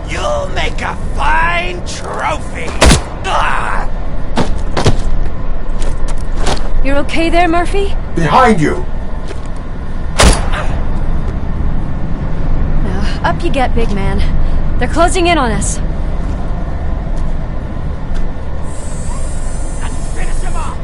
You'll make a fine trophy! You're okay there, Murphy? Behind you! Now, up you get, big man. They're closing in on us. Let's finish him off!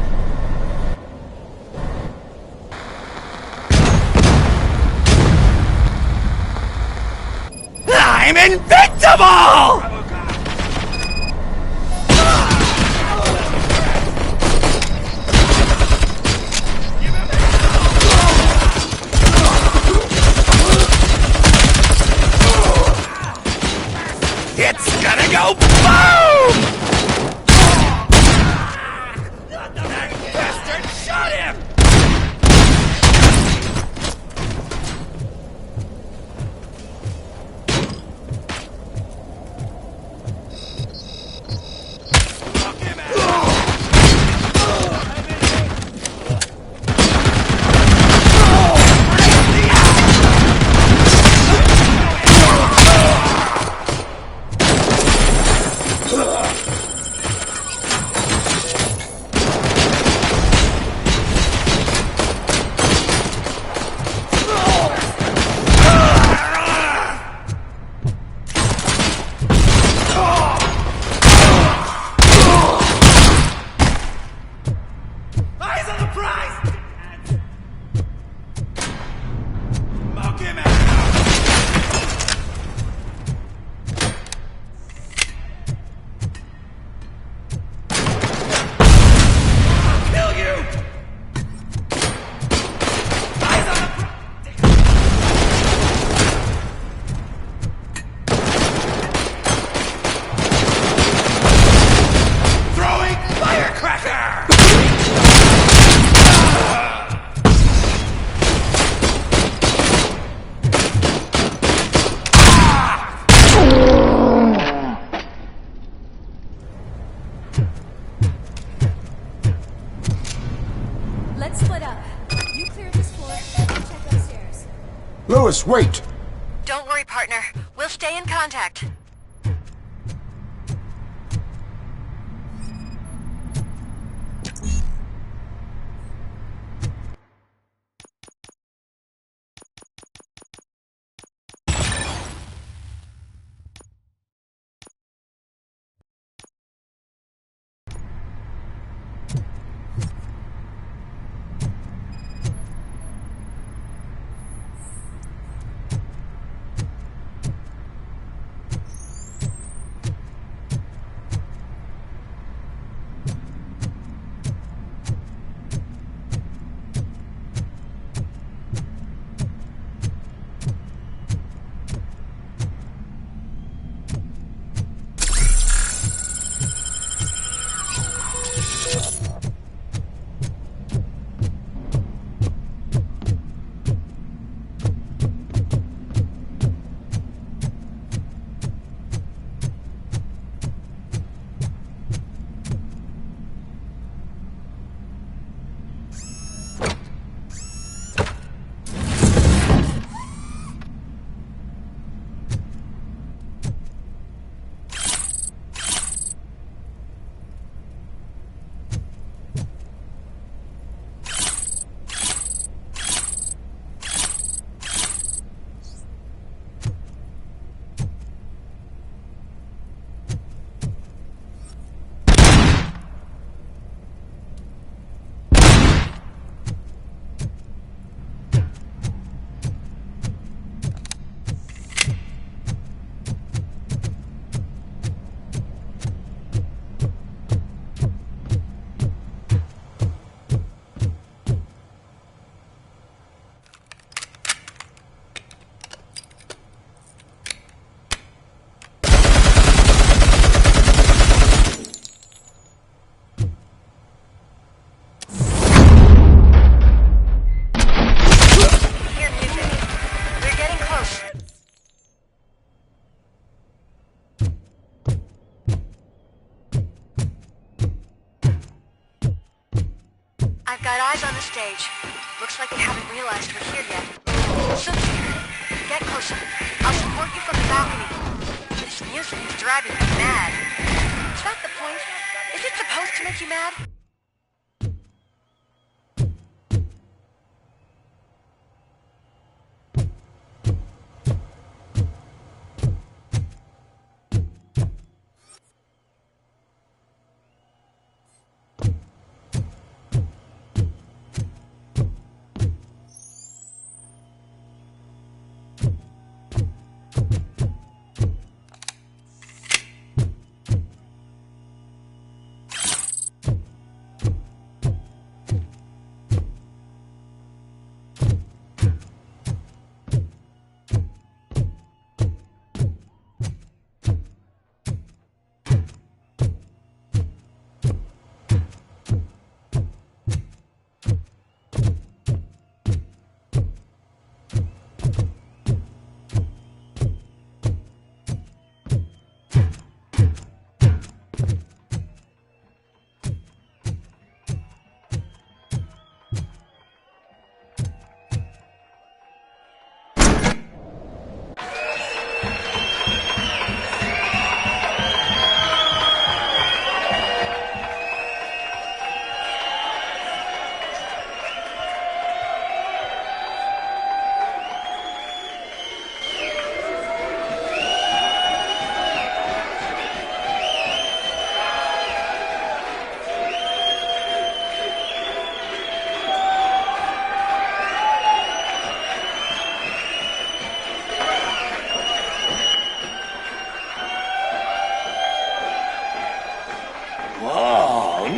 I'm invincible! It's gonna go boom! That bastard shot him! Knock him out! Eyes on the prize! Knock him out! I'll kill you! Eyes on the throwing firecracker! Let's split up. You clear this floor, I'll check upstairs. Lewis, wait! Don't worry, partner. We'll stay in contact. I've got eyes on the stage. Looks like they haven't realized we're here yet. So get closer. I'll support you from the balcony. This music is driving me mad. Is that the point? Is it supposed to make you mad?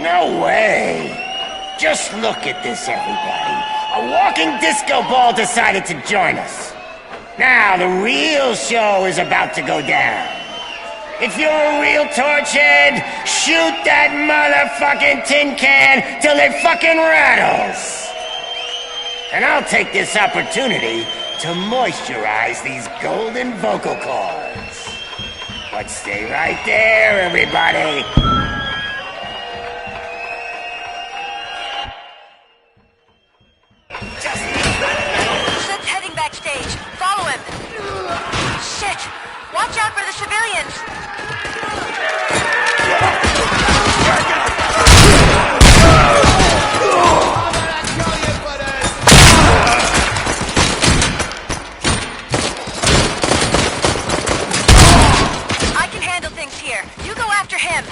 No way! Just look at this, everybody. A walking disco ball decided to join us. Now, the real show is about to go down. If you're a real torchhead, shoot that motherfucking tin can till it fucking rattles. And I'll take this opportunity to moisturize these golden vocal cords. But stay right there, everybody. Sid's heading backstage. Follow him. Shit! Watch out for the civilians! I can handle things here. You go after him.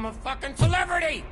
I'm a fucking celebrity!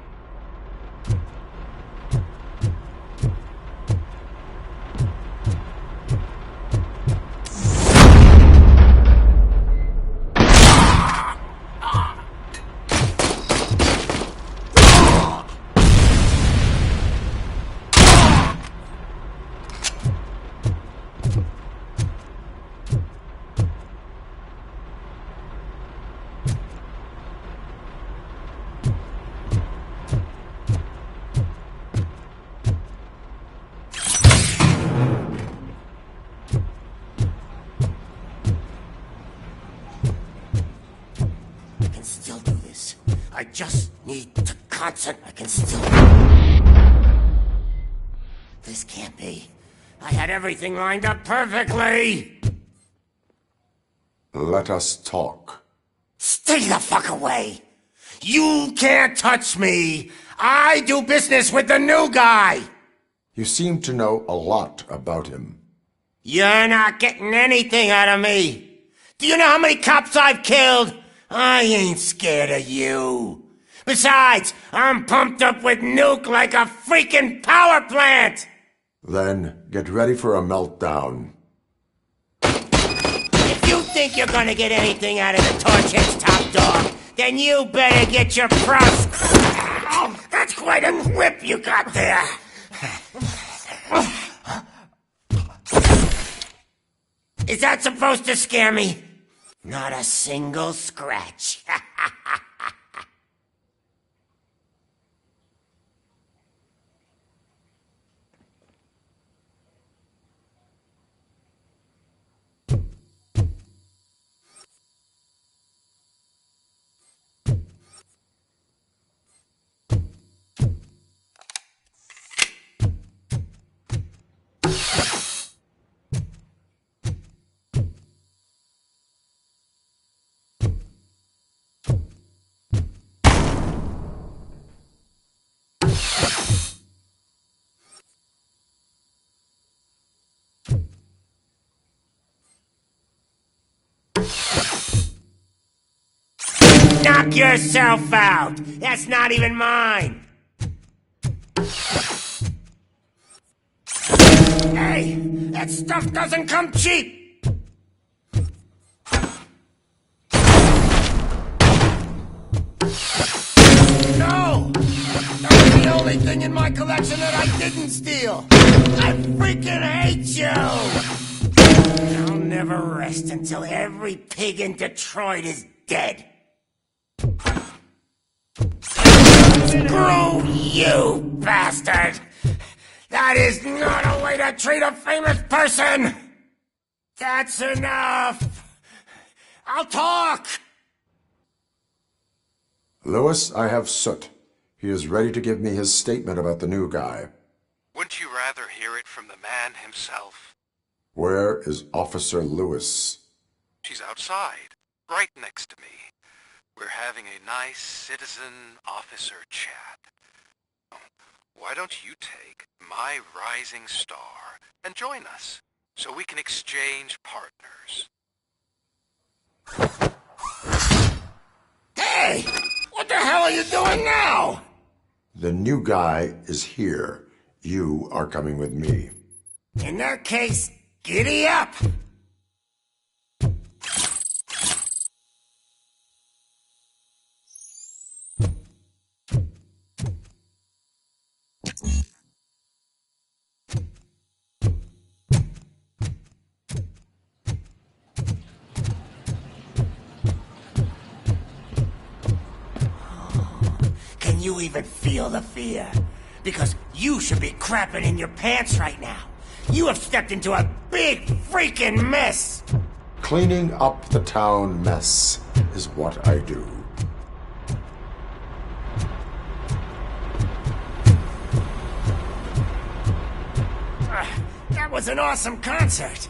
I just need to concentrate. I can still... This can't be. I had everything lined up perfectly! Let us talk. Stay the fuck away! You can't touch me! I do business with the new guy! You seem to know a lot about him. You're not getting anything out of me! Do you know how many cops I've killed? I ain't scared of you. Besides, I'm pumped up with nuke like a freaking power plant! Then get ready for a meltdown. If you think you're gonna get anything out of the Torchhead's top dog, then you better get your pros... Oh, that's quite a whip you got there! Is that supposed to scare me? Not a single scratch. Knock yourself out! That's not even mine! Hey! That stuff doesn't come cheap! No! That's the only thing in my collection that I didn't steal! I freaking hate you! I'll never rest until every pig in Detroit is dead! Screw you, bastard! That is not a way to treat a famous person! That's enough! I'll talk! Lewis, I have Soot. He is ready to give me his statement about the new guy. Wouldn't you rather hear it from the man himself? Where is Officer Lewis? She's outside, right next to me. We're having a nice citizen-officer chat. Why don't you take my rising star and join us, so we can exchange partners? Hey! What the hell are you doing now? The new guy is here. You are coming with me. In that case, giddy up! Can you even feel the fear? Because you should be crapping in your pants right now. You have stepped into a big freaking mess! Cleaning up the town mess is what I do. That was an awesome concert.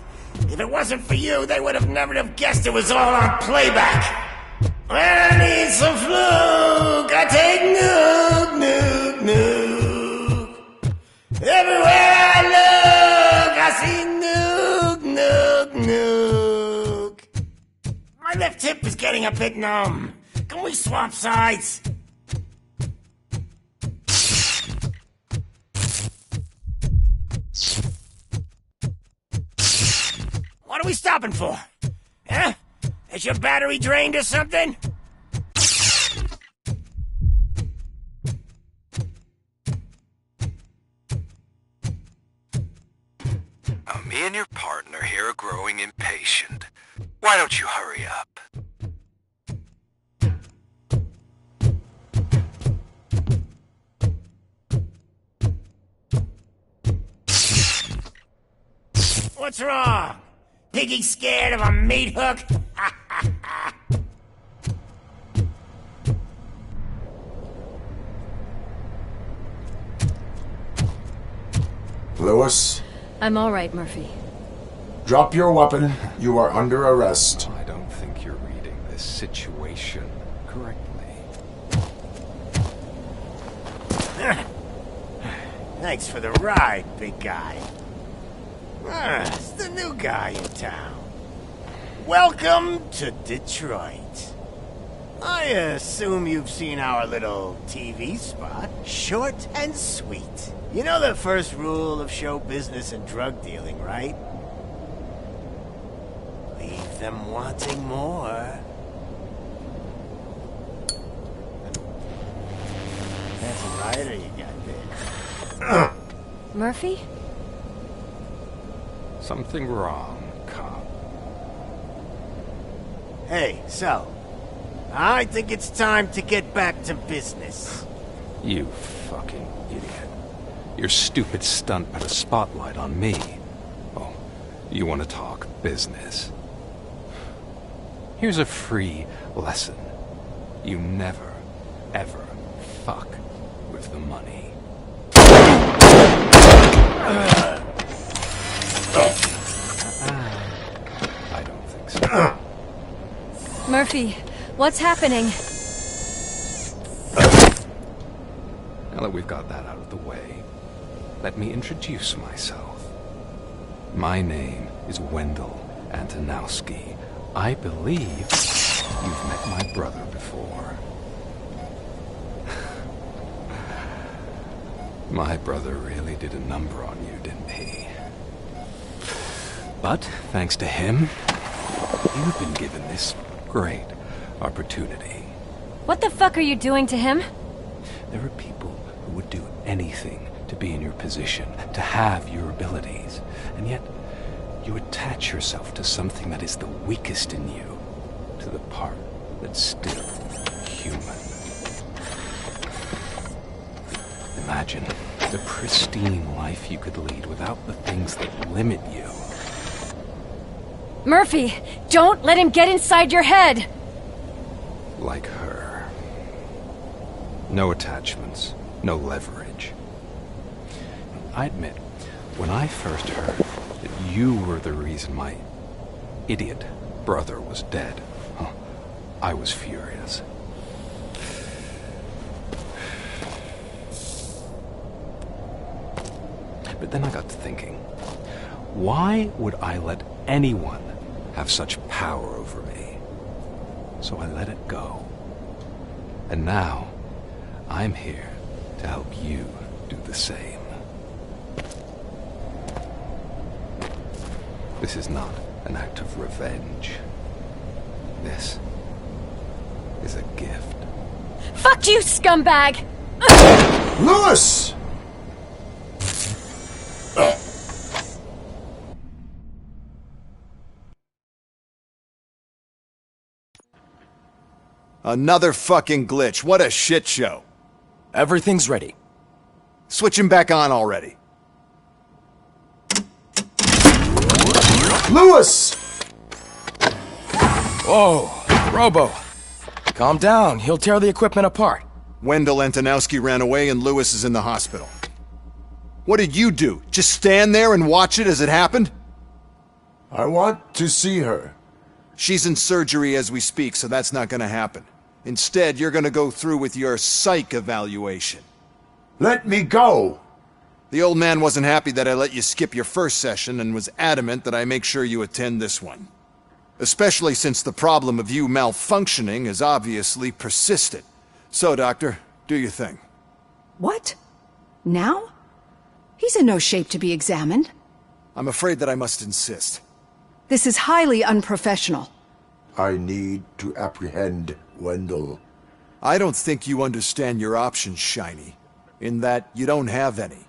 If it wasn't for you, they would have never have guessed it was all on playback. When I need some fluke, I take nuke, nuke, nuke. Everywhere I look, I see nuke, nuke, nuke. My left hip is getting a bit numb. Can we swap sides? What are we stopping for? Huh? Is your battery drained or something? Now, me and your partner here are growing impatient. Why don't you hurry up? What's wrong? Piggy scared of a meat hook? Lewis, I'm all right, Murphy. drop your weapon. You are under arrest. I don't think you're reading this situation correctly. Thanks for the ride, big guy. It's the new guy in town. Welcome to Detroit. I assume you've seen our little TV spot. Short and sweet. You know the first rule of show business and drug dealing, right? Leave them wanting more. That's a lighter you got there. Murphy? Something wrong, cop. Hey, so, I think it's time to get back to business. You fucking idiot. Your stupid stunt put a spotlight on me. Oh, you want to talk business? Here's a free lesson. You never, ever fuck with the money. I don't think so. Murphy, what's happening? Now that we've got that out of the way, let me introduce myself. My name is Wendell Antonowski. I believe you've met my brother before. My brother really did a number on you, didn't he? But, thanks to him, you've been given this great opportunity. What the fuck are you doing to him? There are people who would do anything to be in your position, to have your abilities, and yet you attach yourself to something that is the weakest in you, to the part that's still human. Imagine the pristine life you could lead without the things that limit you. Murphy, don't let him get inside your head! Like her. No attachments, no leverage. I admit, when I first heard that you were the reason my idiot brother was dead, I was furious. But then I got to thinking, why would I let anyone have such power over me? So I let it go. And now, I'm here to help you do the same. This is not an act of revenge. This is a gift. Fuck you, scumbag! Lewis! Another fucking glitch. What a shit show. Everything's ready. Switch him back on already. Lewis! Whoa, Robo. Calm down. He'll tear the equipment apart. Wendell Antonowski ran away and Lewis is in the hospital. What did you do? Just stand there and watch it as it happened? I want to see her. She's in surgery as we speak, so that's not gonna happen. Instead, you're gonna go through with your psych evaluation. Let me go! The old man wasn't happy that I let you skip your first session and was adamant that I make sure you attend this one. Especially since the problem of you malfunctioning has obviously persisted. So, Doctor, do your thing. What? Now? He's in no shape to be examined. I'm afraid that I must insist. This is highly unprofessional. I need to apprehend Wendell. I don't think you understand your options, Shiny. In that you don't have any.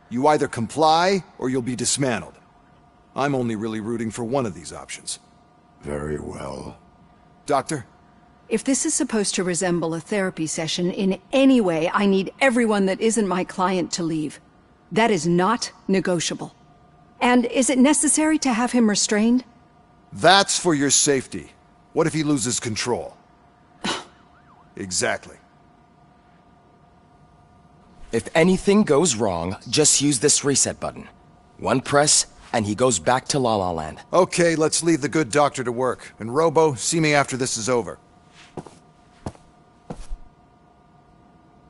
You either comply, or you'll be dismantled. I'm only really rooting for one of these options. Very well. Doctor? If this is supposed to resemble a therapy session in any way, I need everyone that isn't my client to leave. That is not negotiable. And is it necessary to have him restrained? That's for your safety. What if he loses control? Exactly. If anything goes wrong, just use this reset button. One press, and he goes back to La La Land. Okay, let's leave the good doctor to work. And Robo, see me after this is over.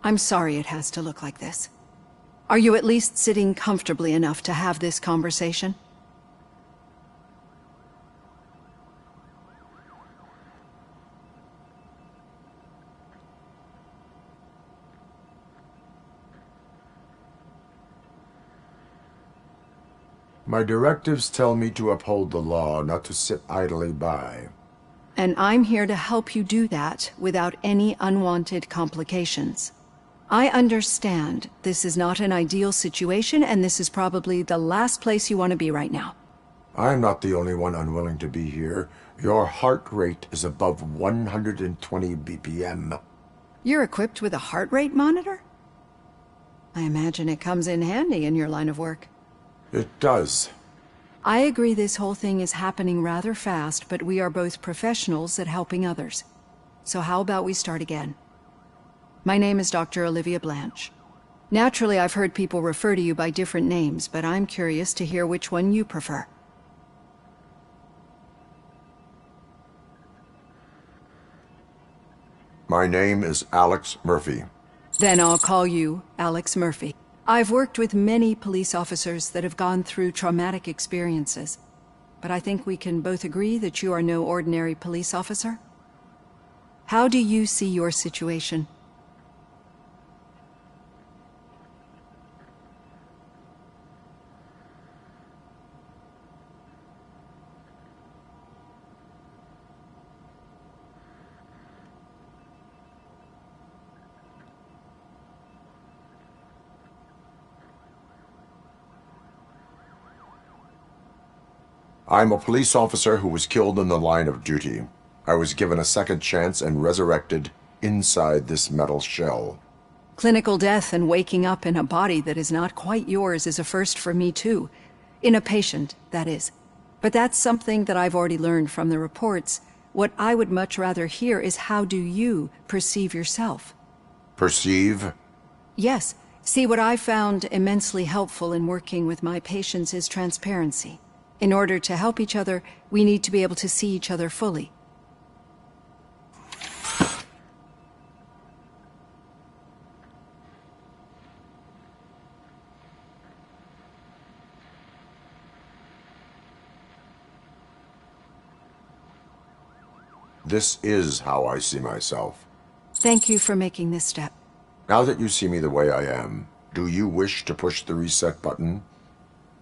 I'm sorry it has to look like this. Are you at least sitting comfortably enough to have this conversation? My directives tell me to uphold the law, not to sit idly by. And I'm here to help you do that without any unwanted complications. I understand this is not an ideal situation, and this is probably the last place you want to be right now. I'm not the only one unwilling to be here. Your heart rate is above 120 BPM. You're equipped with a heart rate monitor? I imagine it comes in handy in your line of work. It does. I agree this whole thing is happening rather fast, but we are both professionals at helping others. So how about we start again? My name is Dr. Olivia Blanche. Naturally, I've heard people refer to you by different names, but I'm curious to hear which one you prefer. My name is Alex Murphy. Then I'll call you Alex Murphy. I've worked with many police officers that have gone through traumatic experiences, but I think we can both agree that you are no ordinary police officer. How do you see your situation? I'm a police officer who was killed in the line of duty. I was given a second chance and resurrected inside this metal shell. Clinical death and waking up in a body that is not quite yours is a first for me too. In a patient, that is. But that's something that I've already learned from the reports. What I would much rather hear is how do you perceive yourself? Perceive? Yes. See, what I found immensely helpful in working with my patients is transparency. In order to help each other, we need to be able to see each other fully. This is how I see myself. Thank you for making this step. Now that you see me the way I am, do you wish to push the reset button?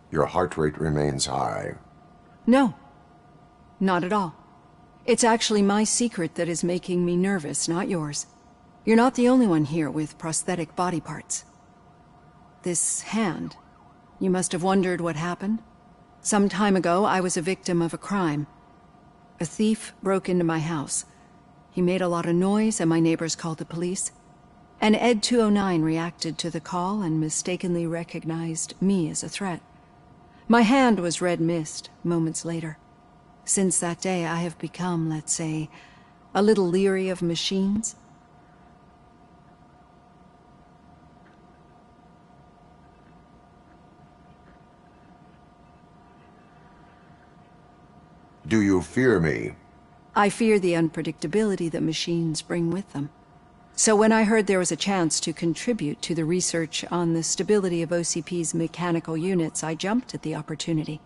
Your heart rate remains high. No, not at all. It's actually my secret that is making me nervous, not yours. You're not the only one here with prosthetic body parts. This hand, you must have wondered what happened. Some time ago, I was a victim of a crime. A thief broke into my house. He made a lot of noise and my neighbors called the police. And Ed 209 reacted to the call and mistakenly recognized me as a threat. My hand was red mist moments later. Since that day, I have become, let's say, a little leery of machines. Do you fear me? I fear the unpredictability that machines bring with them. So when I heard there was a chance to contribute to the research on the stability of OCP's mechanical units, I jumped at the opportunity.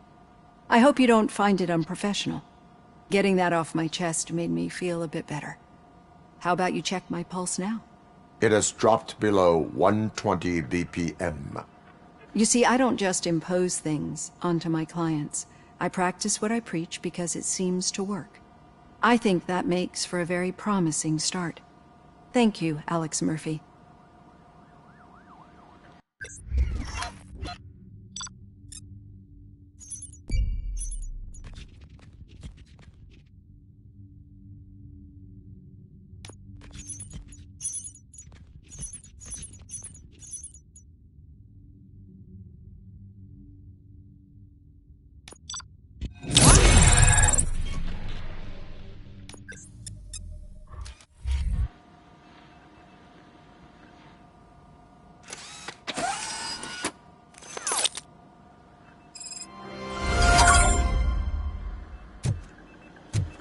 I hope you don't find it unprofessional. Getting that off my chest made me feel a bit better. How about you check my pulse now? It has dropped below 120 BPM. You see, I don't just impose things onto my clients. I practice what I preach because it seems to work. I think that makes for a very promising start. Thank you, Alex Murphy.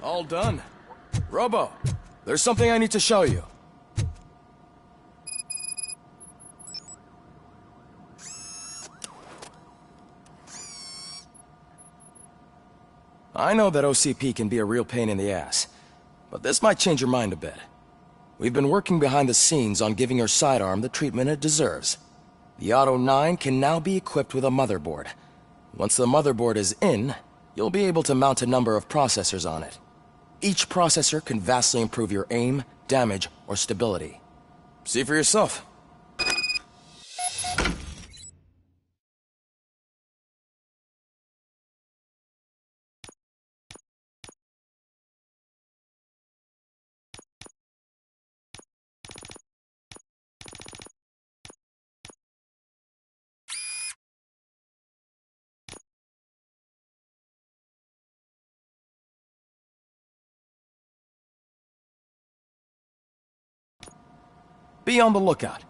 All done. Robo, there's something I need to show you. I know that OCP can be a real pain in the ass, but this might change your mind a bit. We've been working behind the scenes on giving your sidearm the treatment it deserves. The Auto 9 can now be equipped with a motherboard. Once the motherboard is in, you'll be able to mount a number of processors on it. Each processor can vastly improve your aim, damage, or stability. See for yourself. Be on the lookout.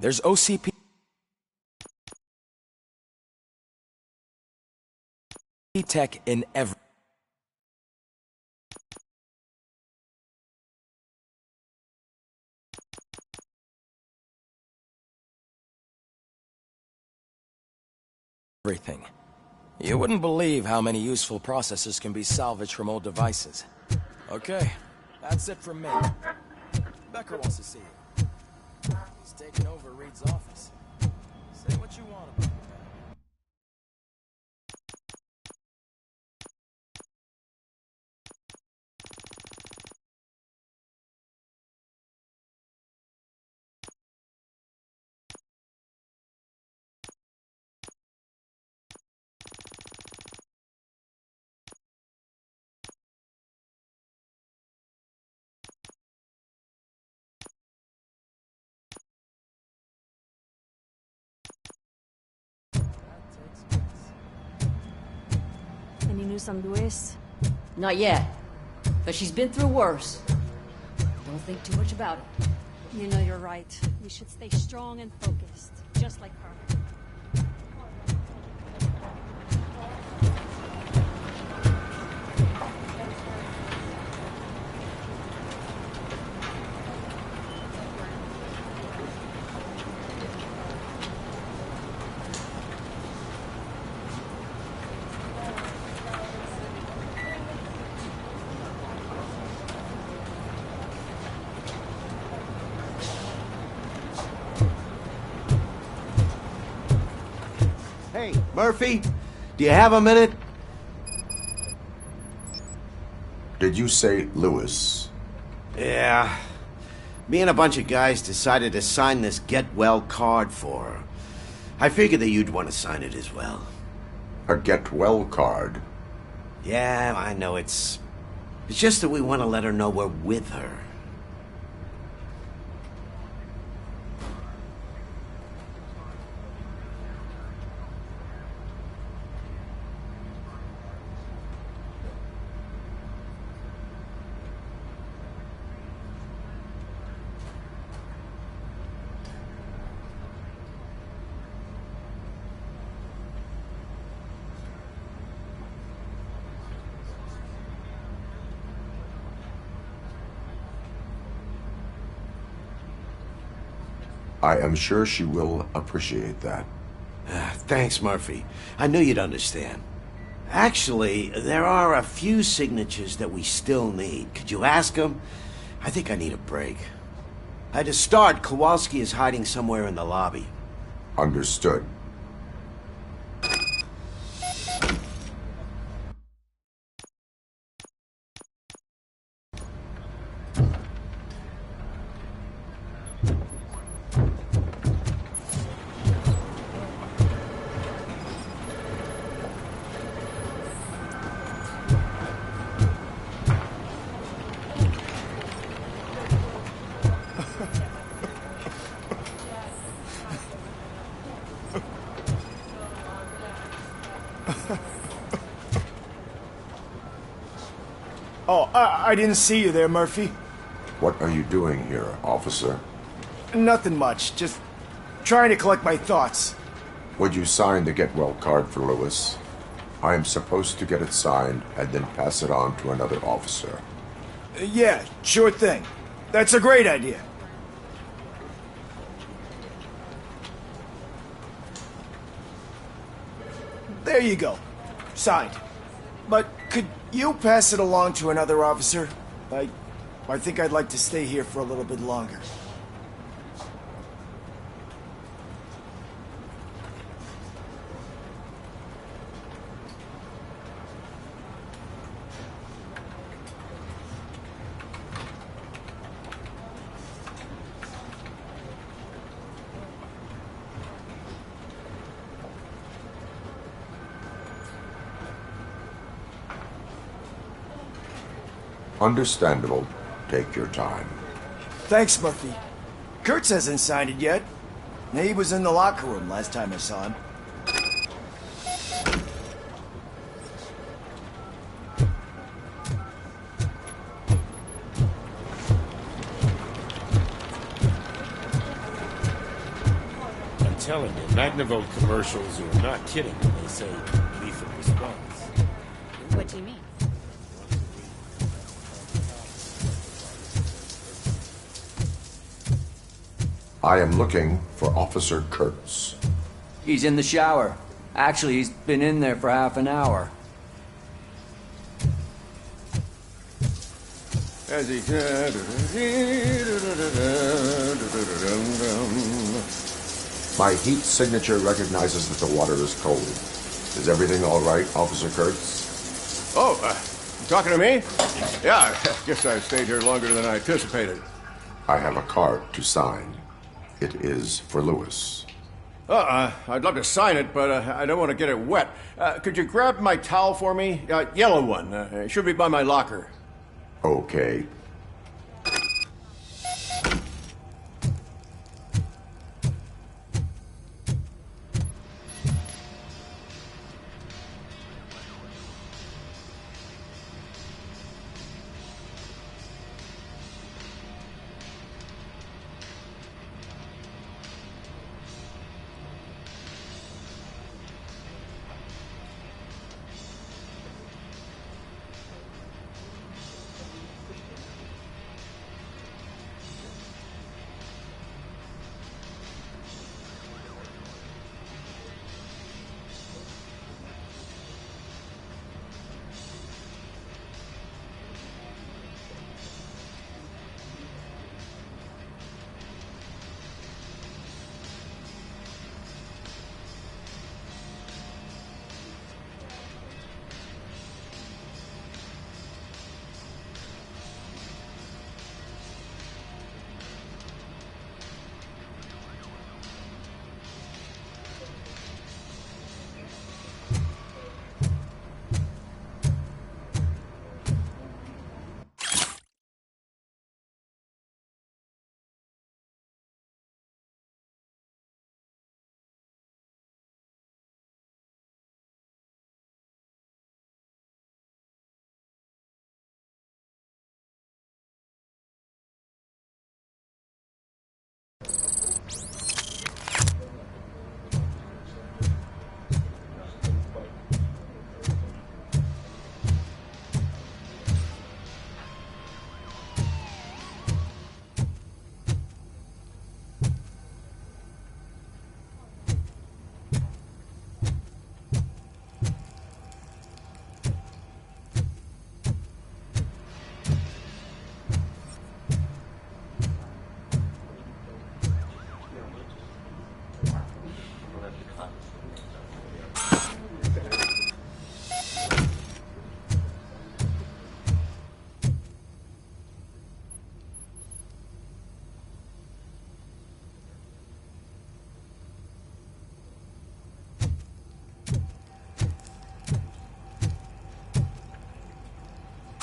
There's OCP tech in everything. You wouldn't believe how many useful processors can be salvaged from old devices. Okay, that's it from me. Becker wants to see you. He's taking over Reed's office. Say what you want about it. Any news on Luis? Not yet, but she's been through worse. Don't think too much about it. You know you're right. We should stay strong and focused, just like her. Hey, Murphy, do you have a minute? Did you say Lewis? Yeah. Me and a bunch of guys decided to sign this get well card for her. I figured that you'd want to sign it as well. A get well card? Yeah, I know it's just that we want to let her know we're with her. I am sure she will appreciate that. Thanks, Murphy. I knew you'd understand. Actually, there are a few signatures that we still need. Could you ask them? I think I need a break. To start, Kowalski is hiding somewhere in the lobby. Understood. Oh, I didn't see you there, Murphy. What are you doing here, officer? Nothing much, just trying to collect my thoughts. Would you sign the get well card for Lewis? I am supposed to get it signed and then pass it on to another officer. Yeah, sure thing. That's a great idea. There you go. Signed. But could you pass it along to another officer? I think I'd like to stay here for a little bit longer. Understandable. Take your time. Thanks, Murphy. Kurtz hasn't signed it yet. He was in the locker room last time I saw him. I'm telling you, Magnavolt commercials are not kidding when they say lethal response. What do you mean? I am looking for Officer Kurtz. He's in the shower. Actually, he's been in there for half an hour. As he... My heat signature recognizes that the water is cold. Is everything all right, Officer Kurtz? Oh, you talking to me? Yeah, I guess I stayed here longer than I anticipated. I have a card to sign. It is for Lewis. I'd love to sign it, but I don't want to get it wet. Could you grab my towel for me? Yellow one. It should be by my locker. Okay.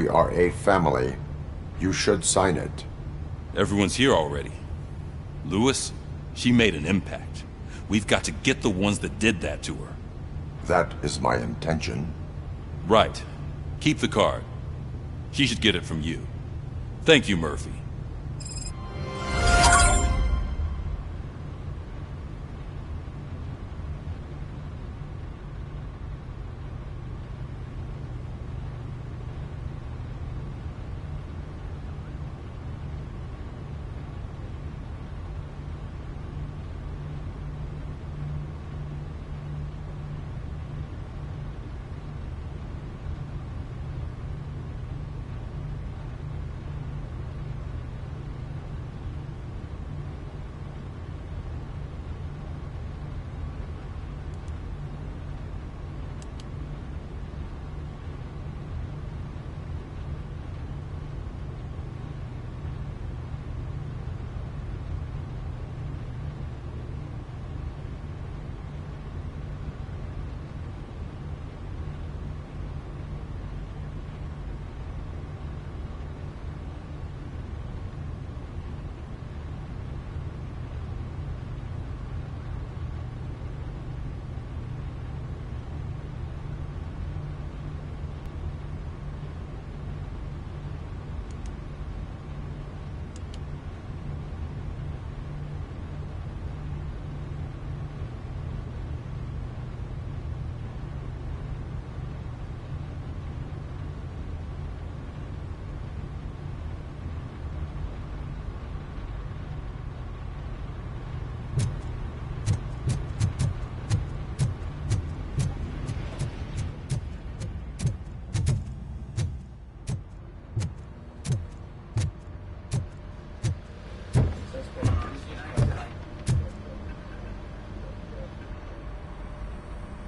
We are a family. You should sign it. Everyone's here already. Lewis, she made an impact. We've got to get the ones that did that to her. That is my intention. Right. Keep the card. She should get it from you. Thank you, Murphy.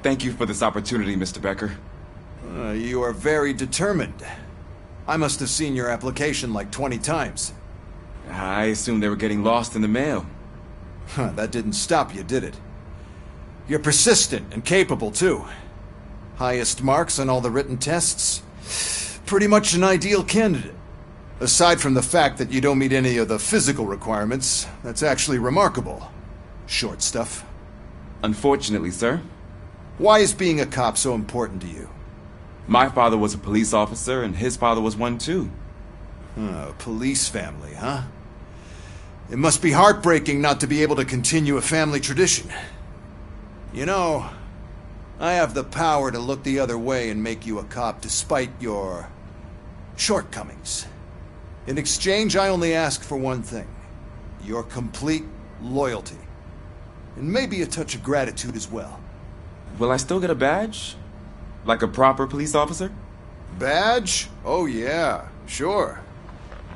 Thank you for this opportunity, Mr. Becker. You are very determined. I must have seen your application like 20 times. I assumed they were getting lost in the mail. That didn't stop you, did it? You're persistent and capable, too. Highest marks on all the written tests. Pretty much an ideal candidate. Aside from the fact that you don't meet any of the physical requirements, that's actually remarkable. Short stuff. Unfortunately, sir. Why is being a cop so important to you? My father was a police officer, and his father was one, too. A police family, huh? It must be heartbreaking not to be able to continue a family tradition. You know, I have the power to look the other way and make you a cop despite your shortcomings. In exchange, I only ask for one thing. Your complete loyalty. And maybe a touch of gratitude as well. Will I still get a badge? Like a proper police officer? Badge? Oh yeah, sure.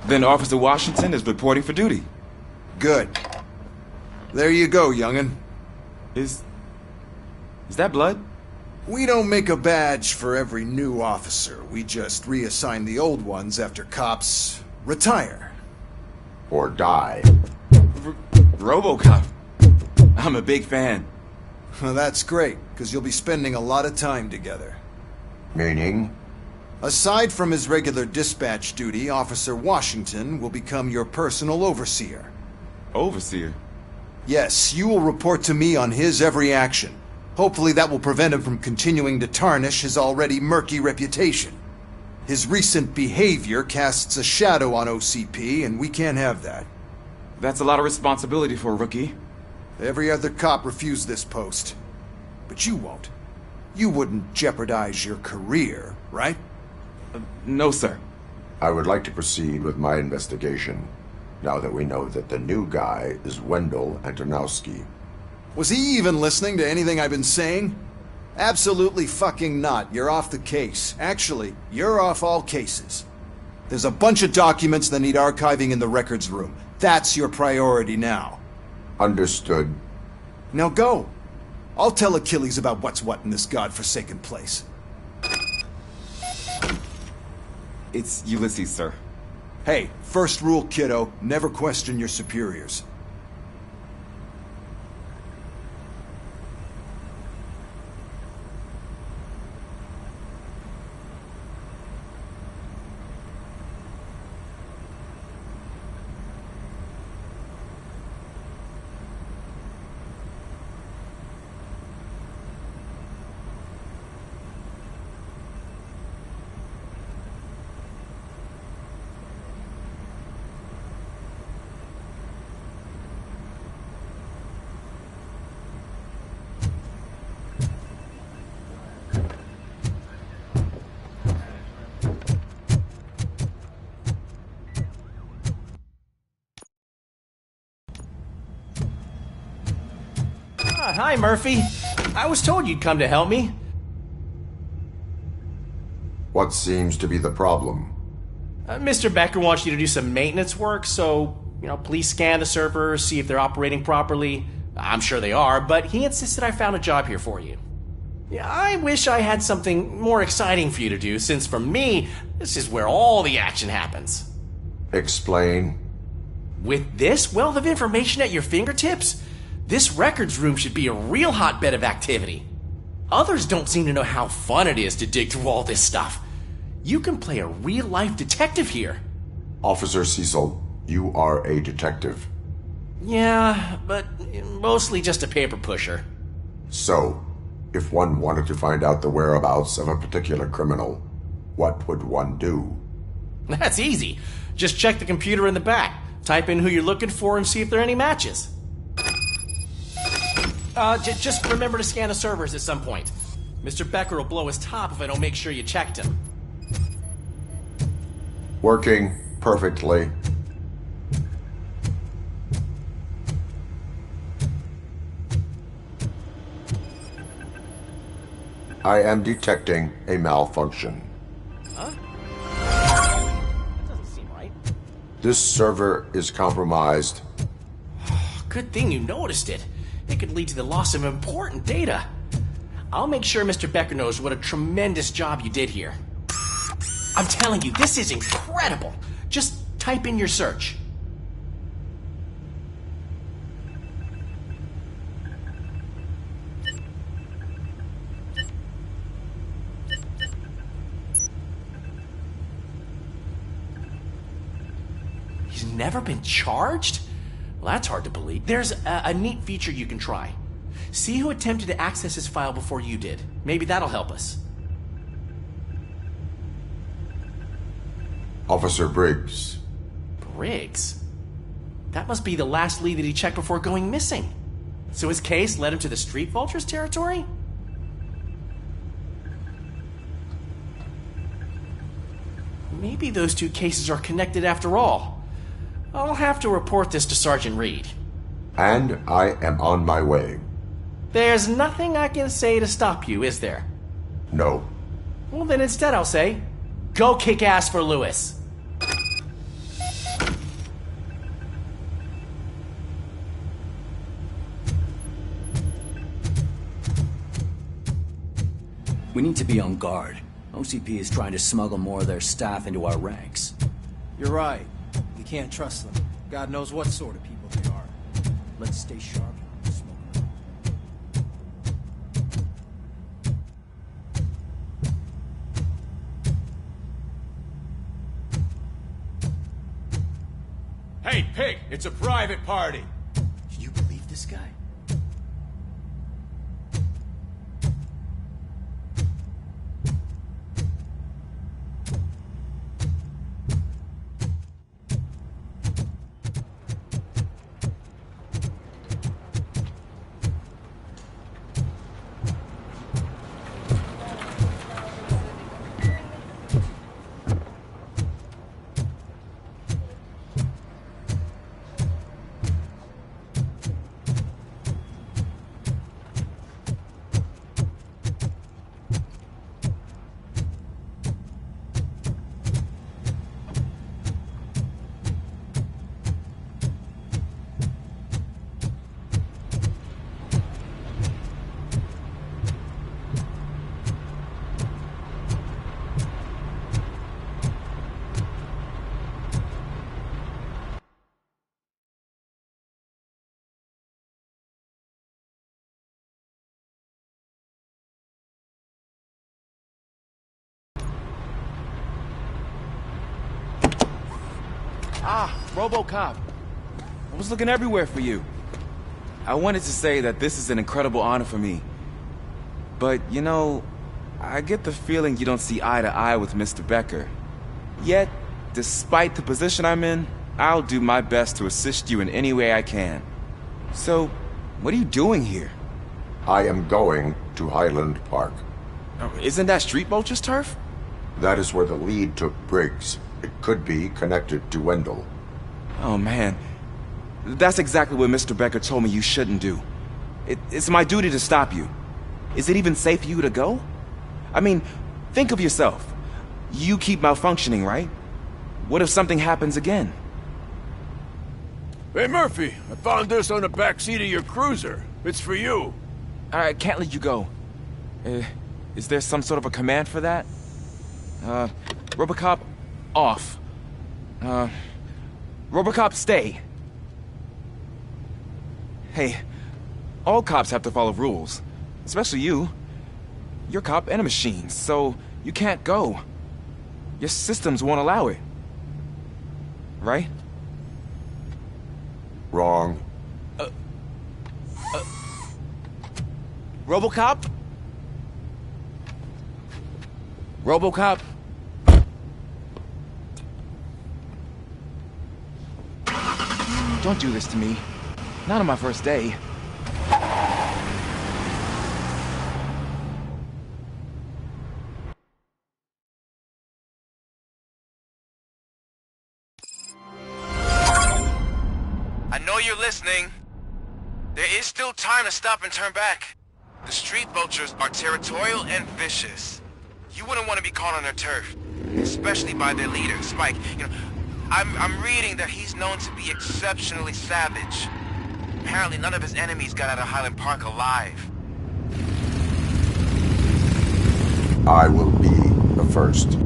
Then Officer Washington is reporting for duty. Good. There you go, young'un. Is that blood? We don't make a badge for every new officer. We just reassign the old ones after cops retire. Or die. Robocop. I'm a big fan. Well, that's great, because you'll be spending a lot of time together. Meaning? Aside from his regular dispatch duty, Officer Washington will become your personal overseer. Overseer? Yes, you will report to me on his every action. Hopefully that will prevent him from continuing to tarnish his already murky reputation. His recent behavior casts a shadow on OCP, and we can't have that. That's a lot of responsibility for a rookie. Every other cop refused this post. But you won't. You wouldn't jeopardize your career, right? No, sir. I would like to proceed with my investigation, now that we know that the new guy is Wendell Antonowski. Was he even listening to anything I've been saying? Absolutely fucking not. You're off the case. Actually, you're off all cases. There's a bunch of documents that need archiving in the records room. That's your priority now. Understood. Now go. I'll tell Achilles about what's what in this godforsaken place. It's Ulysses, sir. Hey, first rule, kiddo, never question your superiors. Hi, Murphy. I was told you'd come to help me. What seems to be the problem? Mr. Becker wants you to do some maintenance work, so, please scan the servers, see if they're operating properly. I'm sure they are, but he insisted I found a job here for you. Yeah, I wish I had something more exciting for you to do, since for me, this is where all the action happens. Explain. With this wealth of information at your fingertips, this records room should be a real hotbed of activity. Others don't seem to know how fun it is to dig through all this stuff. You can play a real-life detective here. Officer Cecil, you are a detective. Yeah, but mostly just a paper pusher. So, if one wanted to find out the whereabouts of a particular criminal, what would one do? That's easy. Just check the computer in the back, type in who you're looking for, and see if there are any matches. Just remember to scan the servers at some point. Mr. Becker will blow his top if I don't make sure you checked him. Working perfectly. I am detecting a malfunction. Huh? Doesn't seem right. This server is compromised. Good thing you noticed it. It could lead to the loss of important data. I'll make sure Mr. Becker knows what a tremendous job you did here. I'm telling you, this is incredible. Just type in your search. He's never been charged? Well, that's hard to believe. There's a neat feature you can try. See who attempted to access his file before you did. Maybe that'll help us. Officer Briggs. Briggs? That must be the last lead that he checked before going missing. So his case led him to the Street Vultures territory? Maybe those two cases are connected after all. I'll have to report this to Sergeant Reed. And I am on my way. There's nothing I can say to stop you, is there? No. Well, then instead I'll say, go kick ass for Lewis. We need to be on guard. OCP is trying to smuggle more of their staff into our ranks. You're right. We can't trust them. God knows what sort of people they are. Let's stay sharp. Hey, Pig, it's a private party. Do you believe this guy? Ah, Robocop. I was looking everywhere for you. I wanted to say that this is an incredible honor for me. But, I get the feeling you don't see eye to eye with Mr. Becker. Yet, despite the position I'm in, I'll do my best to assist you in any way I can. So, what are you doing here? I am going to Highland Park. Isn't that Street Vulture's turf? That is where the lead took Briggs. It could be connected to Wendell. Oh man, that's exactly what Mr. Becker told me you shouldn't do. It's my duty to stop you. Is it even safe for you to go? I mean, think of yourself. You keep malfunctioning, right? What if something happens again? Hey, Murphy, I found this on the back seat of your cruiser. It's for you. I can't let you go. Is there some sort of a command for that? Robocop, off. Robocop, stay. Hey, all cops have to follow rules. Especially you. You're a cop and a machine, so you can't go. Your systems won't allow it. Right? Wrong. Robocop? Robocop? Don't do this to me. Not on my first day. I know you're listening. There is still time to stop and turn back. The street vultures are territorial and vicious. You wouldn't want to be caught on their turf, especially by their leader, Spike. You know, I'm reading that he's known to be exceptionally savage. Apparently none of his enemies got out of Highland Park alive. I will be the first.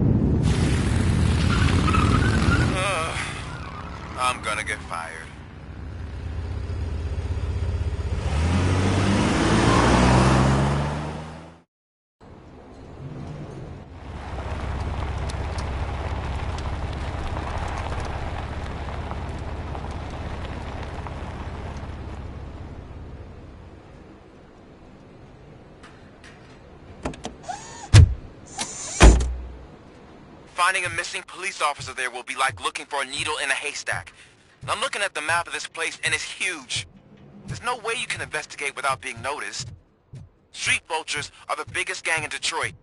I'm gonna get fired. Finding a missing police officer there will be like looking for a needle in a haystack. I'm looking at the map of this place and it's huge. There's no way you can investigate without being noticed. Street vultures are the biggest gang in Detroit.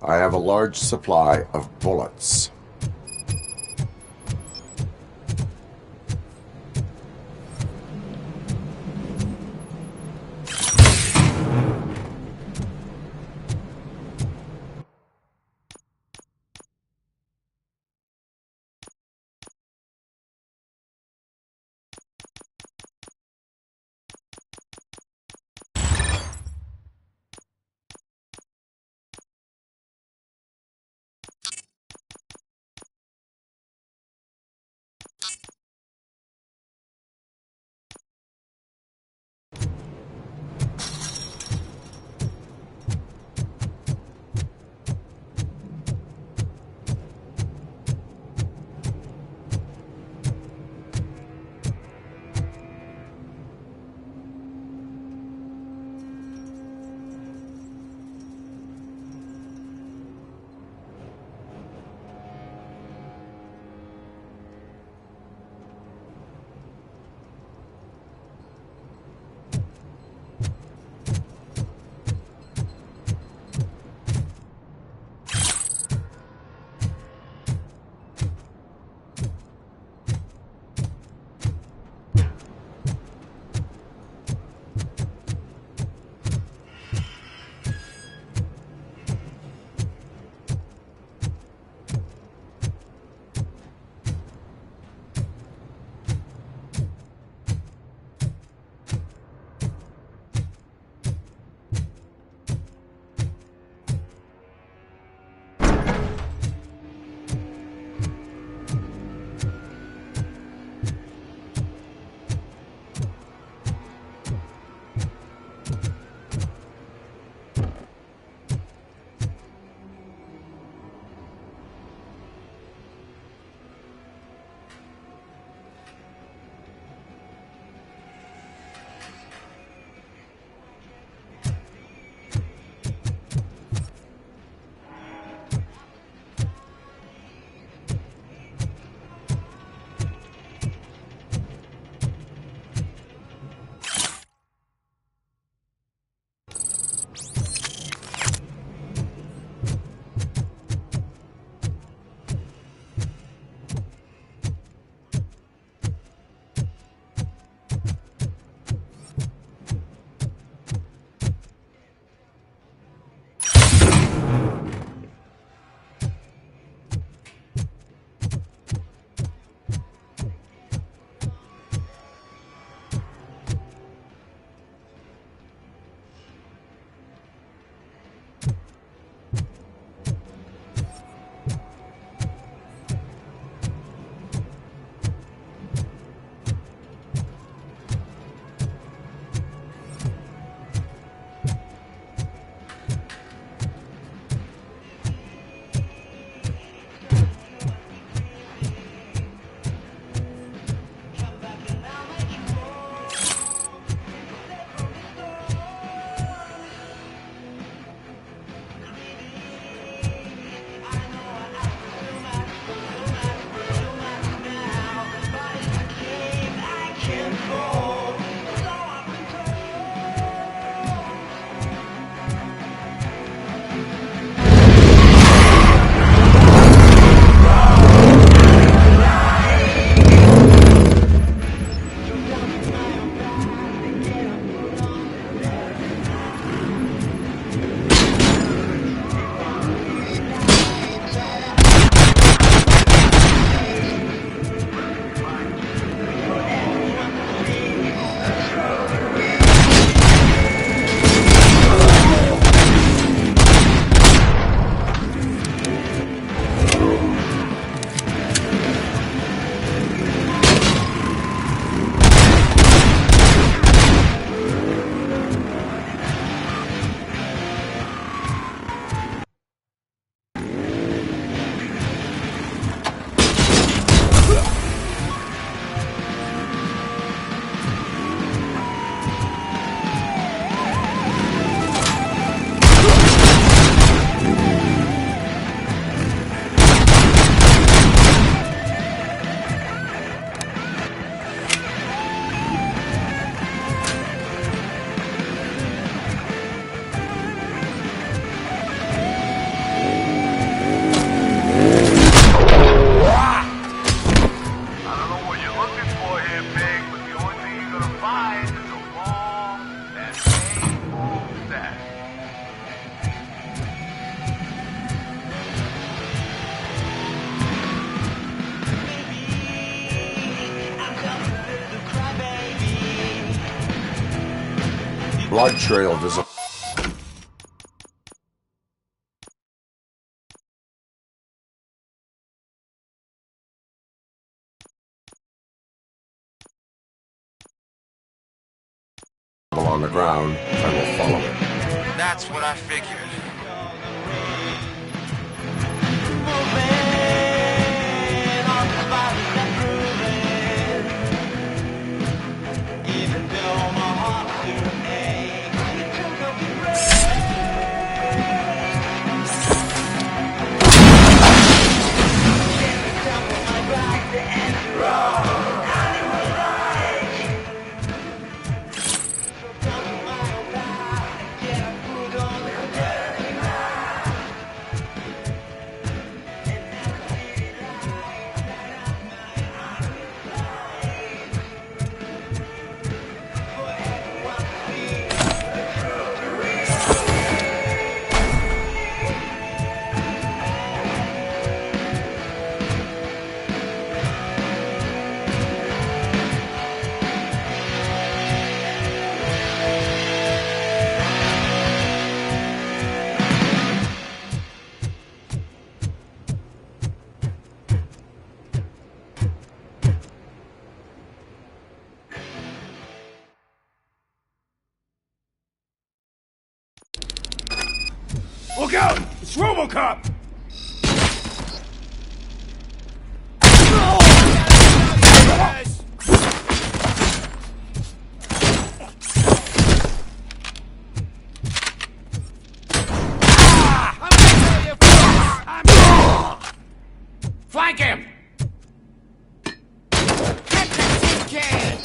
I have a large supply of bullets. blood trail visible on the ground, I will follow it. That's what I figured. Look out! It's Robocop! Flank him! Get the tin can!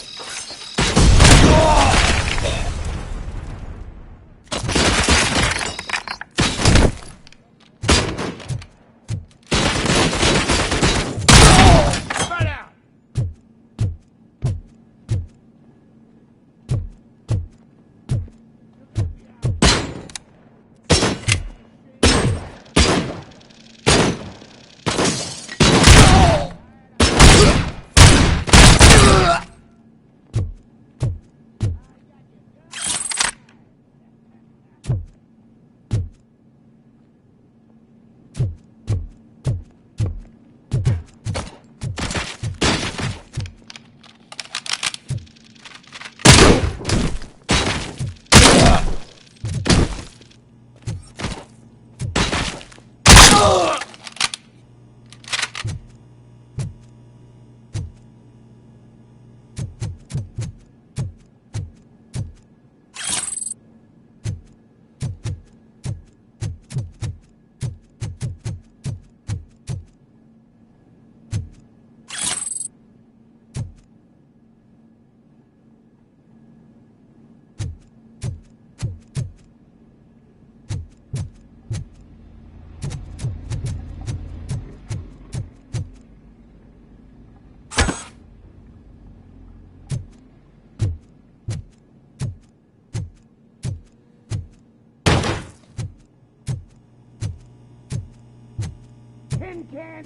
Tin can!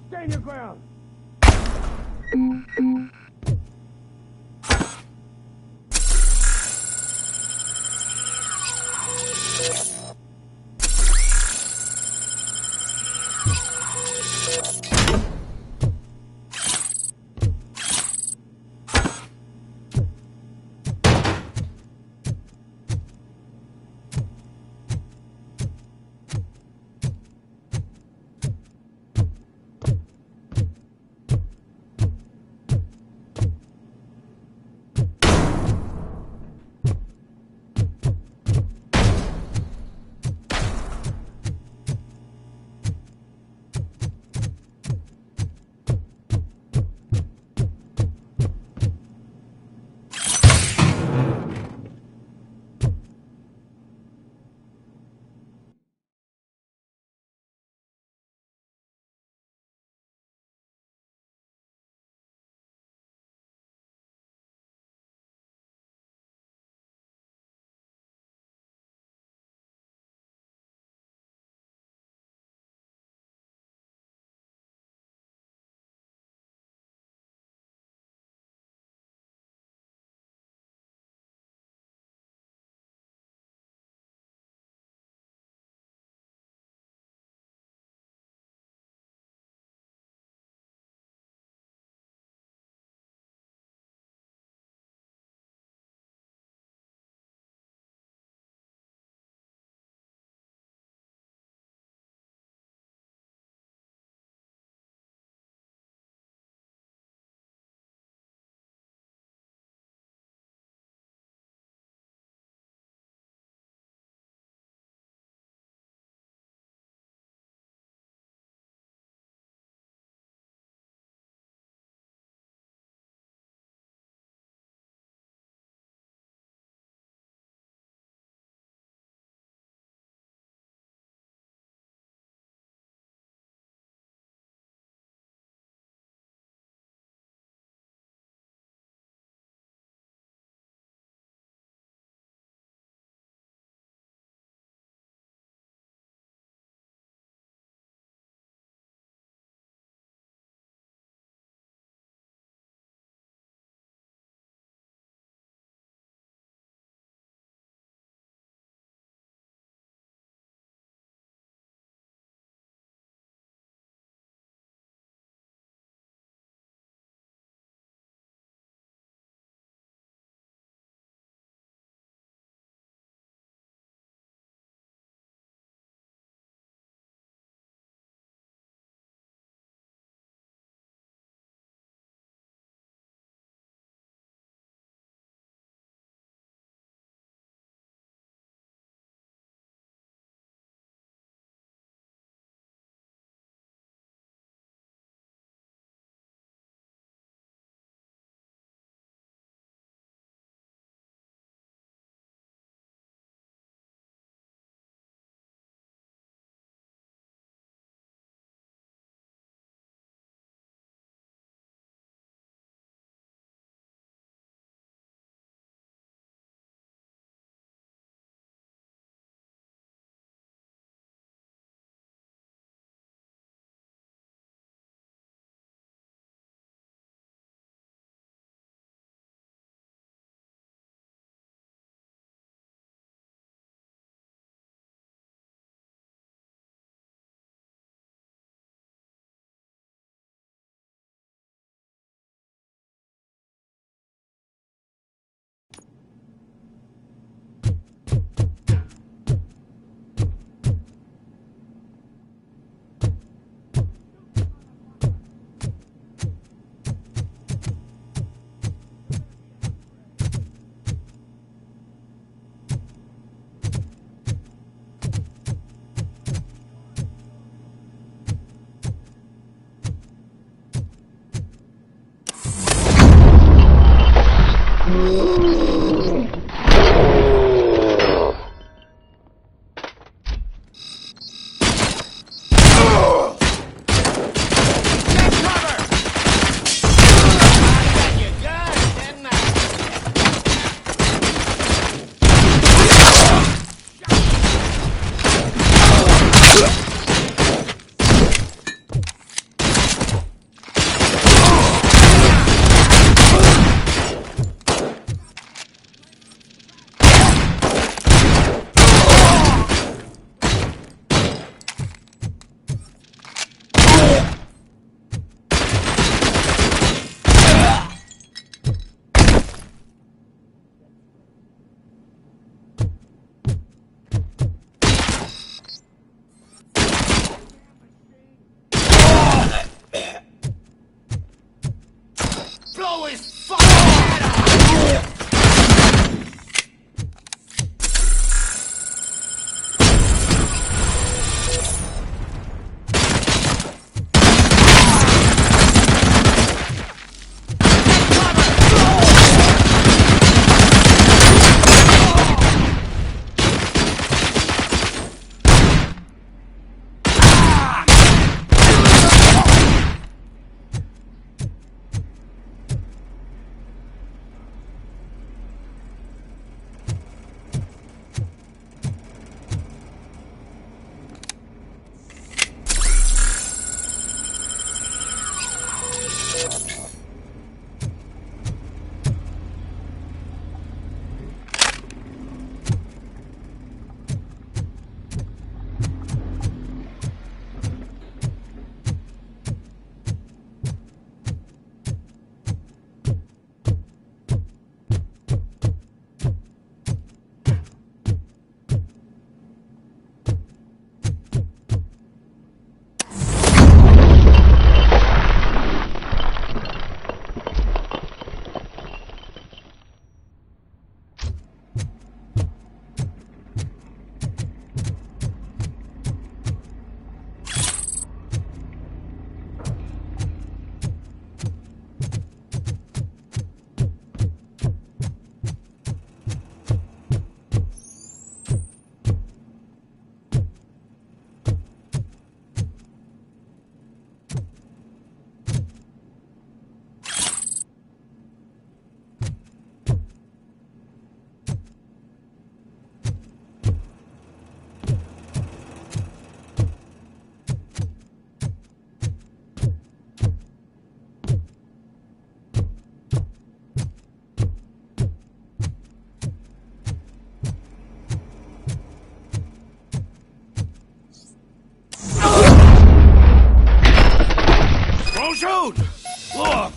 Stand your ground!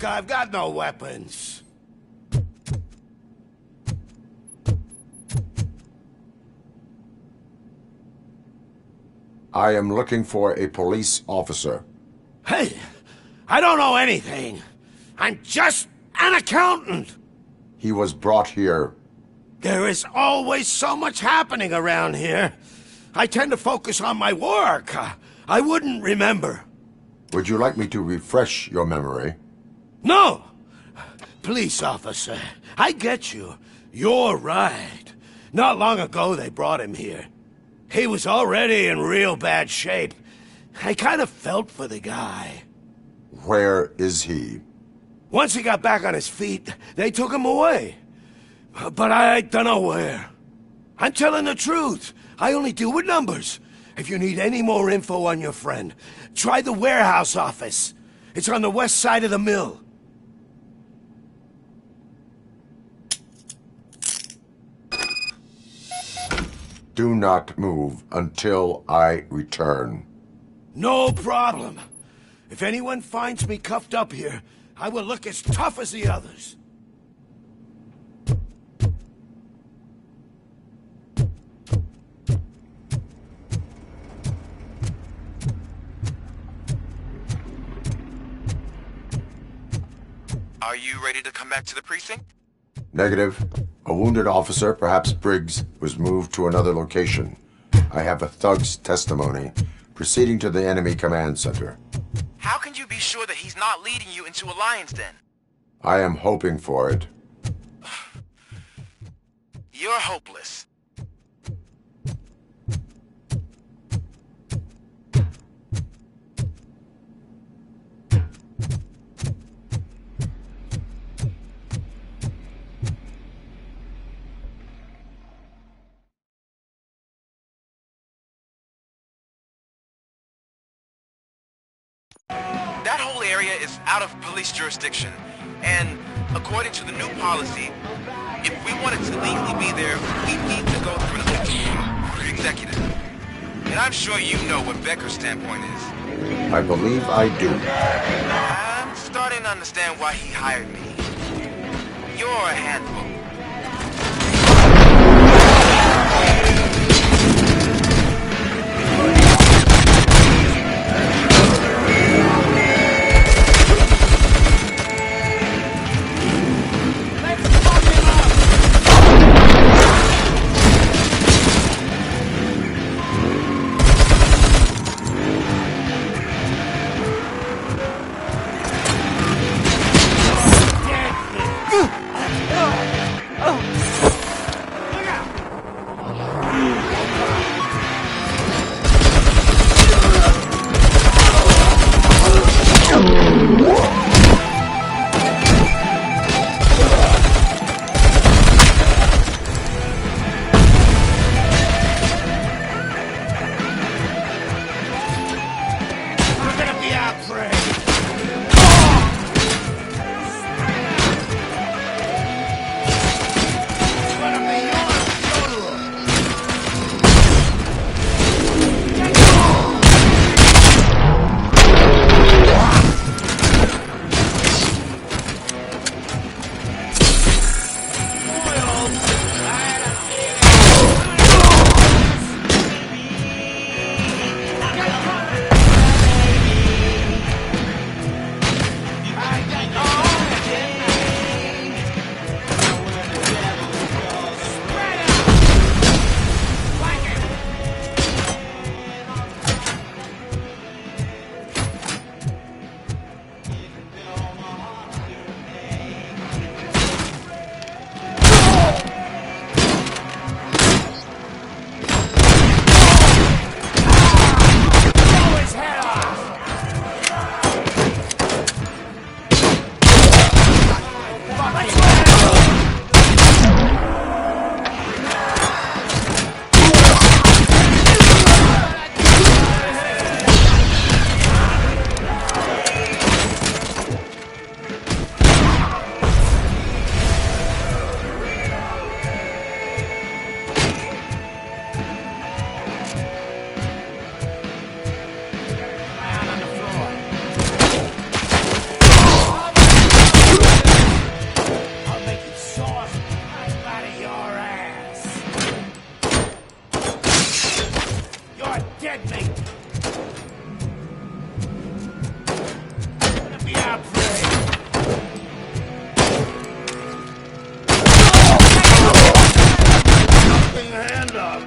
I've got no weapons. I am looking for a police officer. Hey, I don't know anything. I'm just an accountant. He was brought here. There is always so much happening around here. I tend to focus on my work. I wouldn't remember. Would you like me to refresh your memory? No! Police officer, I get you. You're right. Not long ago they brought him here. He was already in real bad shape. I kind of felt for the guy. Where is he? Once he got back on his feet, they took him away. But I don't know where. I'm telling the truth. I only deal with numbers. If you need any more info on your friend, try the warehouse office. It's on the west side of the mill. Do not move until I return. No problem. If anyone finds me cuffed up here, I will look as tough as the others. Are you ready to come back to the precinct? Negative. A wounded officer, perhaps Briggs, was moved to another location. I have a thug's testimony, proceeding to the enemy command center. How can you be sure that he's not leading you into a lion's den? I am hoping for it. You're hopeless. That whole area is out of police jurisdiction, and according to the new policy, if we wanted to legally be there, we need to go through the executive. And I'm sure you know what Becker's standpoint is. I believe I do. I'm starting to understand why he hired me. You're a handful. get me! Let me out, Fred! Nothing, hand up!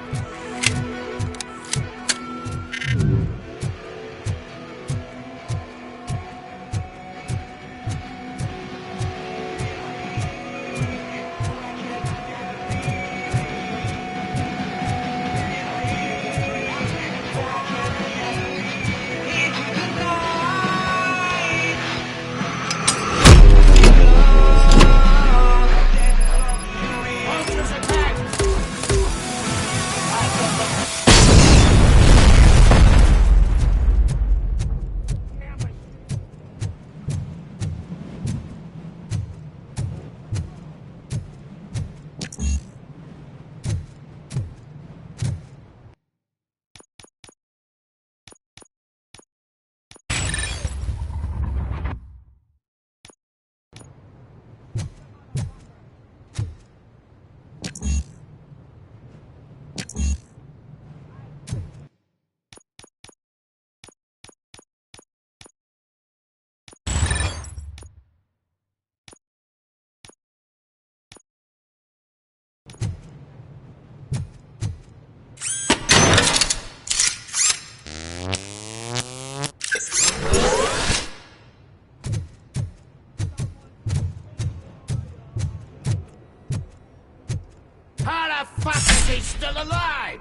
How the fuck is he still alive?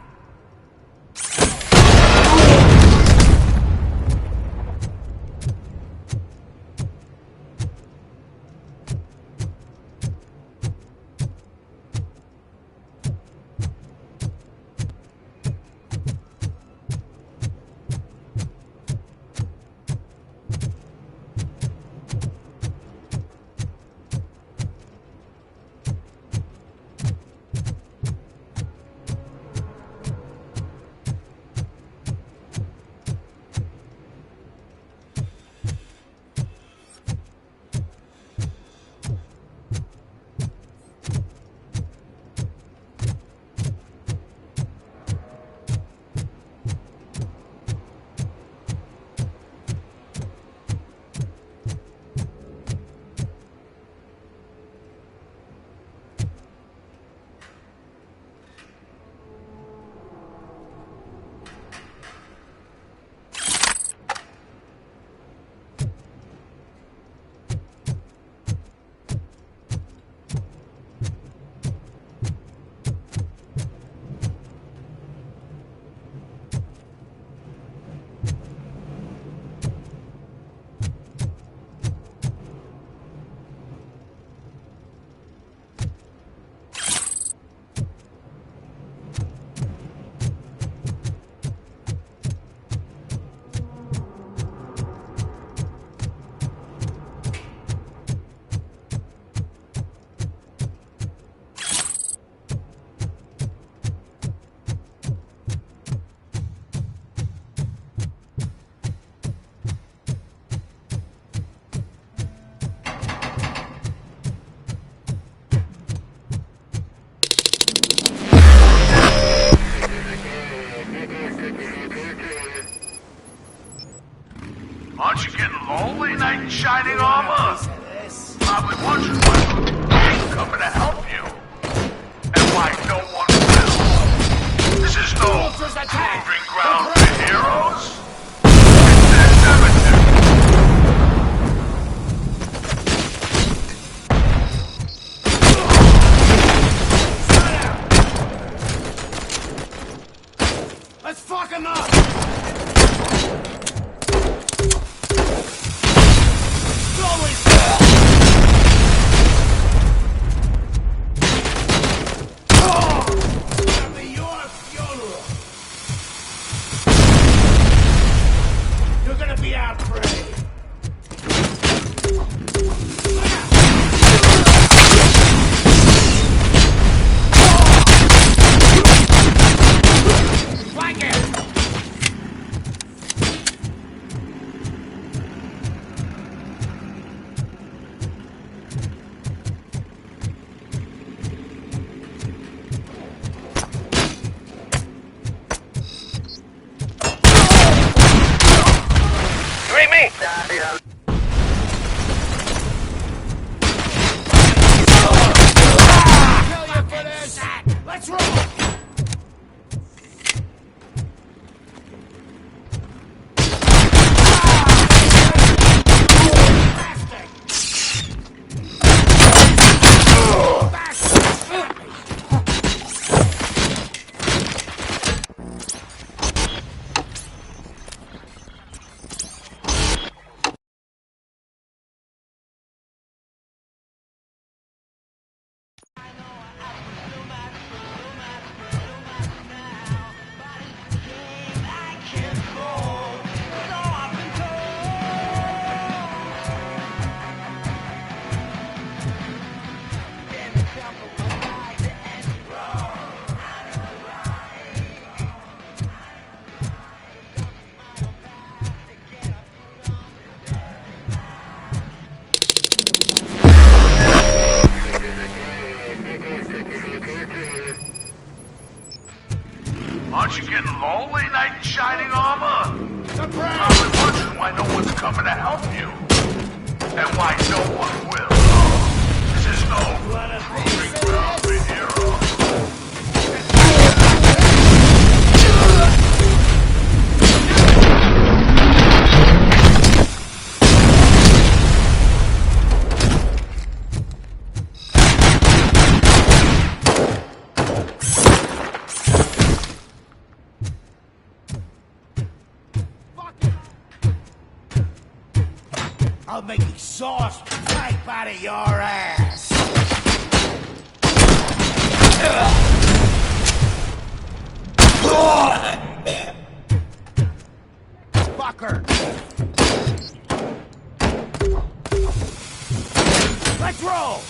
Aren't you getting lonely, knight in shining armor? Probably wondering who's coming to help you. And why no one will. This is no proving ground for heroes. It's their cemetery. Let's fuck him up! Let's roll! Aren't you getting lonely, knight in shining armor? Probably wondering why no one's coming to help you. And why no one will. This is no proving ground for heroes. I'll make exhaust pipe out of your ass! Fucker! Let's roll!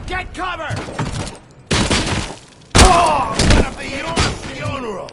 Get cover! Oh, it's gonna be your funeral!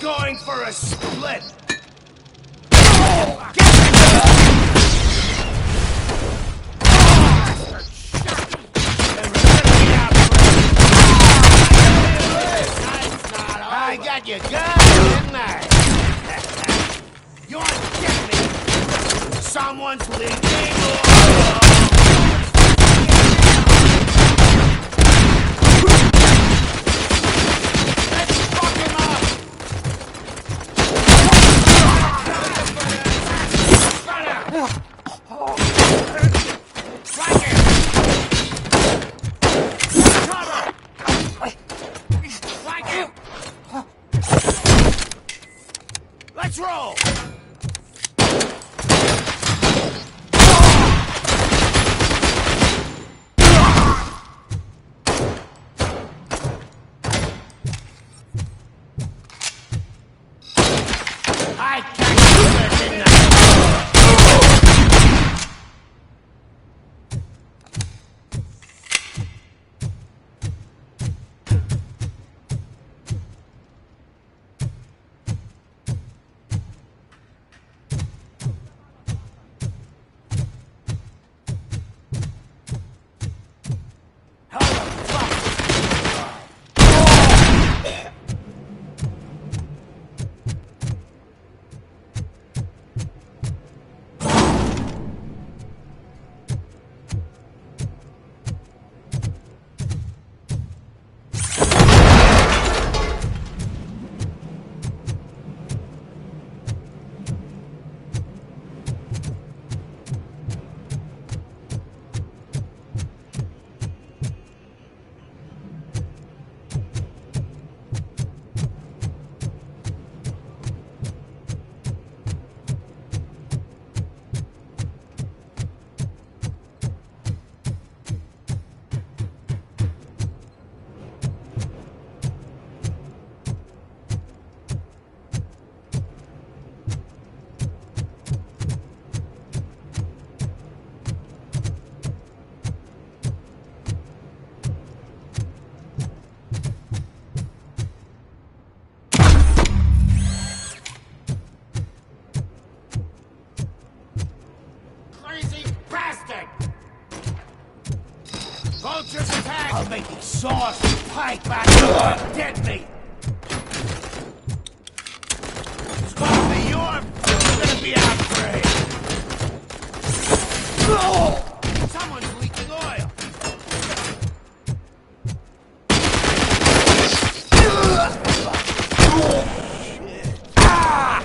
going for a split. I got you good, didn't I? You want to get me? Someone's leaking oil! Let's fuck him up! Strike him! Cover! Strike him! Let's roll! I can't do this, didn't I? Crazy bastard! Vultures attack! I'll make exhaust pipe back to dead meat! It's gonna be our prey! Someone's leaking oil! Ah!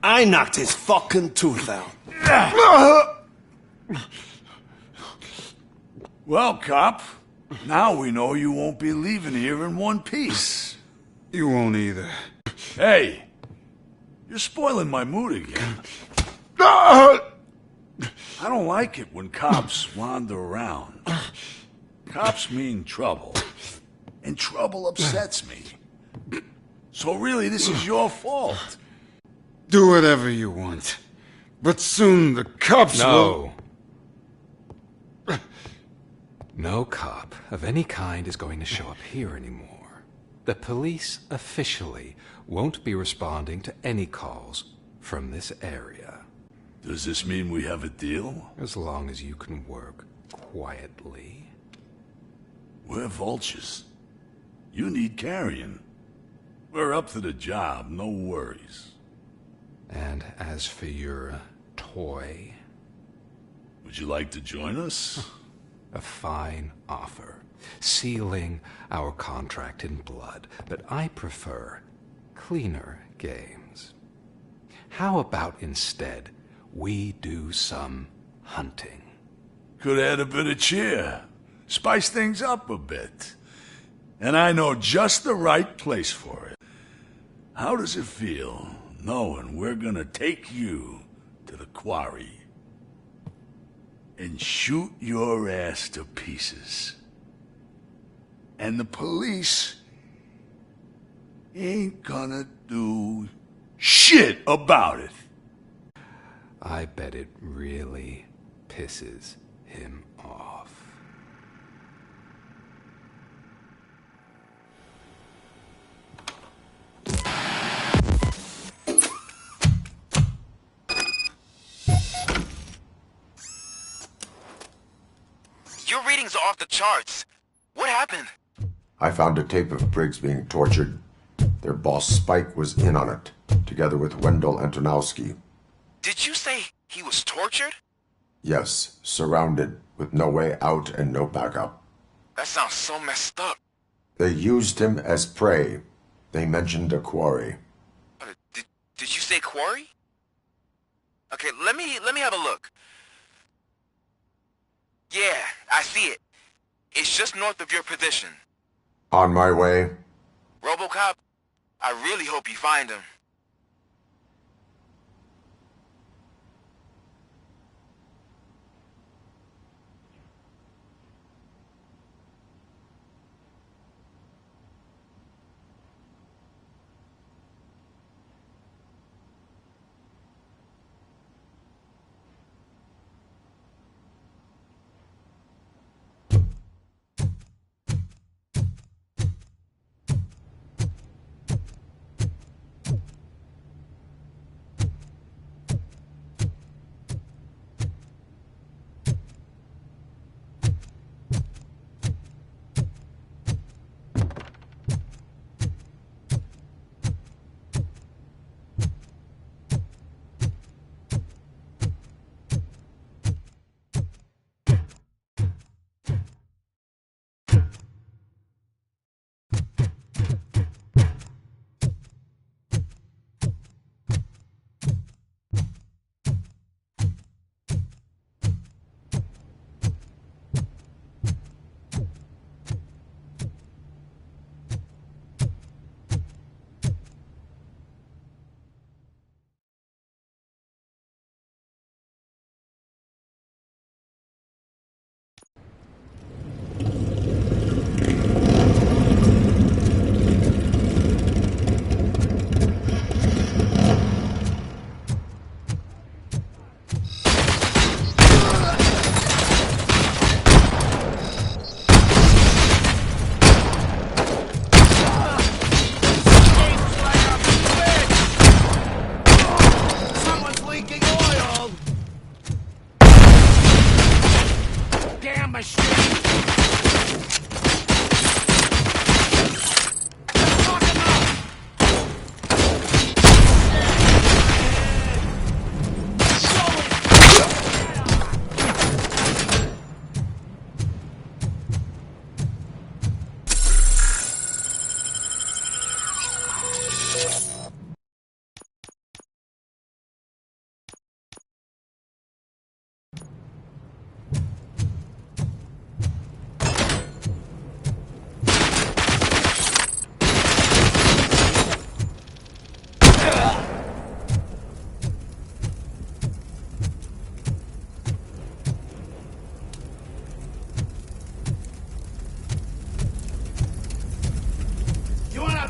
I knocked his fucking tooth out. Well, cop, now we know you won't be leaving here in one piece. You won't either. Hey, you're spoiling my mood again. I don't like it when cops wander around. Cops mean trouble, and trouble upsets me. So really, this is your fault. Do whatever you want. But soon the cops will... No cop of any kind is going to show up here anymore. The police officially won't be responding to any calls from this area. Does this mean we have a deal? As long as you can work quietly. We're vultures. You need carrion. We're up to the job, no worries. And as for your toy... Would you like to join us? A fine offer, sealing our contract in blood, but I prefer cleaner games. How about instead we do some hunting? Could add a bit of cheer, spice things up a bit. And I know just the right place for it. How does it feel knowing we're gonna take you to the quarry and shoot your ass to pieces? And the police ain't gonna do shit about it. I bet it really pisses him off. Your readings are off the charts. What happened? I found a tape of Briggs being tortured. Their boss Spike was in on it, together with Wendell Antonowski. Did you say he was tortured? Yes, surrounded, with no way out and no backup. That sounds so messed up. They used him as prey. They mentioned a quarry. Did you say quarry? Okay, let me have a look. Yeah, I see it. It's just north of your position. On my way. Robocop, I really hope you find him.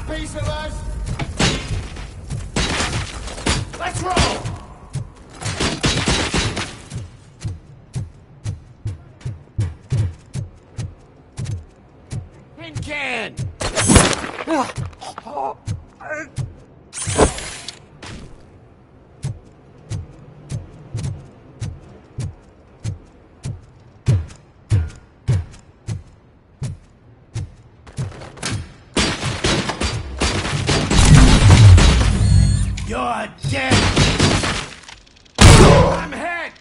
piece of us? Let's roll! Tin can! You're dead! I'm hit!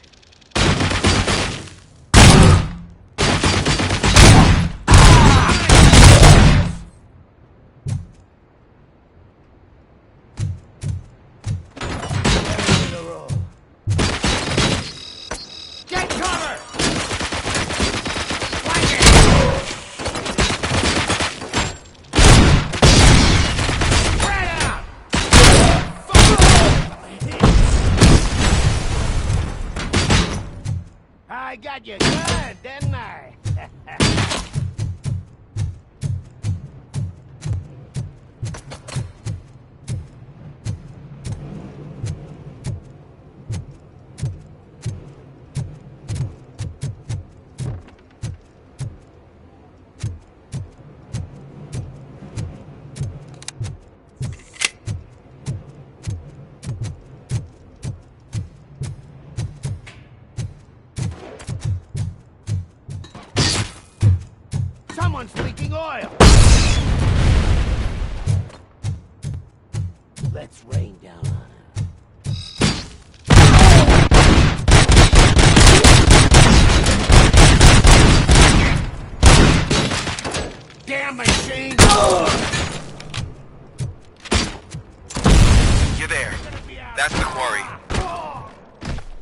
Get cover! Flank it! Spread out! I got you good, didn't I? Someone's leaking oil! Let's rain down on him. Damn machine! You're there. That's the quarry.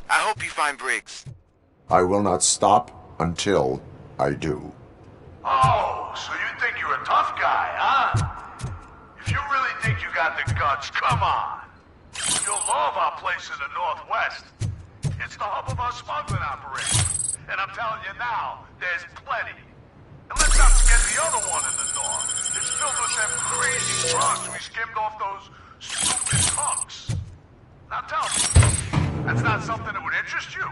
I hope you find Briggs. I will not stop until I do. Oh, so you think you're a tough guy, huh? If you really think you got the guts, come on. You'll love our place in the Northwest. It's the hub of our smuggling operation. And I'm telling you now, there's plenty. And let's not forget the other one in the north. It's filled with them crazy drugs we skimmed off those stupid punks. Now tell me, that's not something that would interest you?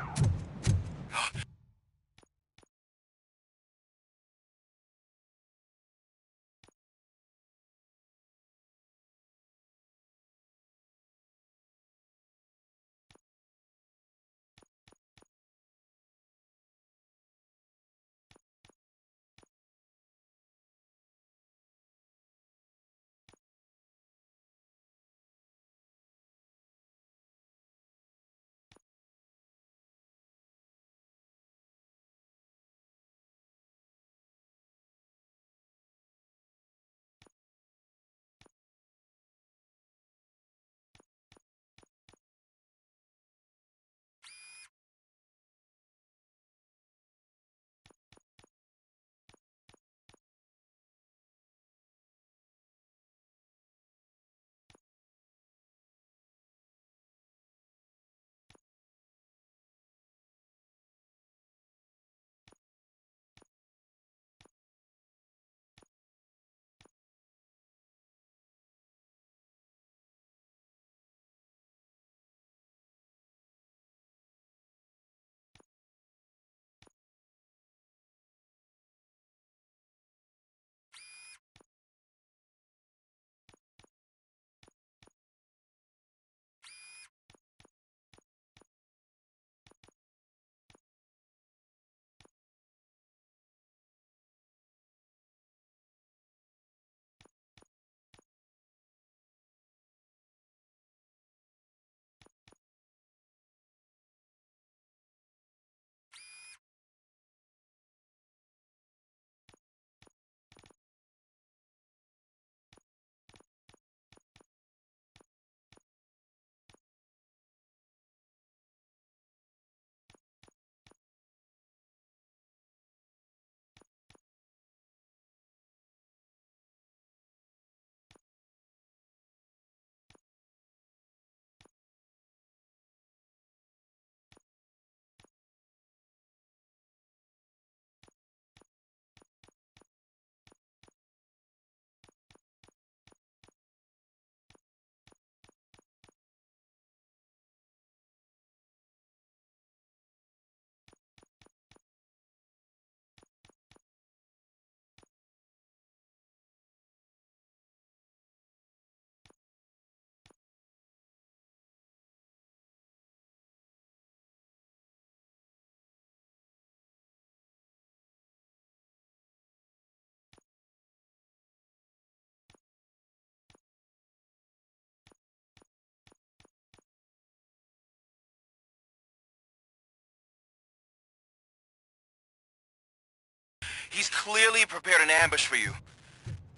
He's clearly prepared an ambush for you.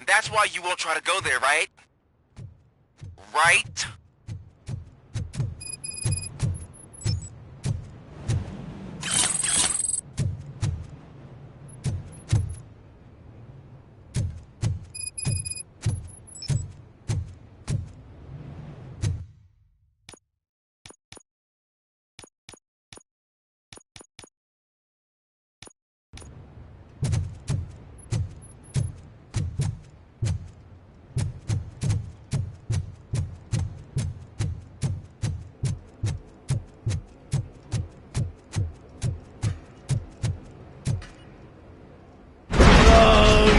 That's why you won't try to go there, right? Right?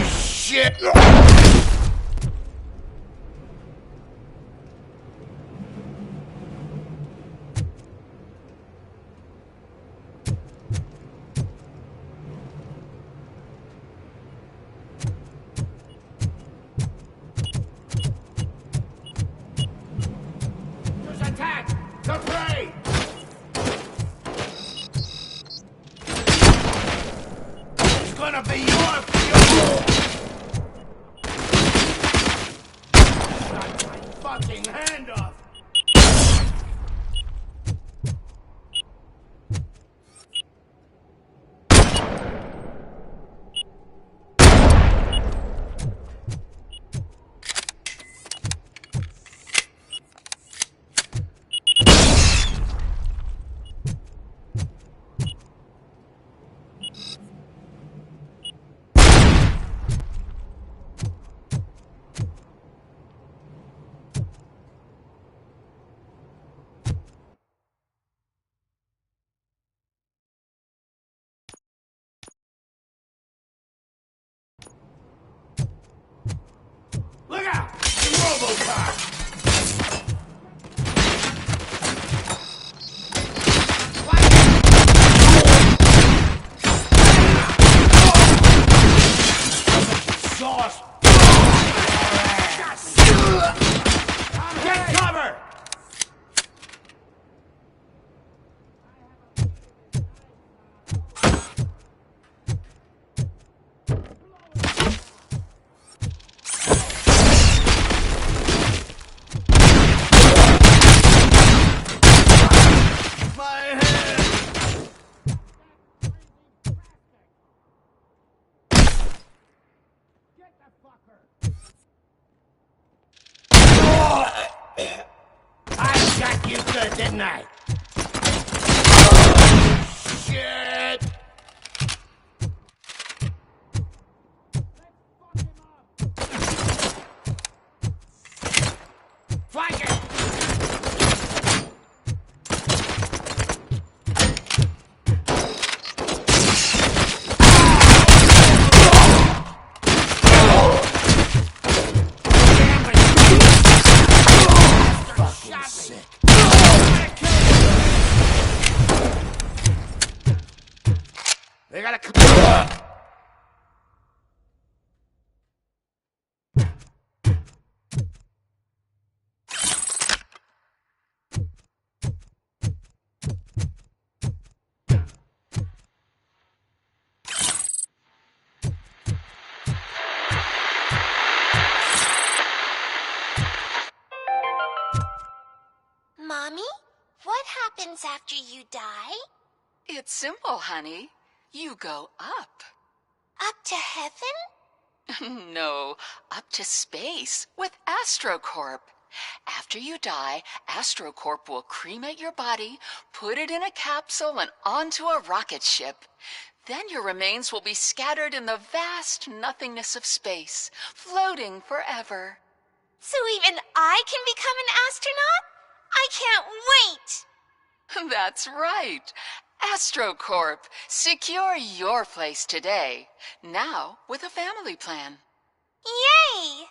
Shit! There's attack! The prey! It's gonna be your funeral! Got my fucking hand off! Look out! The Robocop! Sauce! Get cover! I got you good, didn't I? Shit! Flank it! They gotta come. Mommy, what happens after you die? It's simple, honey. You go up. Up to heaven? No, up to space with AstroCorp. After you die, AstroCorp will cremate your body, put it in a capsule and onto a rocket ship. Then your remains will be scattered in the vast nothingness of space, floating forever. So even I can become an astronaut? I can't wait! That's right. AstroCorp. Secure your place today. Now with a family plan. Yay!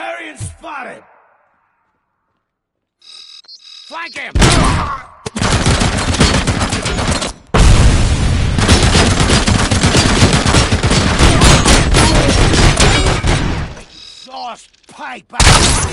Turian spotted! Flank him! Exhaust pipe out!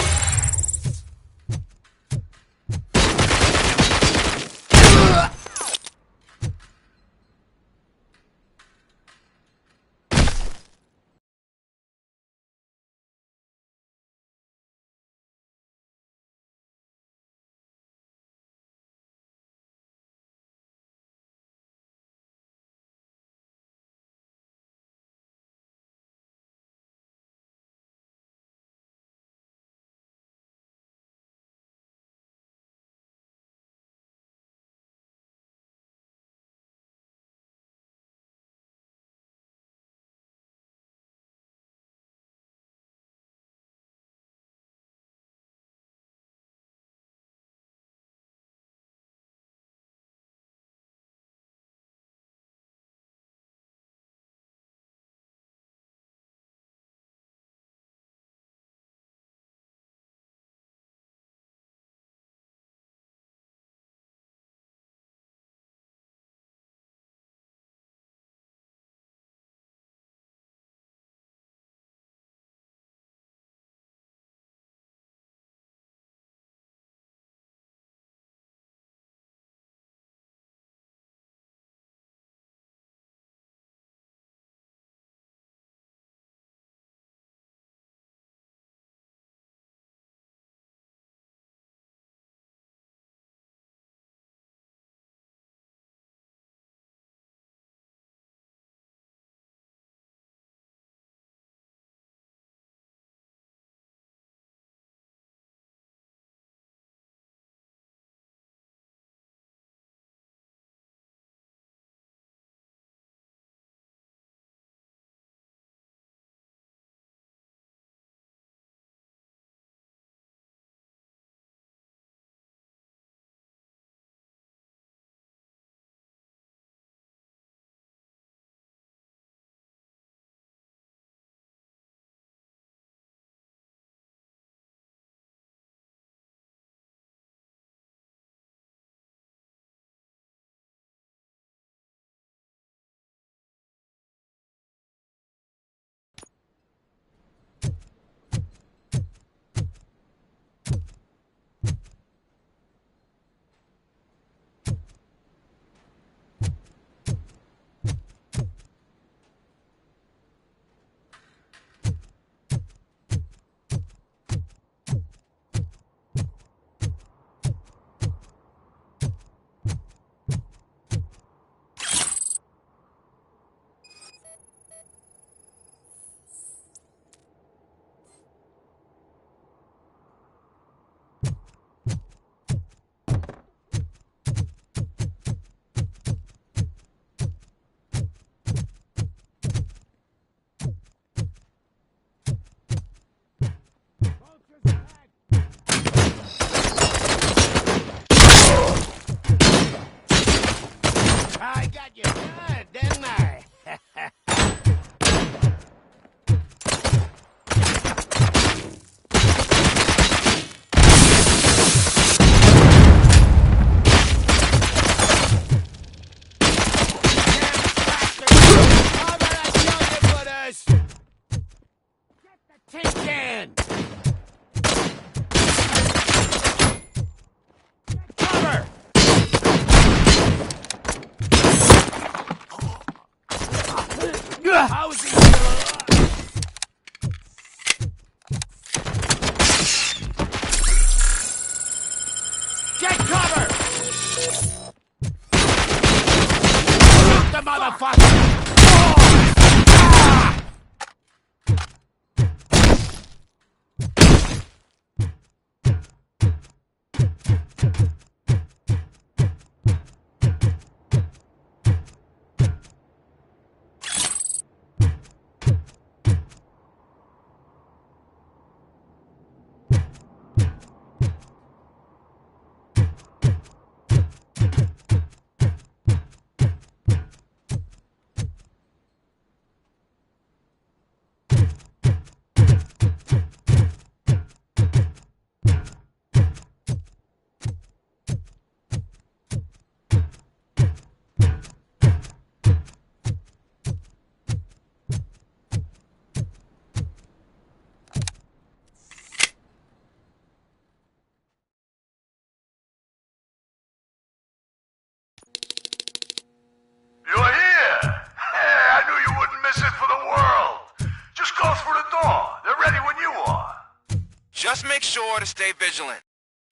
Just make sure to stay vigilant.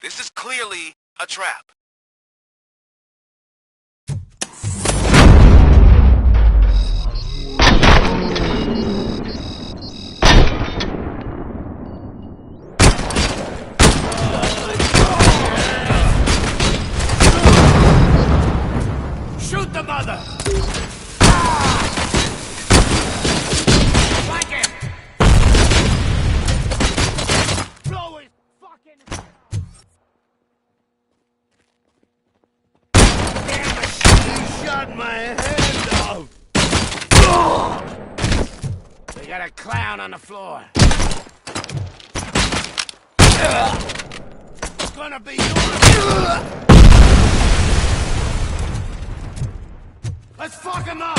This is clearly a trap. Shoot the mother! Flank him! Blow his fucking... Damn it! You shot my hand off! We got a clown on the floor. It's gonna be yours! Let's fuck him up!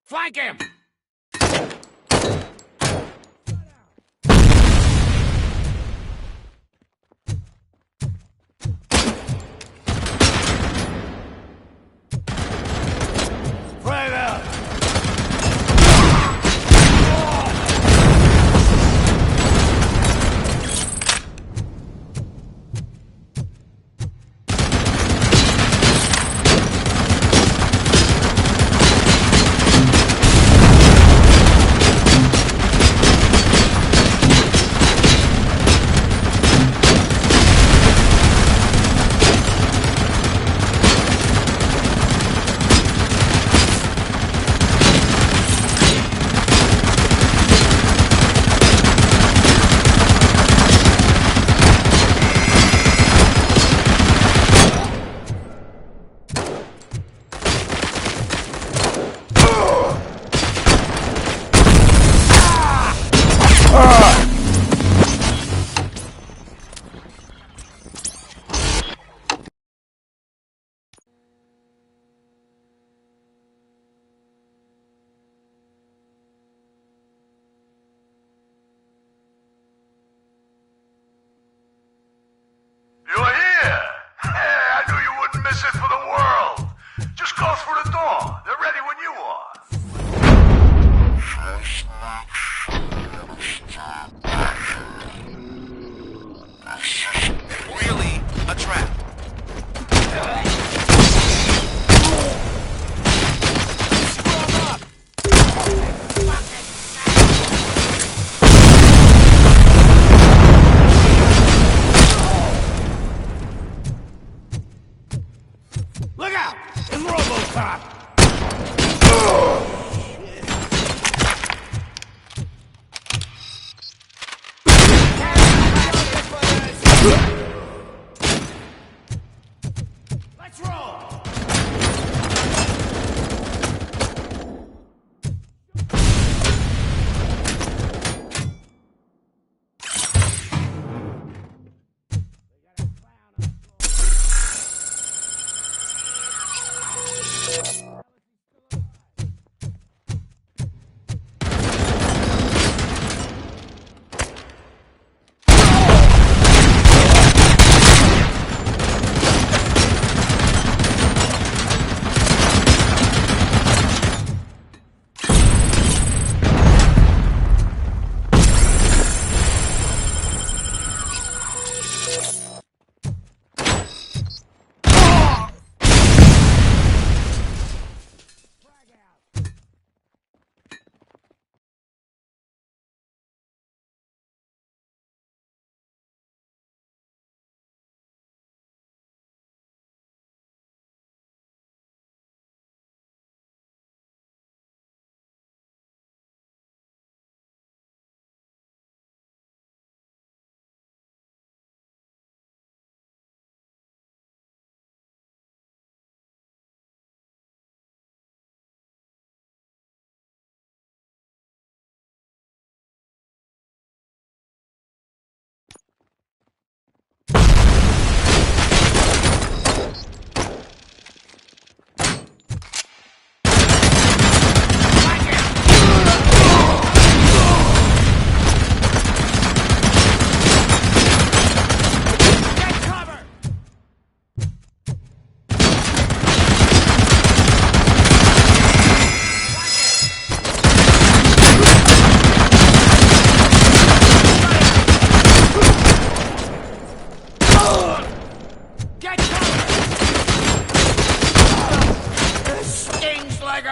Flank him! Right out!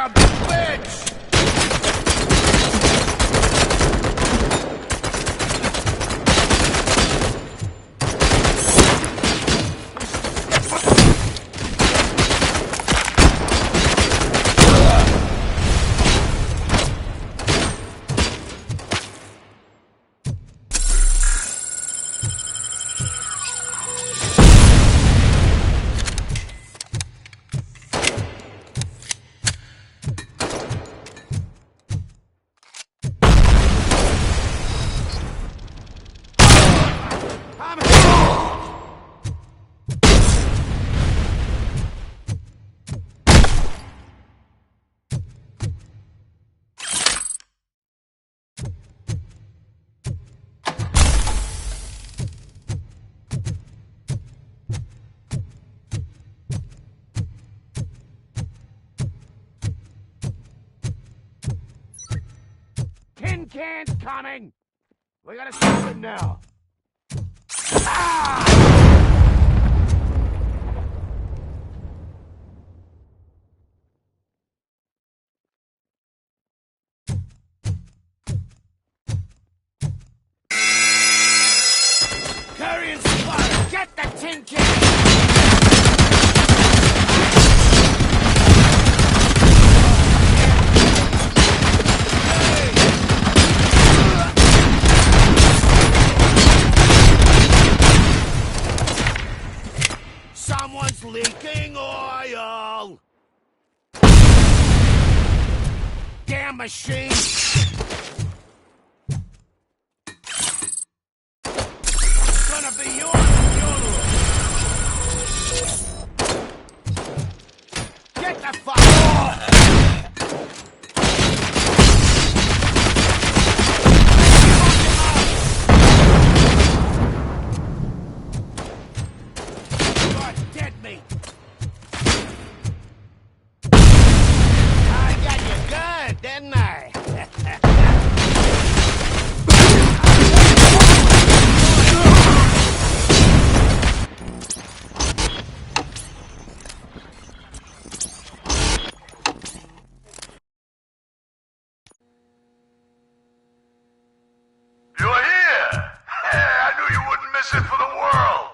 down, bitch! Tin can's coming! We gotta stop him now. Carrying supplies! Get the tin can! Someone's leaking oil! Damn machine! It's gonna be yours funeral! Get the fuck off! Dead meat! I got you good, didn't I? You're here! I knew you wouldn't miss it for the world!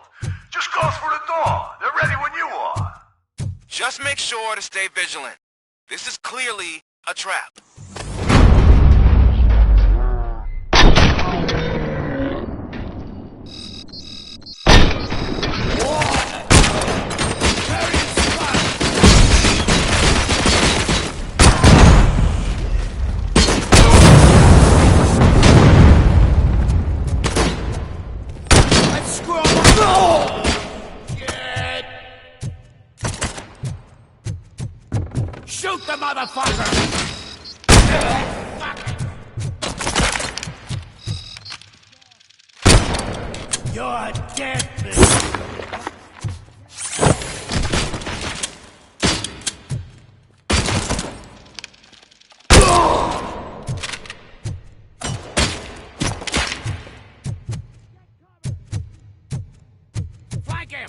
Just go through the door. They're ready when you are. Just make sure to stay vigilant. This is clearly a trap. Let's screw 'em up. Shoot the motherfucker! You're dead, bitch! Flank him!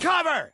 Cover!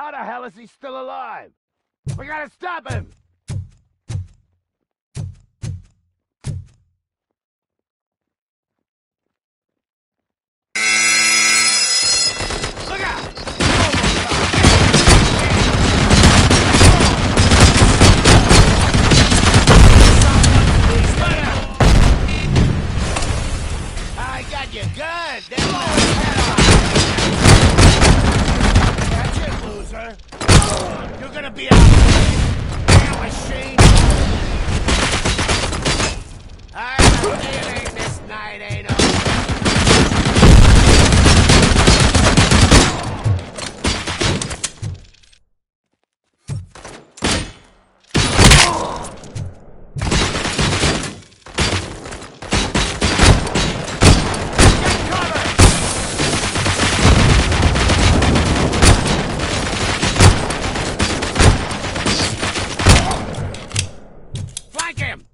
How the hell is he still alive? We gotta stop him! Look out! I got you good! They blew his head off! That's it, loser! You're gonna be a damn machine! I have a feeling this night ain't over! Flank him!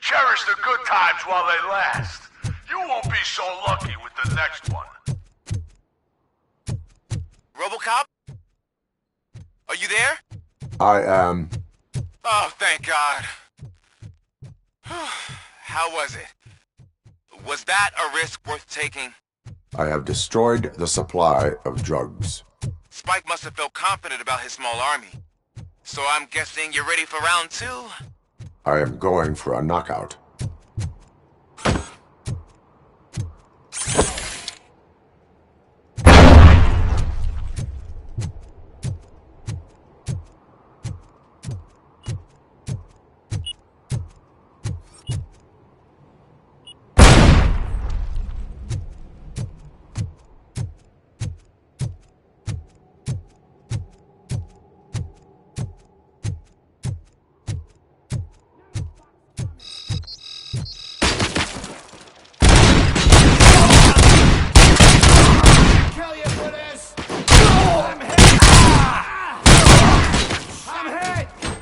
Cherish the good times while they last. You won't be so lucky with the next one. Robocop? Are you there? I am. Oh, thank God. How was it? Was that a risk worth taking? I have destroyed the supply of drugs. Spike must have felt confident about his small army. So I'm guessing you're ready for round 2? I am going for a knockout.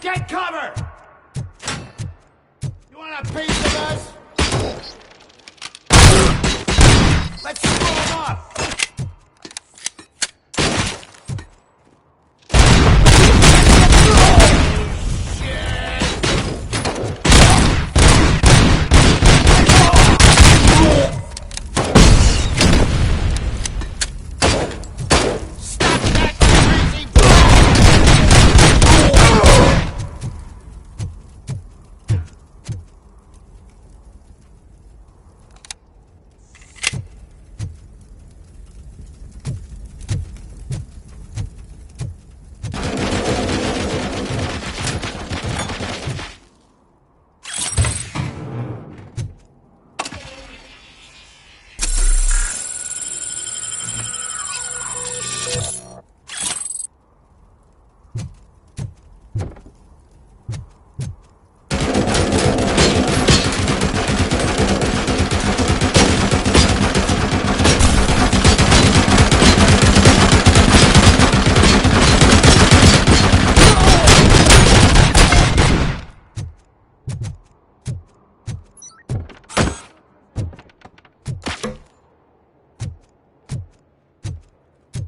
Get cover! You want a piece of us? Let's screw him up!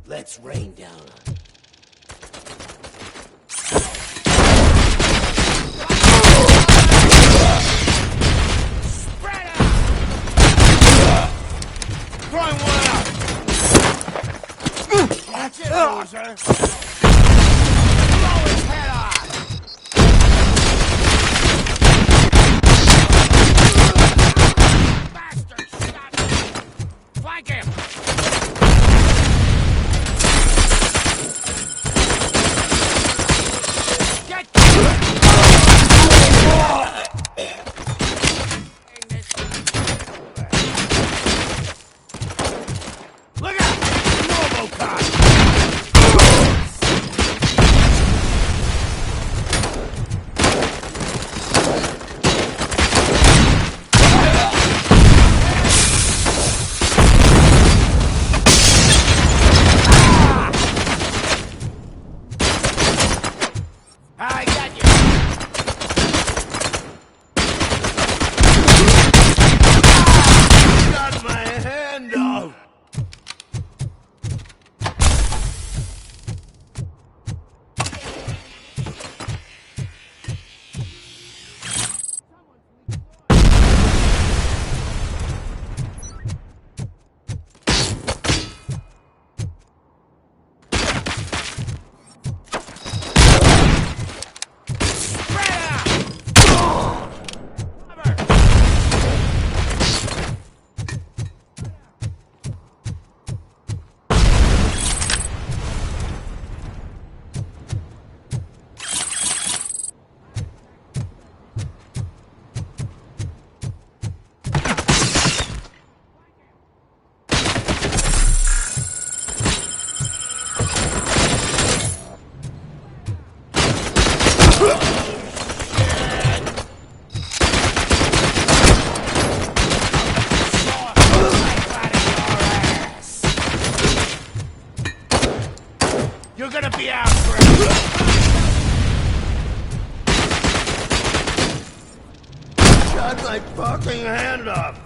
Let's rain down on him. Spread out! Throwing one out! That's it, loser! Blow his head off! Bastard! Stop it! Flank him! Look out! Robocop! I got you! Got my hand off! You're gonna be out for it. cut my fucking hand off!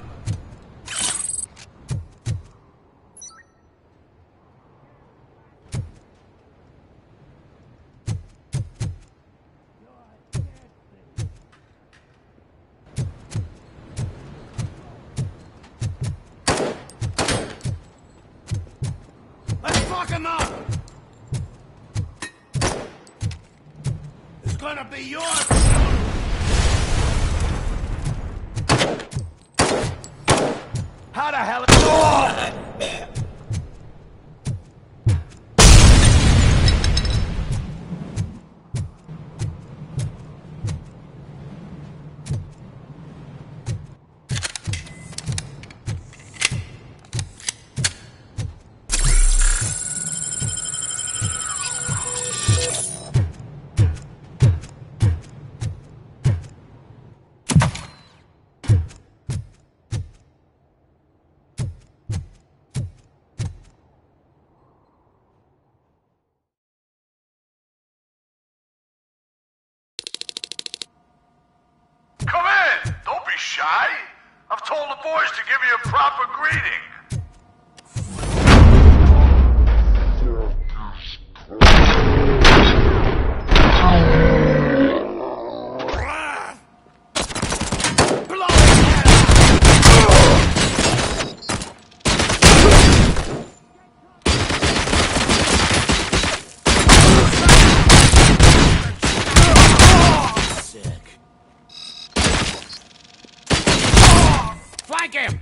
Let's fuck him up! It's gonna be yours! How the hell? Come in! Don't be shy! I've told the boys to give you a proper greeting. Flank him!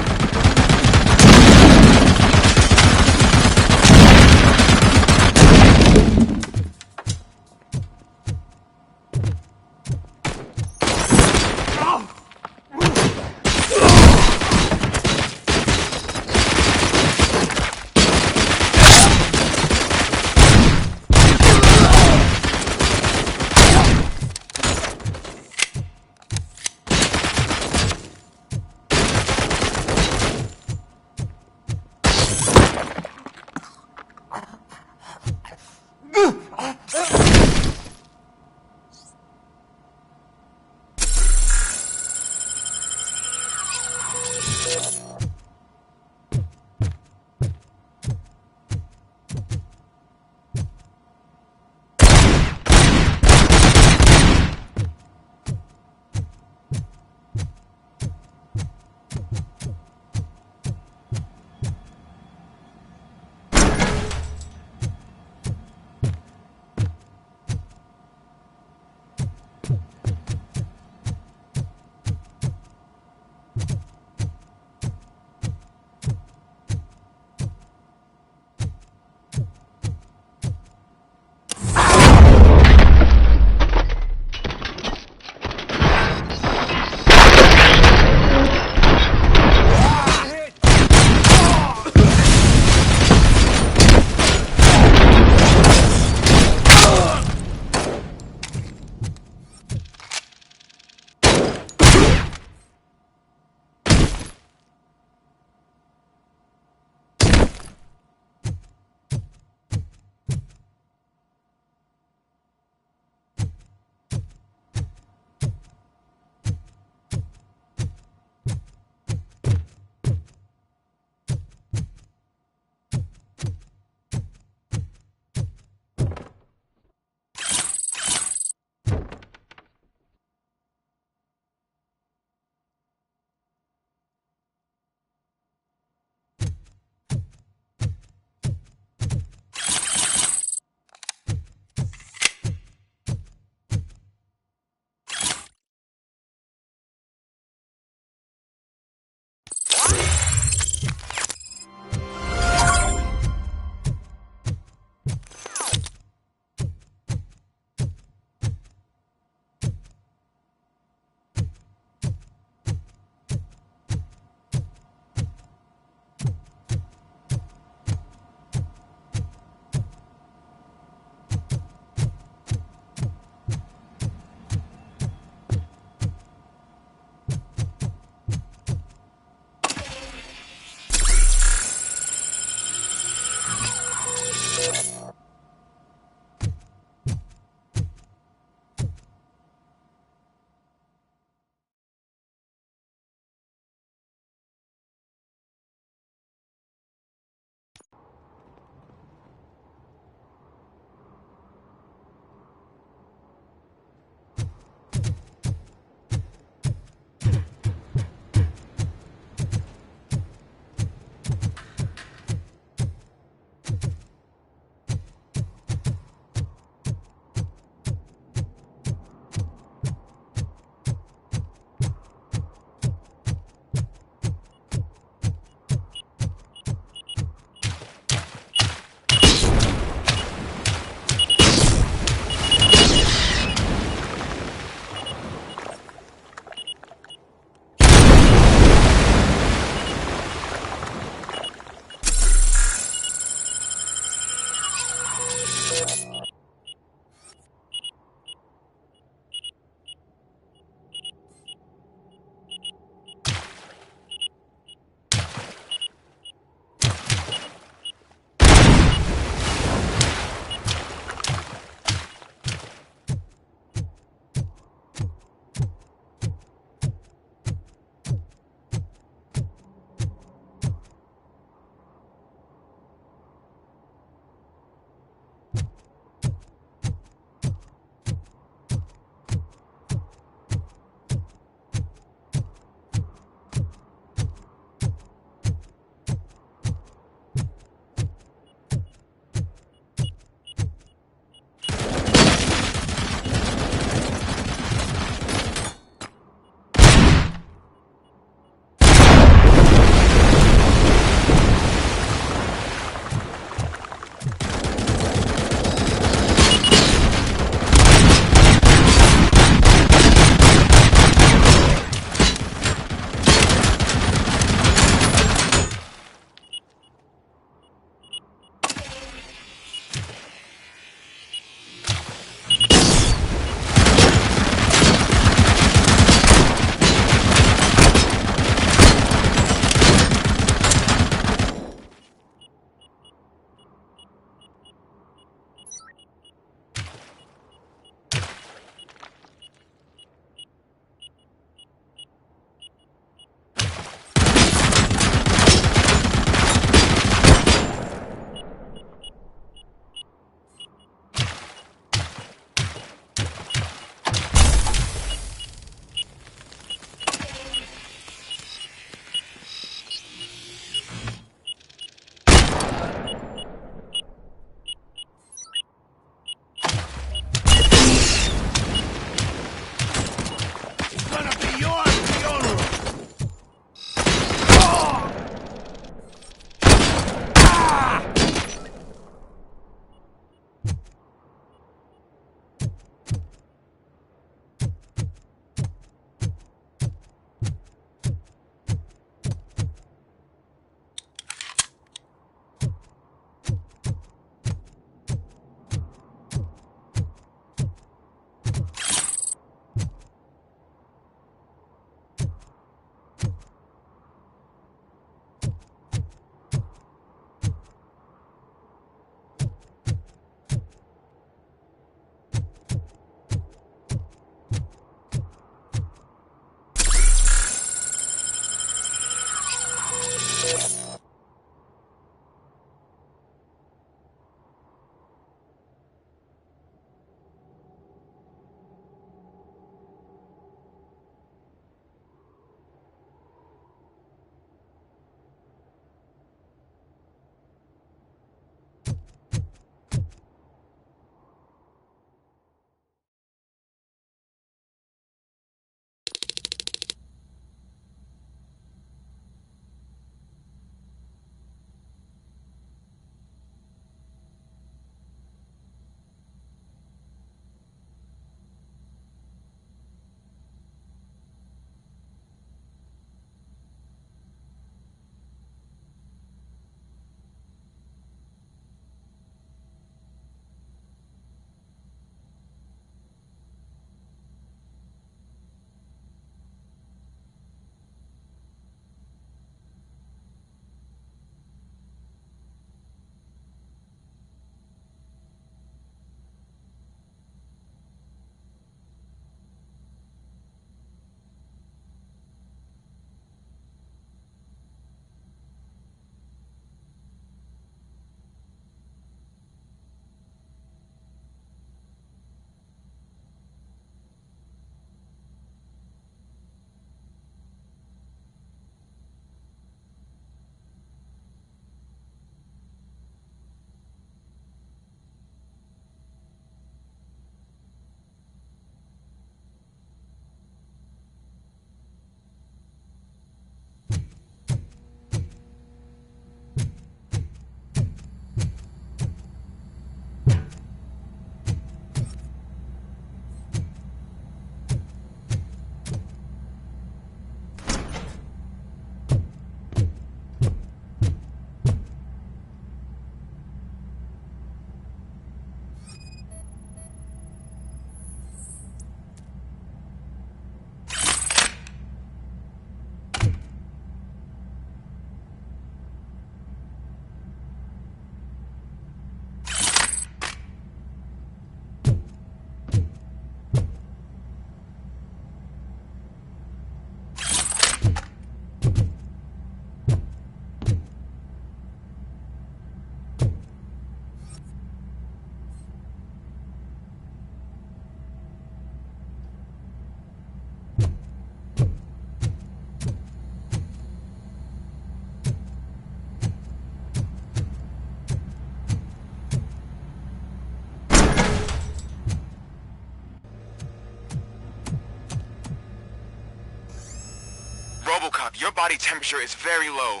Your body temperature is very low.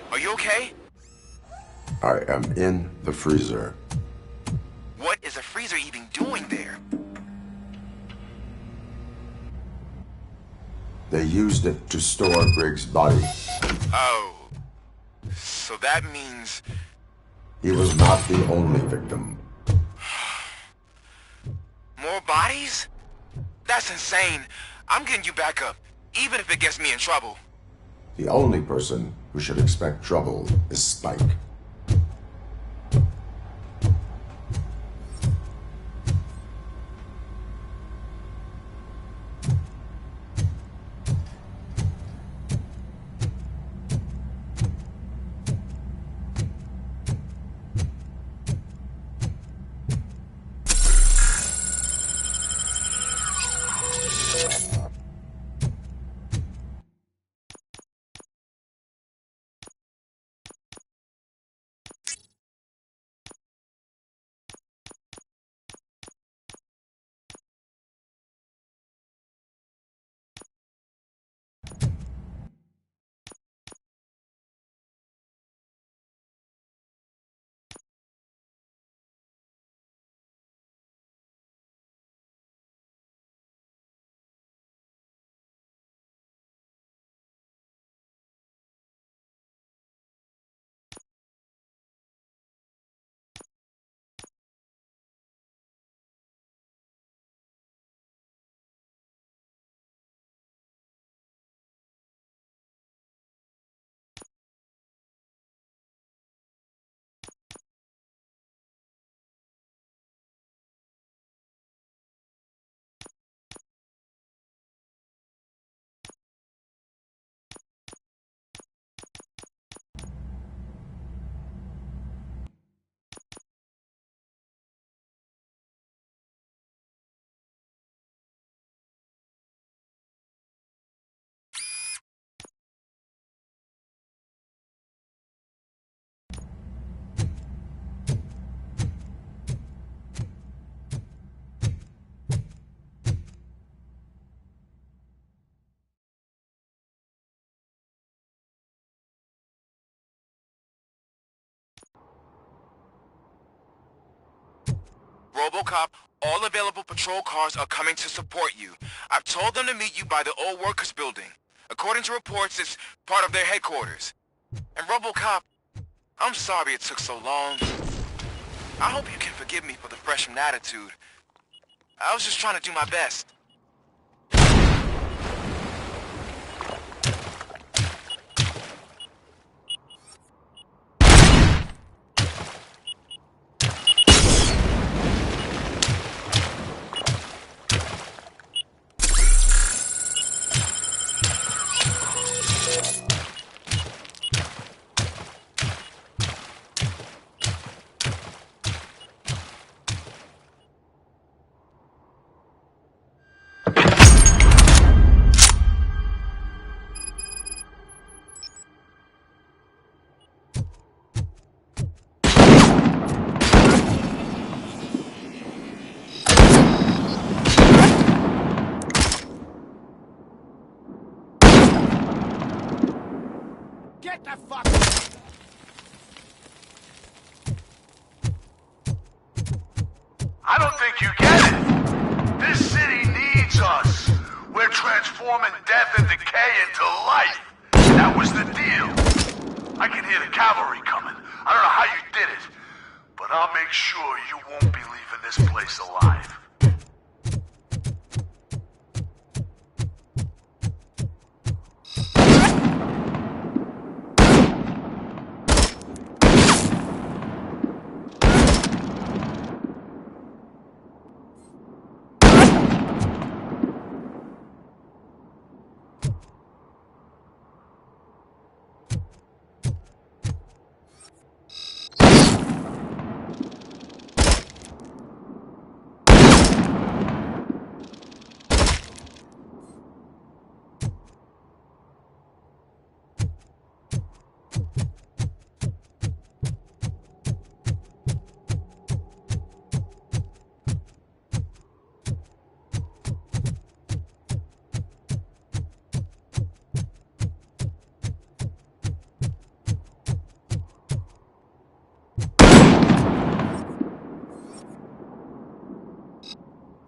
Are you okay? I am in the freezer. What is a freezer even doing there? They used it to store Griggs' body. Oh. So that means... He was not the only victim. More bodies? That's insane. I'm getting you back up, even if it gets me in trouble. The only person who should expect trouble is Spike. Robocop, all available patrol cars are coming to support you. I've told them to meet you by the old workers building. According to reports, it's part of their headquarters. And Robocop, I'm sorry it took so long. I hope you can forgive me for the freshman attitude. I was just trying to do my best. Get the fuck... I don't think you get it. This city needs us. We're transforming death and decay into life. That was the deal. I can hear the cavalry coming. I don't know how you did it, but I'll make sure you won't be leaving this place alive.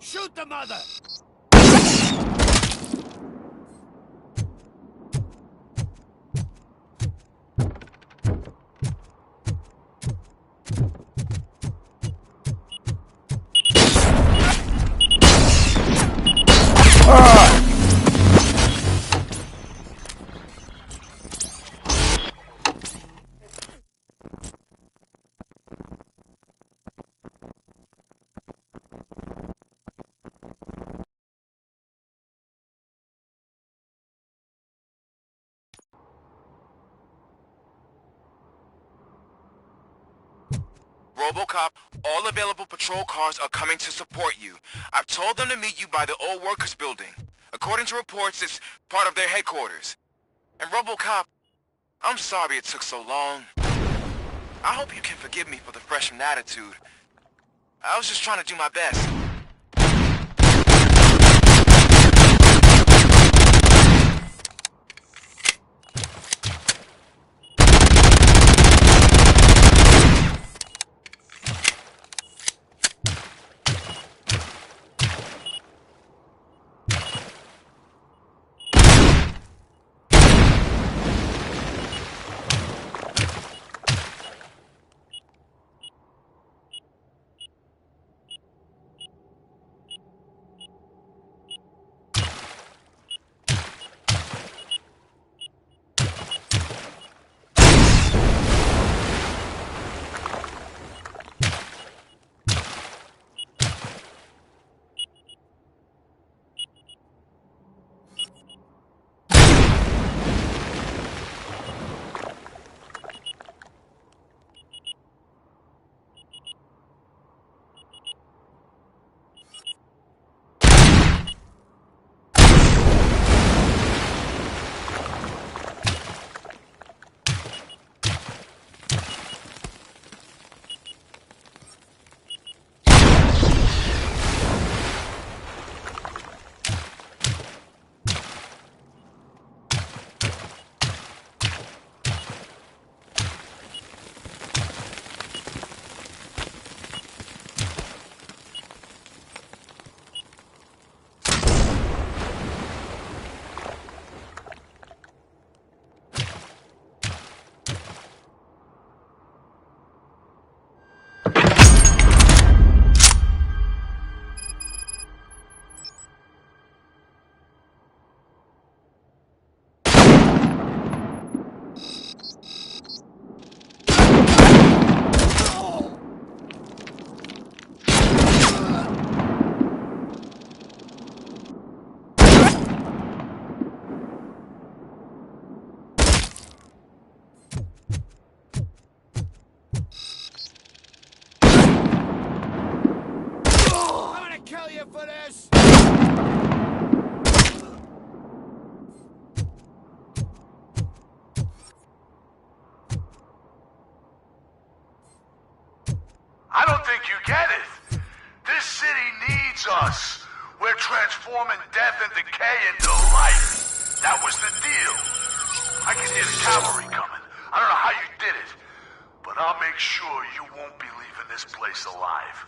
Shoot the mother! Robocop, all available patrol cars are coming to support you. I've told them to meet you by the old workers building. According to reports, it's part of their headquarters. And Robocop, I'm sorry it took so long. I hope you can forgive me for the freshman attitude. I was just trying to do my best. Kill you for this! I don't think you get it. This city needs us. We're transforming death and decay into life. That was the deal. I can hear the cavalry coming. I don't know how you did it, but I'll make sure you won't be leaving this place alive.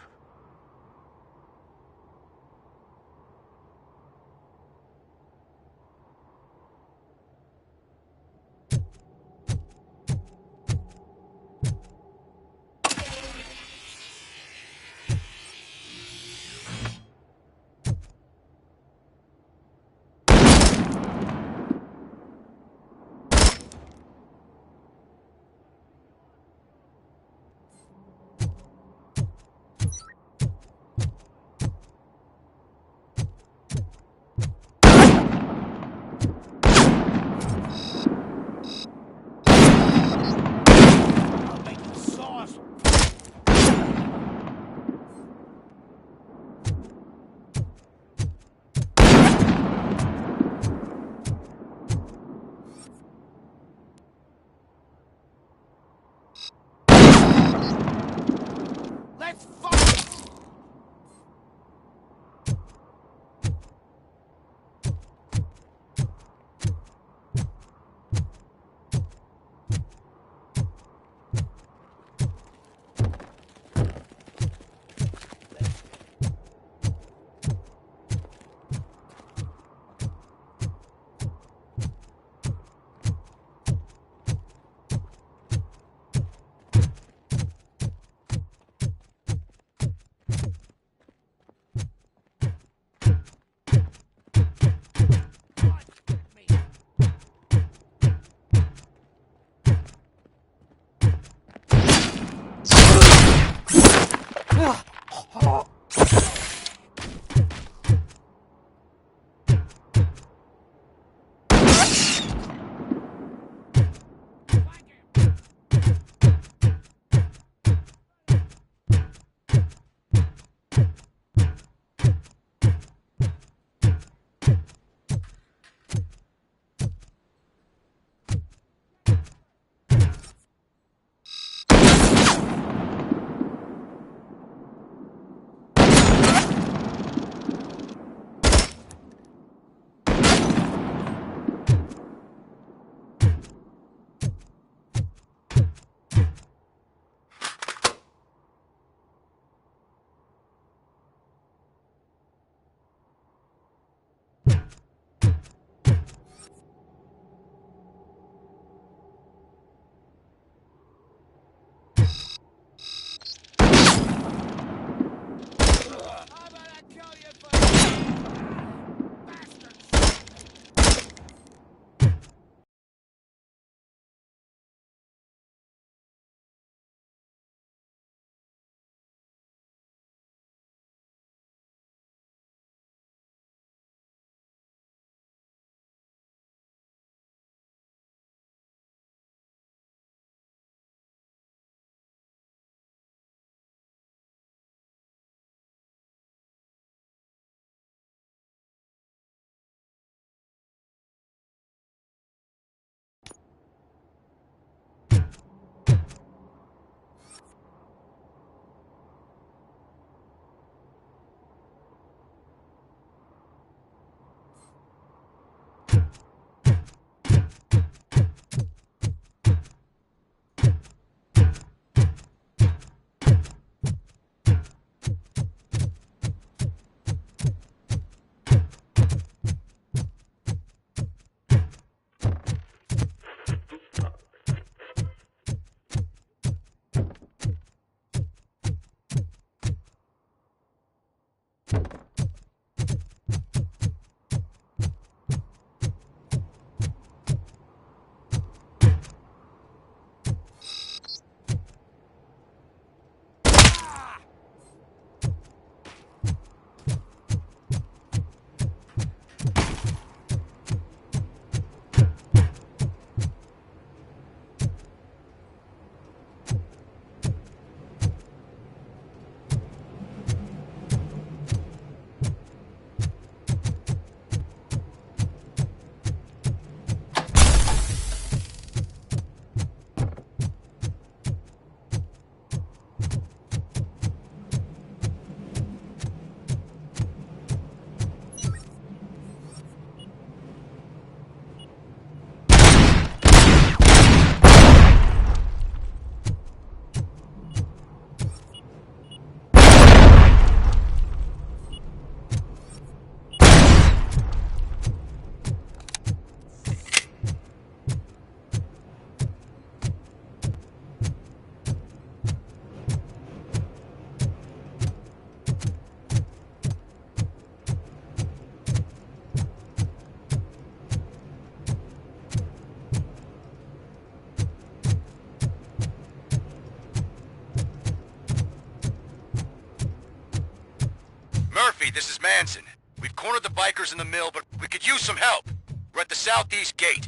Murphy, this is Manson. We've cornered the bikers in the mill, but we could use some help. We're at the southeast gate.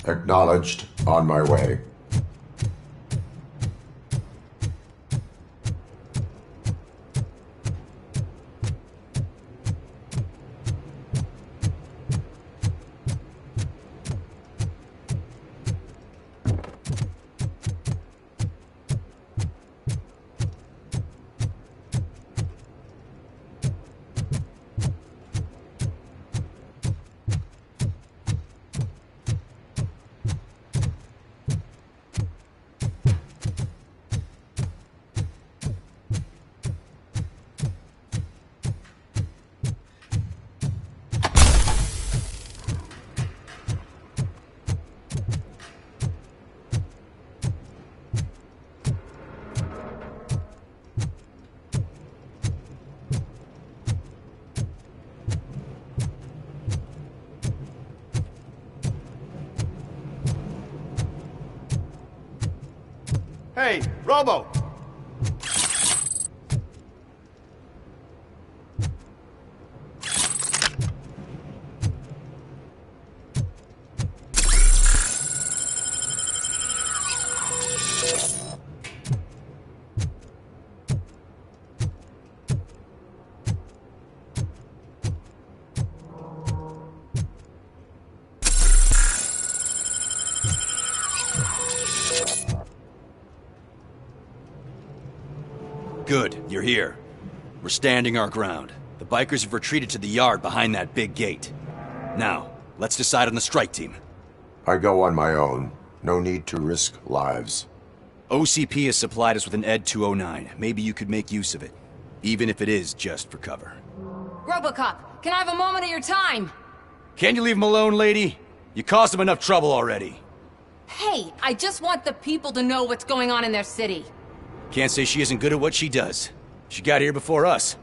Acknowledged. On my way. Hey, Robo! Good, you're here. We're standing our ground. The bikers have retreated to the yard behind that big gate. Now, let's decide on the strike team. I go on my own. No need to risk lives. OCP has supplied us with an ED 209. Maybe you could make use of it. Even if it is just for cover. Robocop, can I have a moment of your time? Can you leave him alone, lady? You caused him enough trouble already. Hey, I just want the people to know what's going on in their city. Can't say she isn't good at what she does. She got here before us.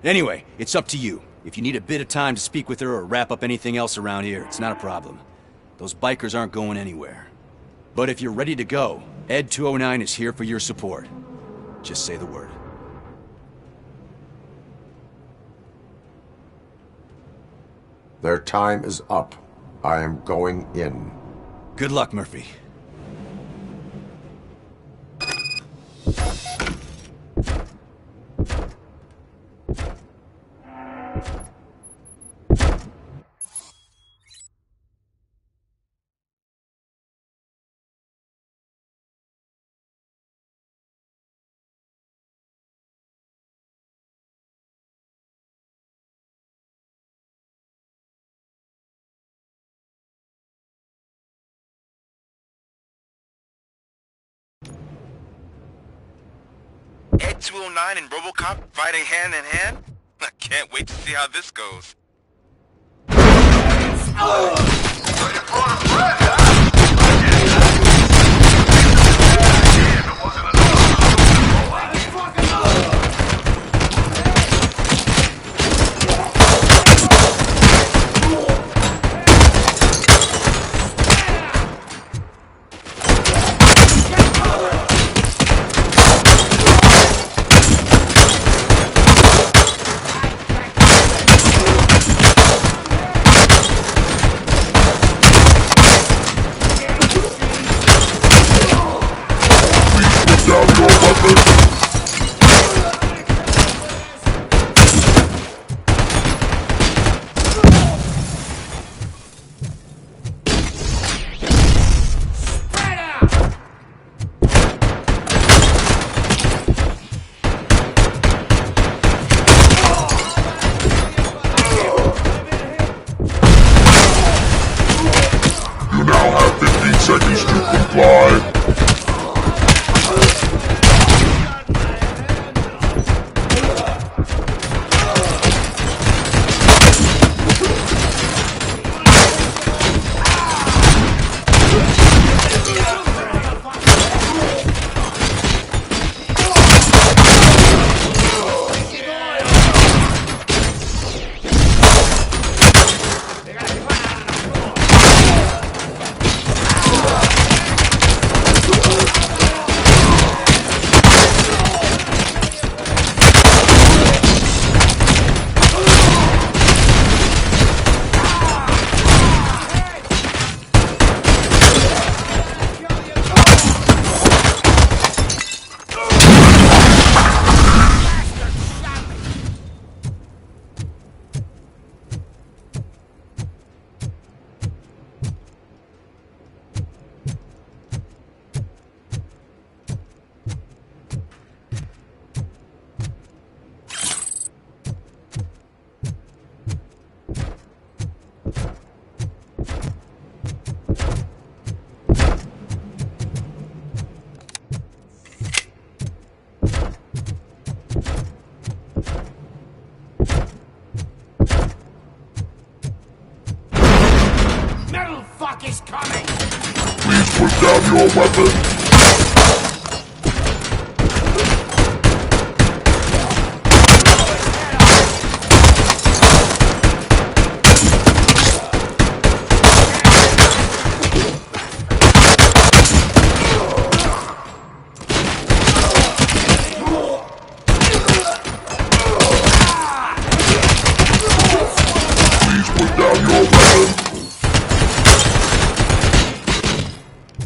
Anyway, it's up to you. If you need a bit of time to speak with her or wrap up anything else around here, it's not a problem. Those bikers aren't going anywhere. But if you're ready to go, ED 209 is here for your support. Just say the word. Their time is up. I am going in. Good luck, Murphy. Ed 209 and Robocop fighting hand in hand? I can't wait to see how this goes. fuck is coming? Please put down your weapon.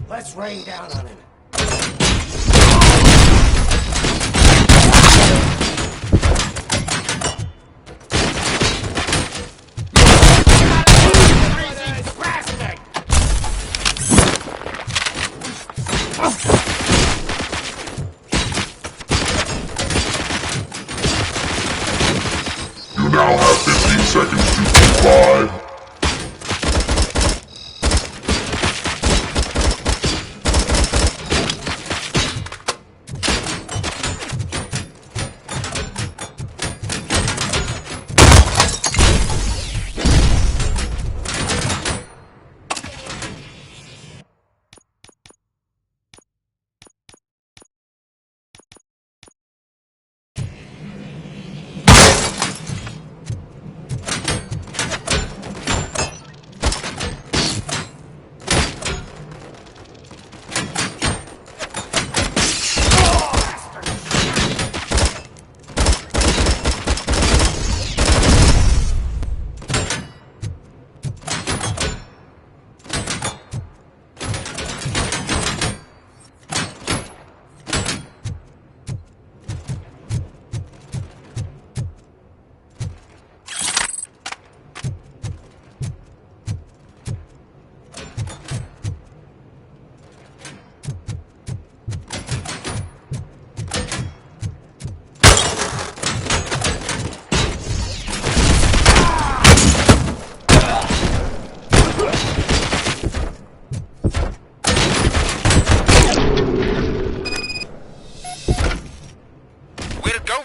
Let's rain down on him. You now have 15 seconds to comply.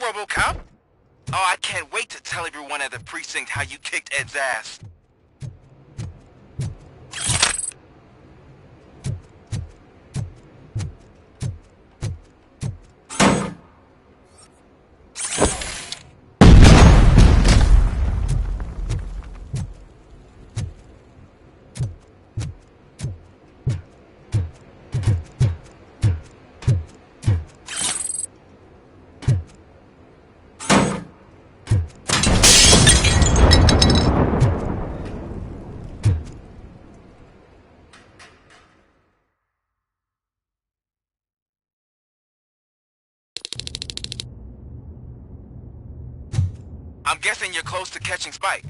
Robocop? Oh, I can't wait to tell everyone at the precinct how you kicked Ed's ass. I'm guessing you're close to catching Spike.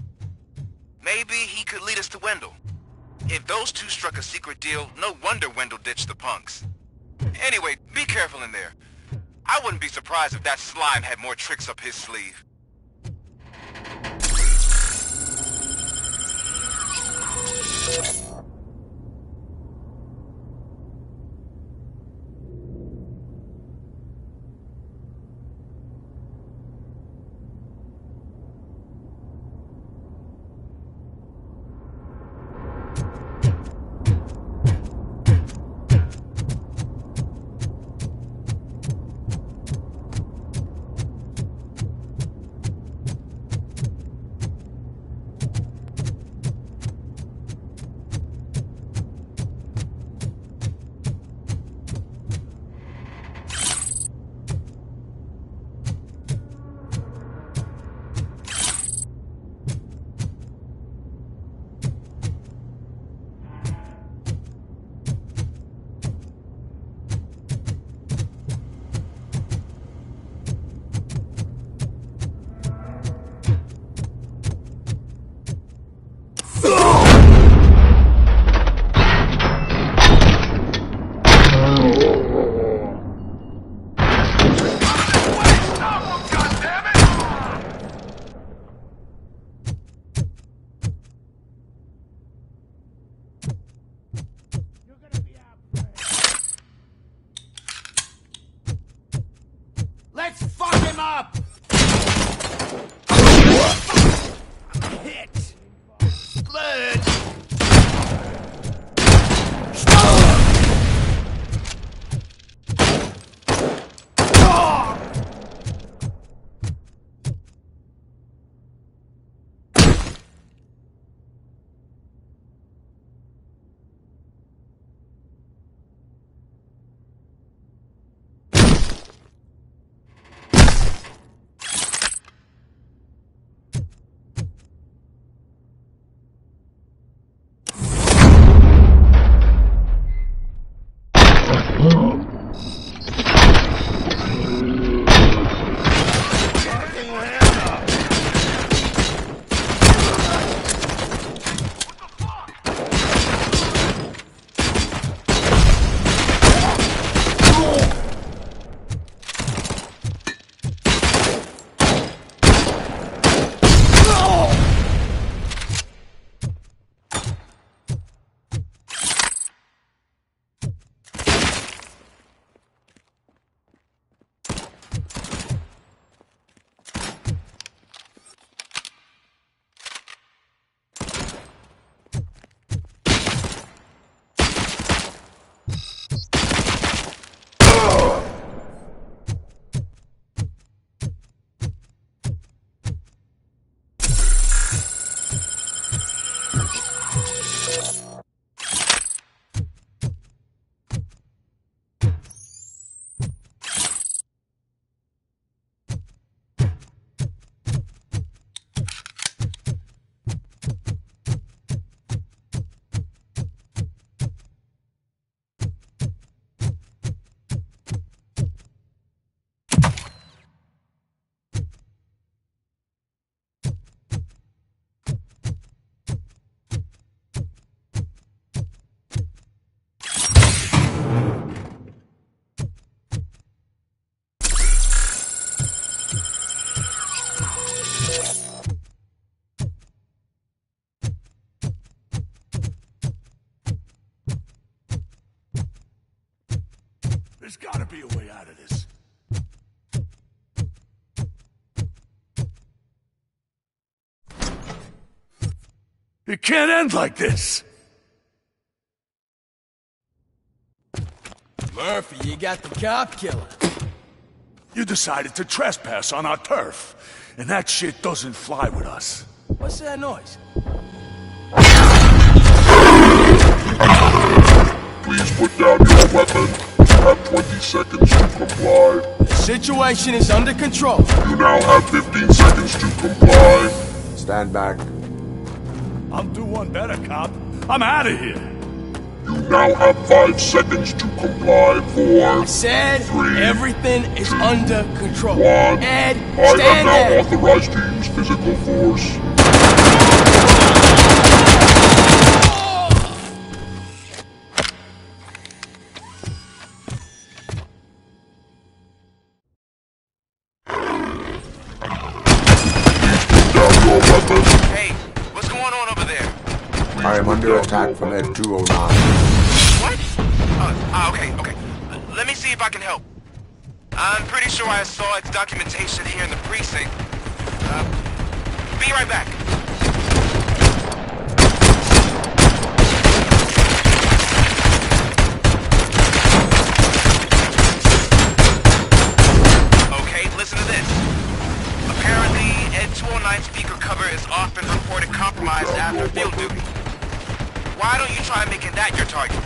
Maybe he could lead us to Wendell. If those two struck a secret deal, no wonder Wendell ditched the punks. Anyway, be careful in there. I wouldn't be surprised if that slime had more tricks up his sleeve. be a way out of this. It can't end like this! Murphy, you got the cop killer. You decided to trespass on our turf, and that shit doesn't fly with us. What's that noise? Please put down your weapon. You have 20 seconds to comply. The situation is under control. You now have 15 seconds to comply. Stand back. I'll do one better, cop. I'm out of here. You now have 5 seconds to comply. 4, I said 3, everything is under control. 1. Ed, I stand am now there. authorized to use physical force. Hey, what's going on over there? I am under attack from Ed 209. What? Okay. Let me see if I can help. I'm pretty sure I saw its documentation here in the precinct. Be right back. Okay, listen to this. Apparently, Ed 209 speaker cover is often reported compromised after field duty. Why don't you try making that your target?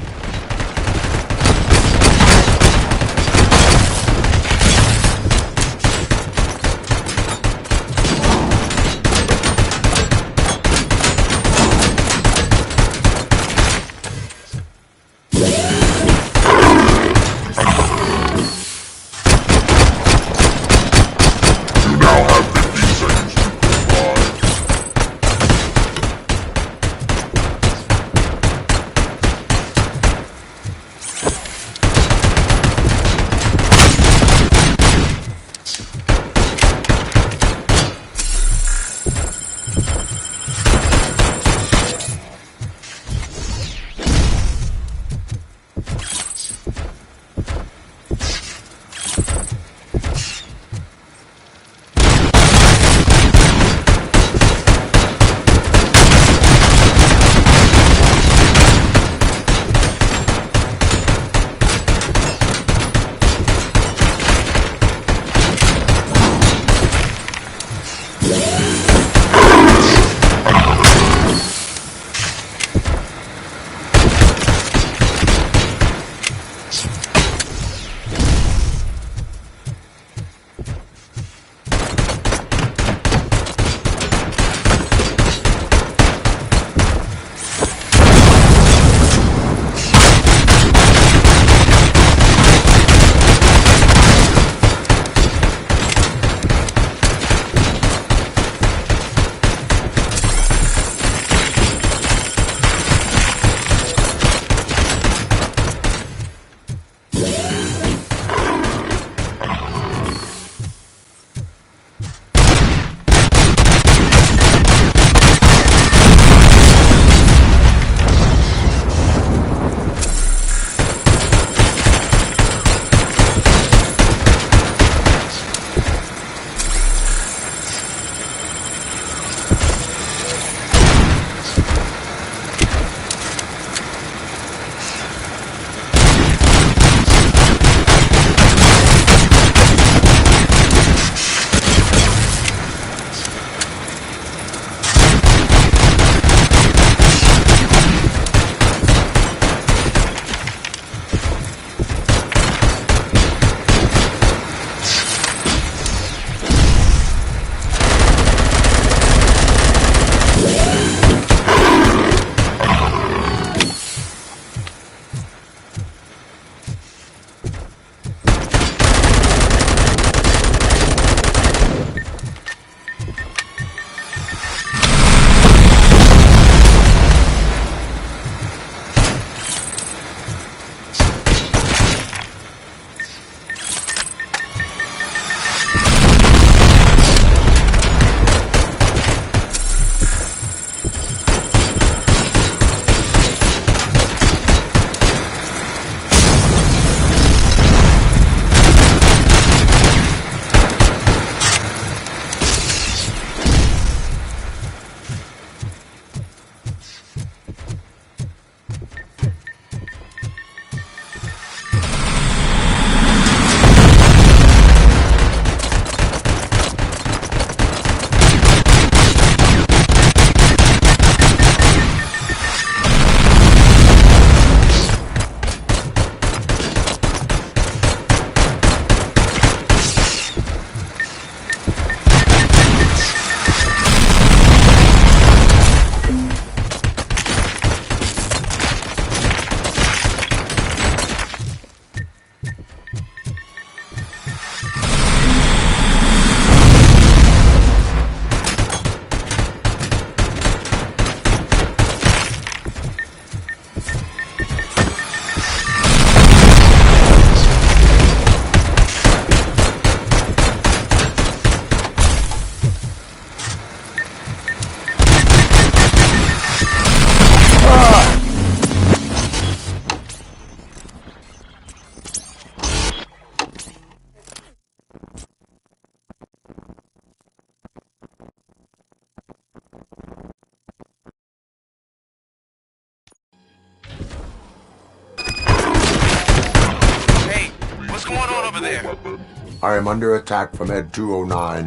I am under attack from Ed 209.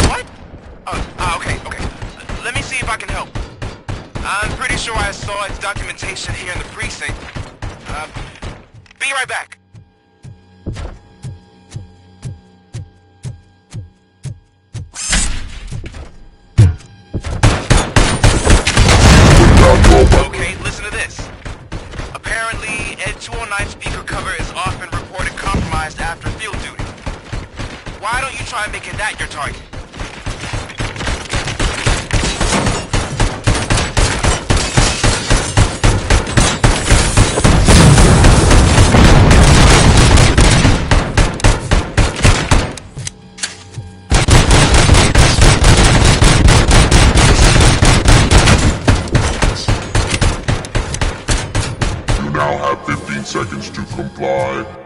What? Okay. Let me see if I can help. I'm pretty sure I saw its documentation here in the precinct. Be right back. Okay, listen to this. Apparently, Ed 209 speaker cover is often reported compromised after field duty. Why don't you try making that your target? You now have 15 seconds to comply.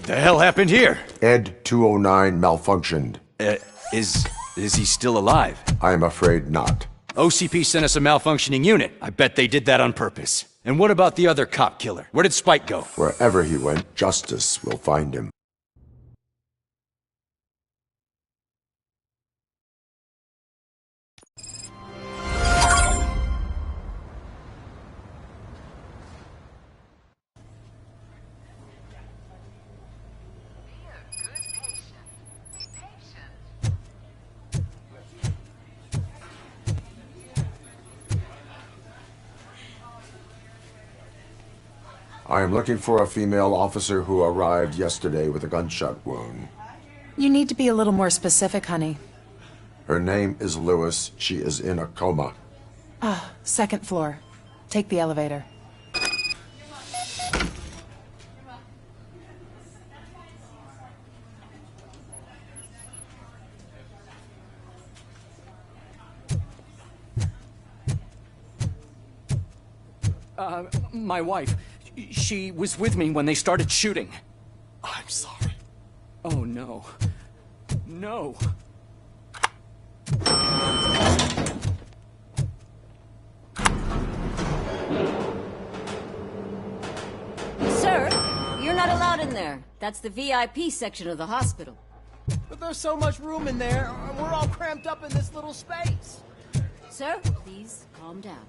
The hell happened here? Ed 209 malfunctioned. Is he still alive? I am afraid not. OCP sent us a malfunctioning unit. I bet they did that on purpose. And what about the other cop killer? Where did Spike go? Wherever he went, justice will find him. I am looking for a female officer who arrived yesterday with a gunshot wound. You need to be a little more specific, honey. Her name is Lewis. She is in a coma. Ah, second floor. Take the elevator. My wife. She was with me when they started shooting. I'm sorry. Oh, no. No. Sir, you're not allowed in there. That's the VIP section of the hospital. But there's so much room in there, and we're all cramped up in this little space. Sir, please calm down.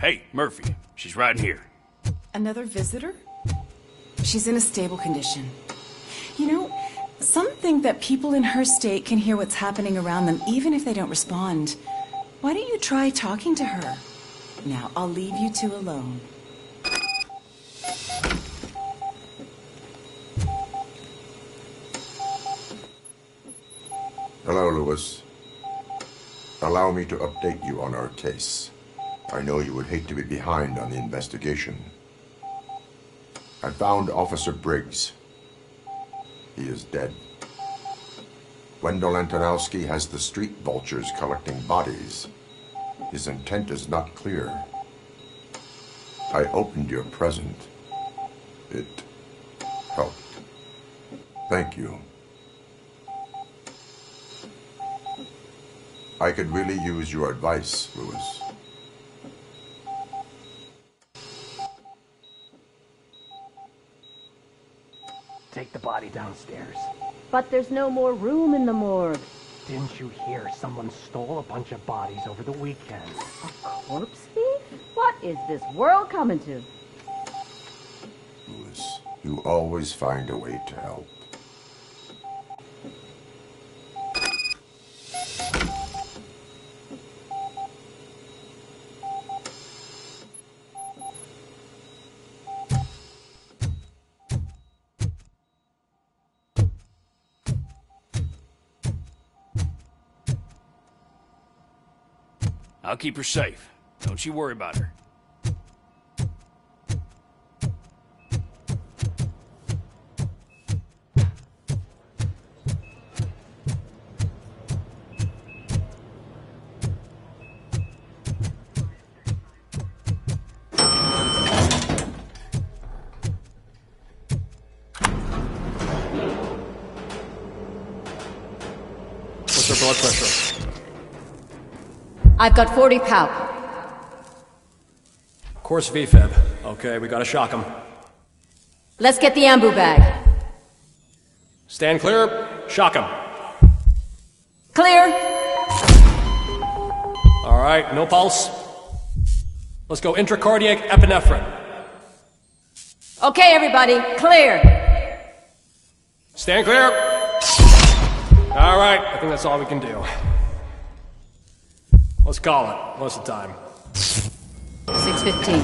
Hey, Murphy. She's right in here. Another visitor? She's in a stable condition. You know, some think that people in her state can hear what's happening around them even if they don't respond. Why don't you try talking to her? Now, I'll leave you two alone. Hello, Lewis. Allow me to update you on our case. I know you would hate to be behind on the investigation. I found Officer Briggs. He is dead. Wendell Antonowski has the street vultures collecting bodies. His intent is not clear. I opened your present. It helped. Thank you. I could really use your advice, Lewis. Take the body downstairs. But there's no more room in the morgue. Didn't you hear someone stole a bunch of bodies over the weekend? A corpse thief? What is this world coming to? Lewis, you always find a way to help. I'll keep her safe. Don't you worry about her. What's her blood pressure? I've got 40 palp. Course VFib. Okay, we gotta shock him. Let's get the ambu bag. Stand clear. Shock him. Clear. All right, no pulse. Let's go intracardiac epinephrine. Okay, everybody, clear. Stand clear. All right, I think that's all we can do. Let's call it. What's the time? 6:15.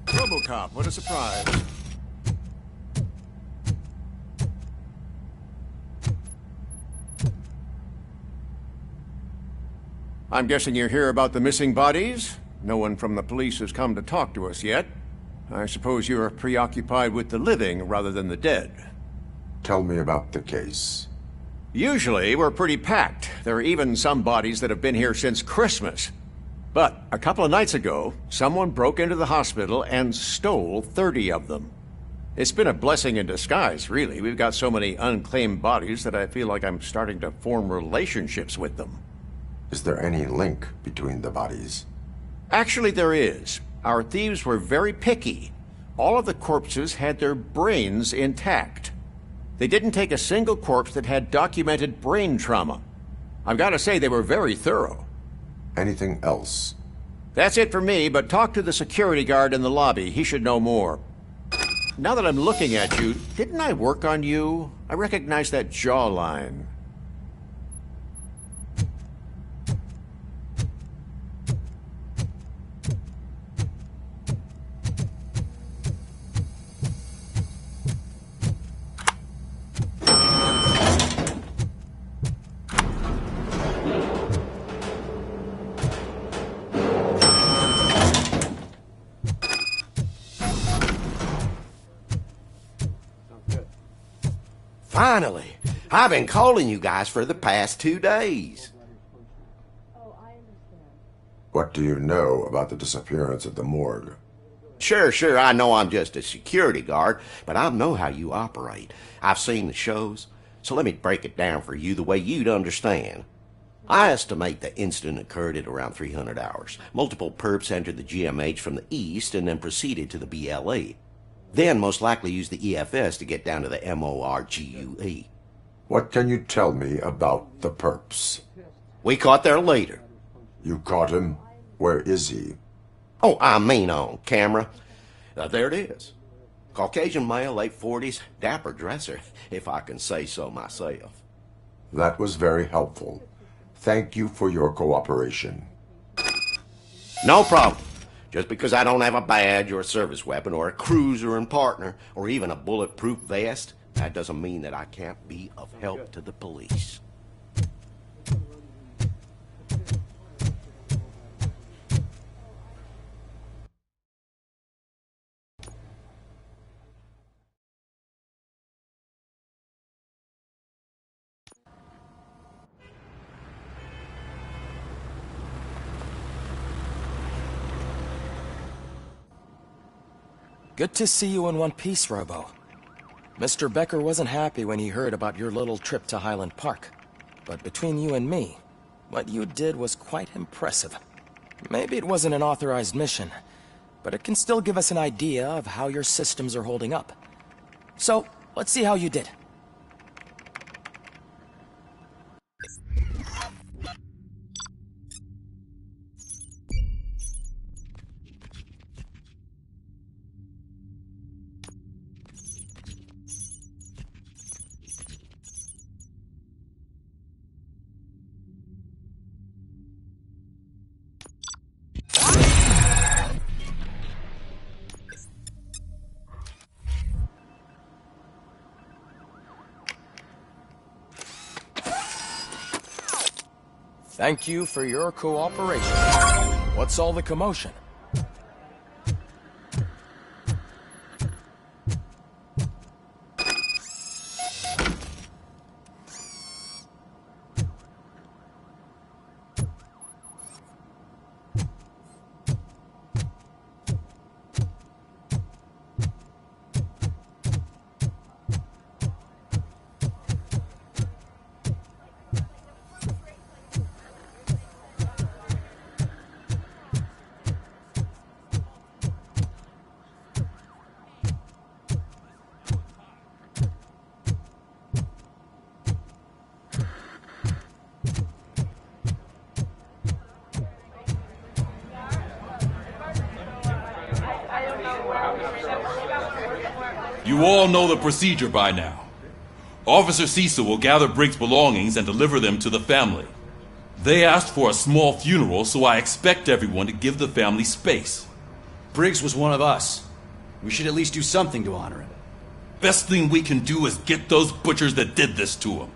Robocop, what a surprise. I'm guessing you're here about the missing bodies? No one from the police has come to talk to us yet. I suppose you're preoccupied with the living rather than the dead. Tell me about the case. Usually, we're pretty packed. There are even some bodies that have been here since Christmas. But a couple of nights ago, someone broke into the hospital and stole 30 of them. It's been a blessing in disguise, really. We've got so many unclaimed bodies that I feel like I'm starting to form relationships with them. Is there any link between the bodies? Actually, there is. Our thieves were very picky. All of the corpses had their brains intact. They didn't take a single corpse that had documented brain trauma. I've got to say, they were very thorough. Anything else? That's it for me, but talk to the security guard in the lobby. He should know more. Now that I'm looking at you, didn't I work on you? I recognize that jawline. Finally! I've been calling you guys for the past 2 days. What do you know about the disappearance at the morgue? Sure, I know I'm just a security guard, but I know how you operate. I've seen the shows, so let me break it down for you the way you'd understand. I estimate the incident occurred at around 300 hours. Multiple perps entered the GMH from the east and then proceeded to the BLE. Then most likely used the EFS to get down to the MORGUE. What can you tell me about the perps? We caught their leader. You caught him? Where is he? Oh, I mean on camera. There it is. Caucasian male, late 40s, dapper dresser, if I can say so myself. That was very helpful. Thank you for your cooperation. No problem. Just because I don't have a badge or a service weapon or a cruiser and partner or even a bulletproof vest, that doesn't mean that I can't be of help to the police. Good to see you in one piece, Robo. Mr. Becker wasn't happy when he heard about your little trip to Highland Park. But between you and me, what you did was quite impressive. Maybe it wasn't an authorized mission, but it can still give us an idea of how your systems are holding up. So, let's see how you did. Thank you for your cooperation. What's all the commotion? You all know the procedure by now. Officer Cecil will gather Briggs' belongings and deliver them to the family. They asked for a small funeral, so I expect everyone to give the family space. Briggs was one of us. We should at least do something to honor him. Best thing we can do is get those butchers that did this to him.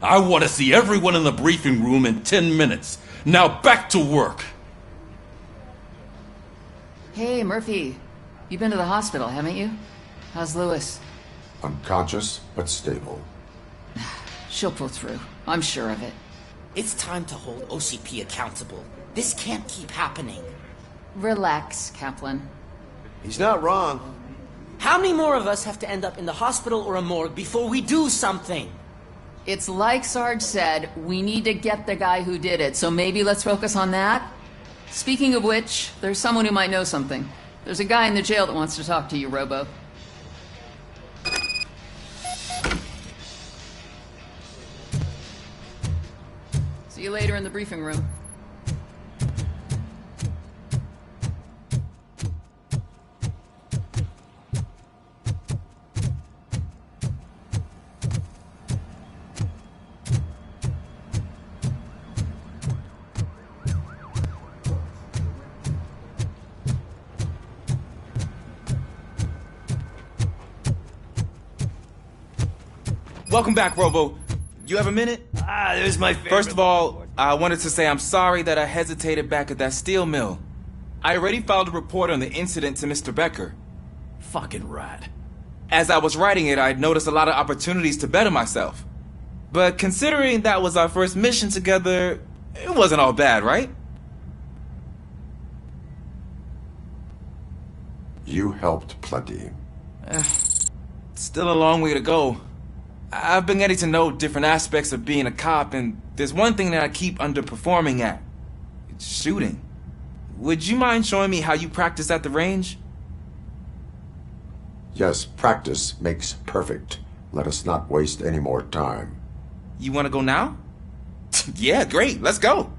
I want to see everyone in the briefing room in 10 minutes. Now back to work. Hey, Murphy. You've been to the hospital, haven't you? How's Lewis? Unconscious, but stable. She'll pull through. I'm sure of it. It's time to hold OCP accountable. This can't keep happening. Relax, Kaplan. He's not wrong. How many more of us have to end up in the hospital or a morgue before we do something? It's like Sarge said, we need to get the guy who did it, so maybe let's focus on that? Speaking of which, there's someone who might know something. There's a guy in the jail that wants to talk to you, Robo. See you later in the briefing room. Welcome back, Robo. You have a minute? There's my favorite. First of all, I wanted to say I'm sorry that I hesitated back at that steel mill. I already filed a report on the incident to Mr. Becker. Fucking rat. As I was writing it, I'd noticed a lot of opportunities to better myself. But considering that was our first mission together, it wasn't all bad, right? You helped plenty. Still a long way to go. I've been getting to know different aspects of being a cop, and there's one thing that I keep underperforming at. It's shooting. Would you mind showing me how you practice at the range? Yes, practice makes perfect. Let us not waste any more time. You want to go now? Yeah, great. Let's go.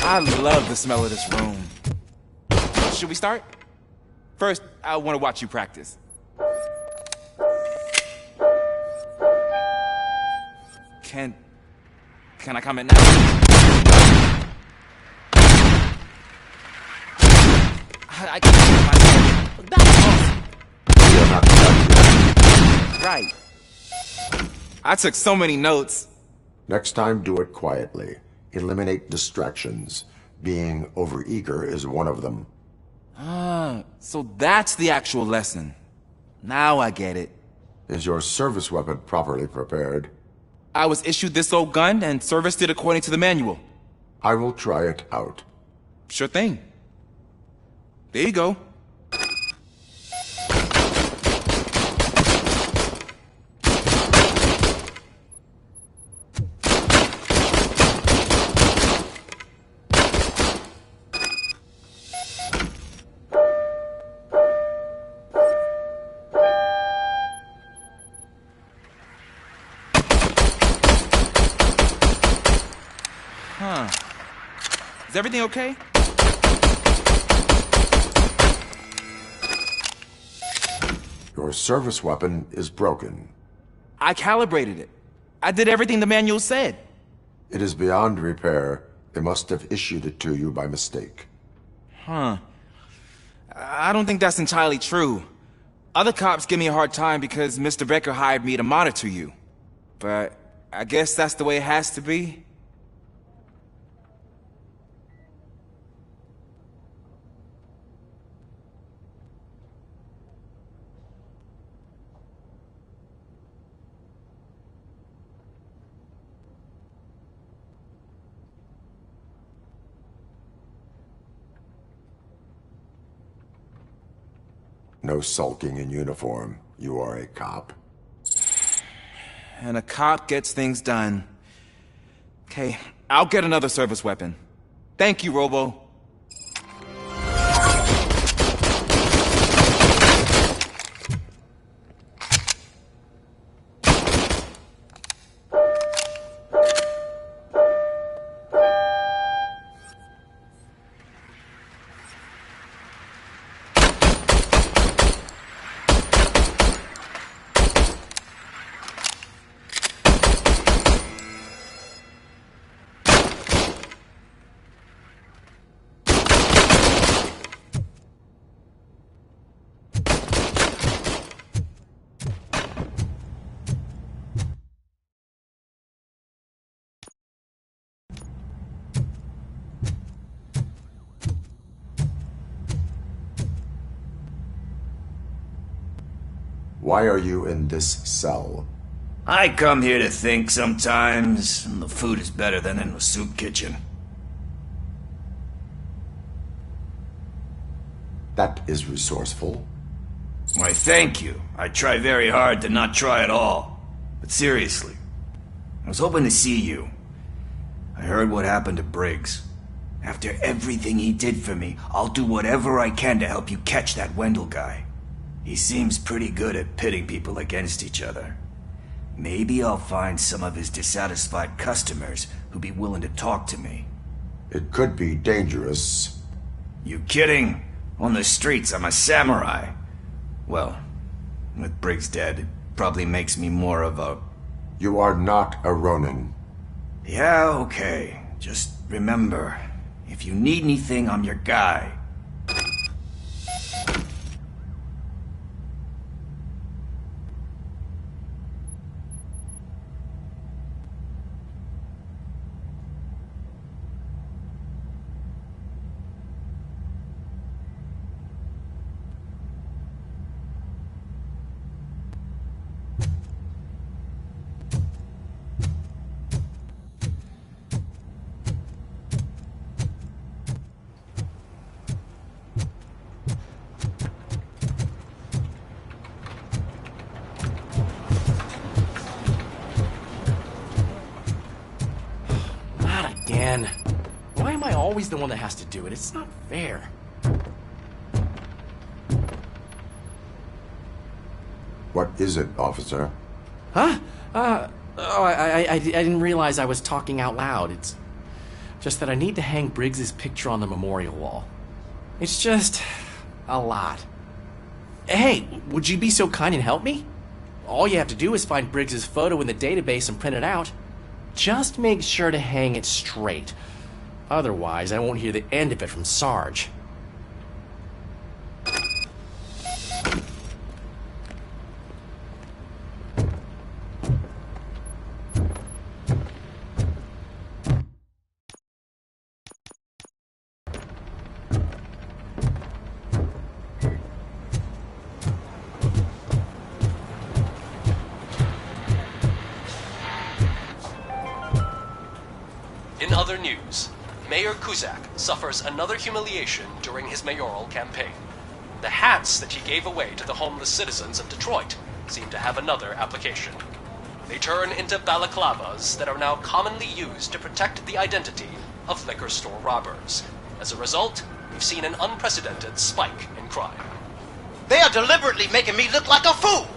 I love the smell of this room. Should we start? First, I want to watch you practice. Can I comment now? I can't myself. Right. I took so many notes. Next time, do it quietly. Eliminate distractions. Being overeager is one of them. Ah, so that's the actual lesson. Now I get it. Is your service weapon properly prepared? I was issued this old gun and serviced it according to the manual. I will try it out. Sure thing. There you go. Huh. Is everything okay? Your service weapon is broken. I calibrated it. I did everything the manual said. It is beyond repair. They must have issued it to you by mistake. Huh. I don't think that's entirely true. Other cops give me a hard time because Mr. Becker hired me to monitor you. But I guess that's the way it has to be. No sulking in uniform. You are a cop. And a cop gets things done. Okay, I'll get another service weapon. Thank you, Robo. Why are you in this cell? I come here to think sometimes, and the food is better than in the soup kitchen. That is resourceful. Why, thank you. I try very hard to not try at all. But seriously, I was hoping to see you. I heard what happened to Briggs. After everything he did for me, I'll do whatever I can to help you catch that Wendell guy. He seems pretty good at pitting people against each other. Maybe I'll find some of his dissatisfied customers who'd be willing to talk to me. It could be dangerous. You kidding? On the streets, I'm a samurai. Well, with Briggs dead, it probably makes me more of a... You are not a Ronin. Yeah, okay. Just remember, if you need anything, I'm your guy. Again. Why am I always the one that has to do it? It's not fair. What is it, officer? Huh? I didn't realize I was talking out loud. It's just that I need to hang Briggs's picture on the memorial wall. It's just a lot. Hey, would you be so kind and help me? All you have to do is find Briggs's photo in the database and print it out. Just make sure to hang it straight. Otherwise, I won't hear the end of it from Sarge. other news, Mayor Kuzak suffers another humiliation during his mayoral campaign. The hats that he gave away to the homeless citizens of Detroit seem to have another application. They turn into balaclavas that are now commonly used to protect the identity of liquor store robbers. As a result, we've seen an unprecedented spike in crime. They are deliberately making me look like a fool!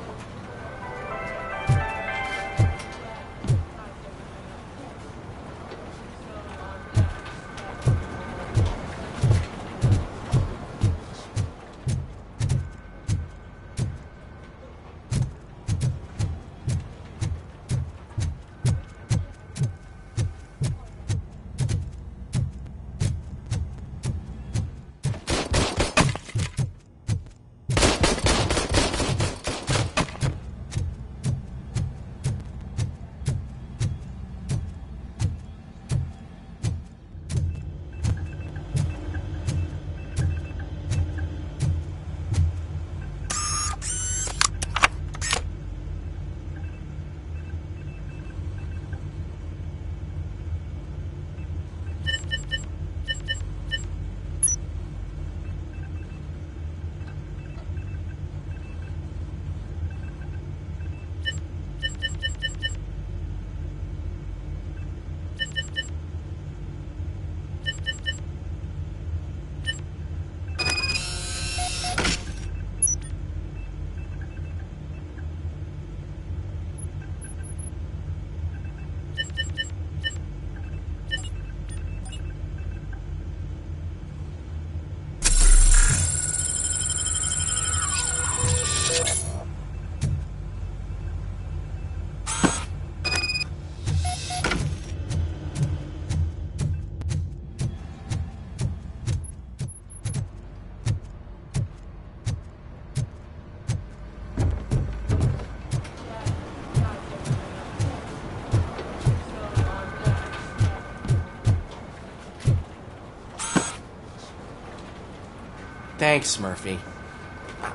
Thanks, Murphy.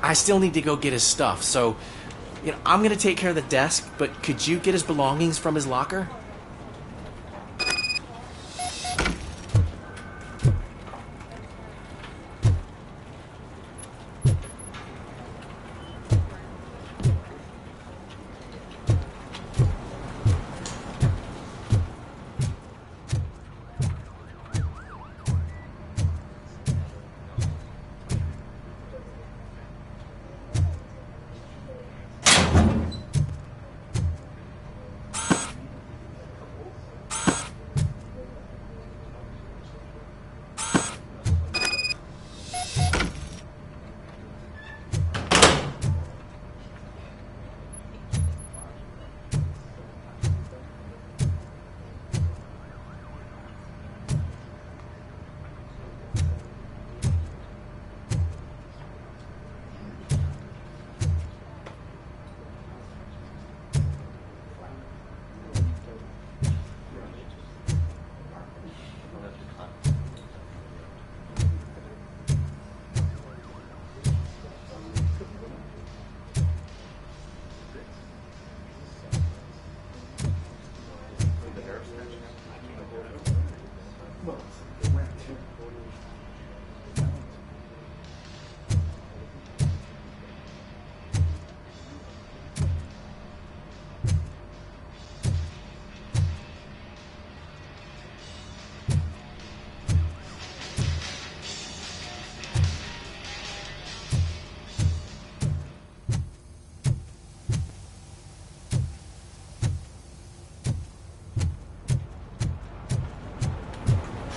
I still need to go get his stuff, so, I'm gonna take care of the desk, but could you get his belongings from his locker?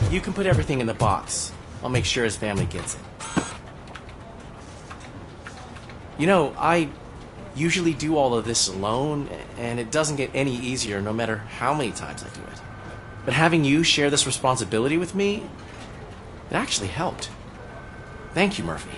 You can put everything in the box. I'll make sure his family gets it. I usually do all of this alone, and it doesn't get any easier no matter how many times I do it. But having you share this responsibility with me, it actually helped. Thank you, Murphy.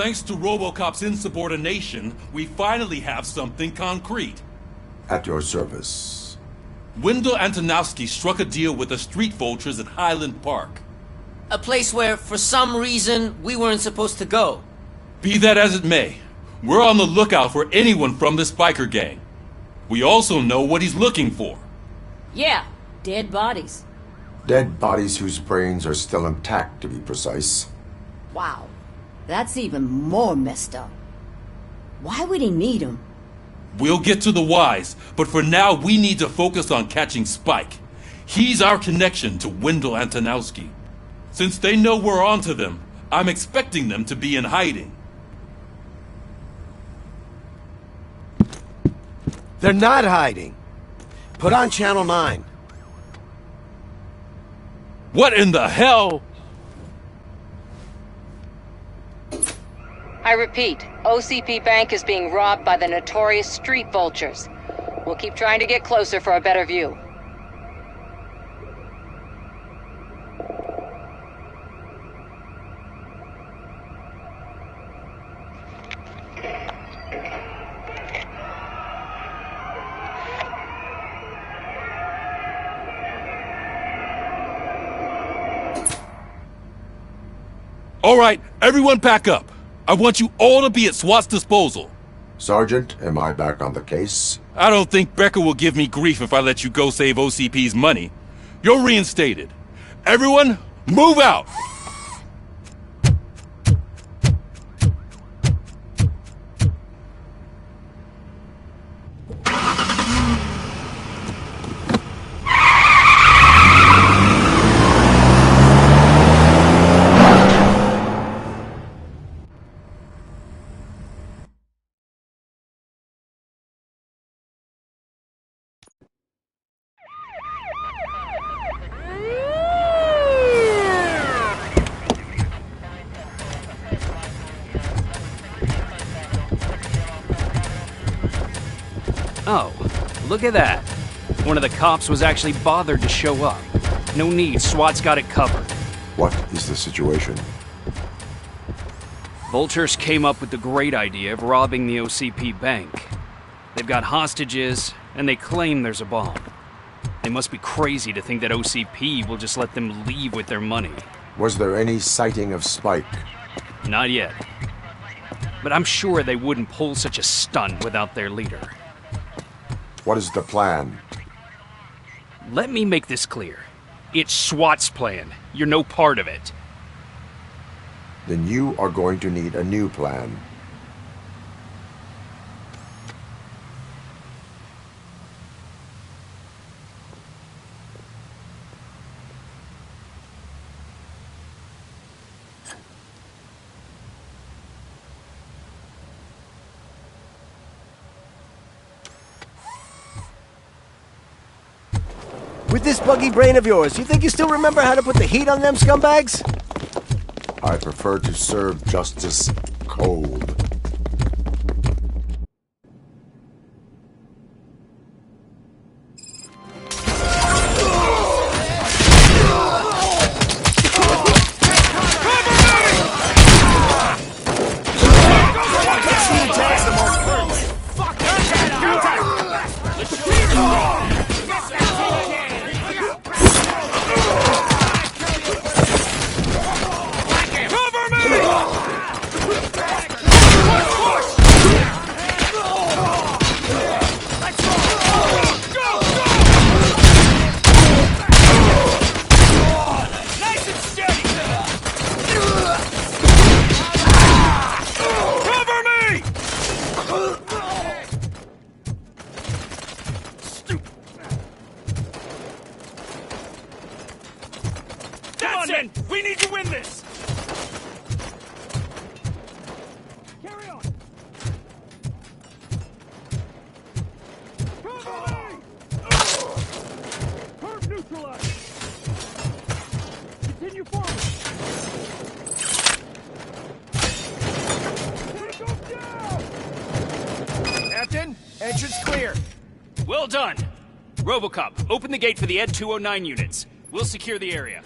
Thanks to Robocop's insubordination, we finally have something concrete. At your service. Wendell Antonowski struck a deal with the street vultures at Highland Park. A place where, for some reason, we weren't supposed to go. Be that as it may, we're on the lookout for anyone from this biker gang. We also know what he's looking for. Yeah, dead bodies. Dead bodies whose brains are still intact, to be precise. Wow, that's even more messed up. Why would he need them? We'll get to the whys, but for now we need to focus on catching Spike. He's our connection to Wendell Antonowski. Since they know we're onto them, I'm expecting them to be in hiding. They're not hiding. Put on Channel 9. What in the hell? I repeat, OCP Bank is being robbed by the notorious street vultures. We'll keep trying to get closer for a better view. All right, everyone pack up. I want you all to be at SWAT's disposal. Sergeant, am I back on the case? I don't think Becker will give me grief if I let you go save OCP's money. You're reinstated. Everyone, move out! Oh, look at that. One of the cops was actually bothered to show up. No need, SWAT's got it covered. What is the situation? Vultures came up with the great idea of robbing the OCP bank. They've got hostages, and they claim there's a bomb. They must be crazy to think that OCP will just let them leave with their money. Was there any sighting of Spike? Not yet. But I'm sure they wouldn't pull such a stunt without their leader. What is the plan? Let me make this clear. It's SWAT's plan. You're no part of it. Then you are going to need a new plan. With this buggy brain of yours, you think you still remember how to put the heat on them scumbags? I prefer to serve justice cold. We need to win this! Carry on! Curve neutralized! Continue forward! Take them down! Captain, entrance clear. Well done. Robocop, open the gate for the Ed 209 units. We'll secure the area.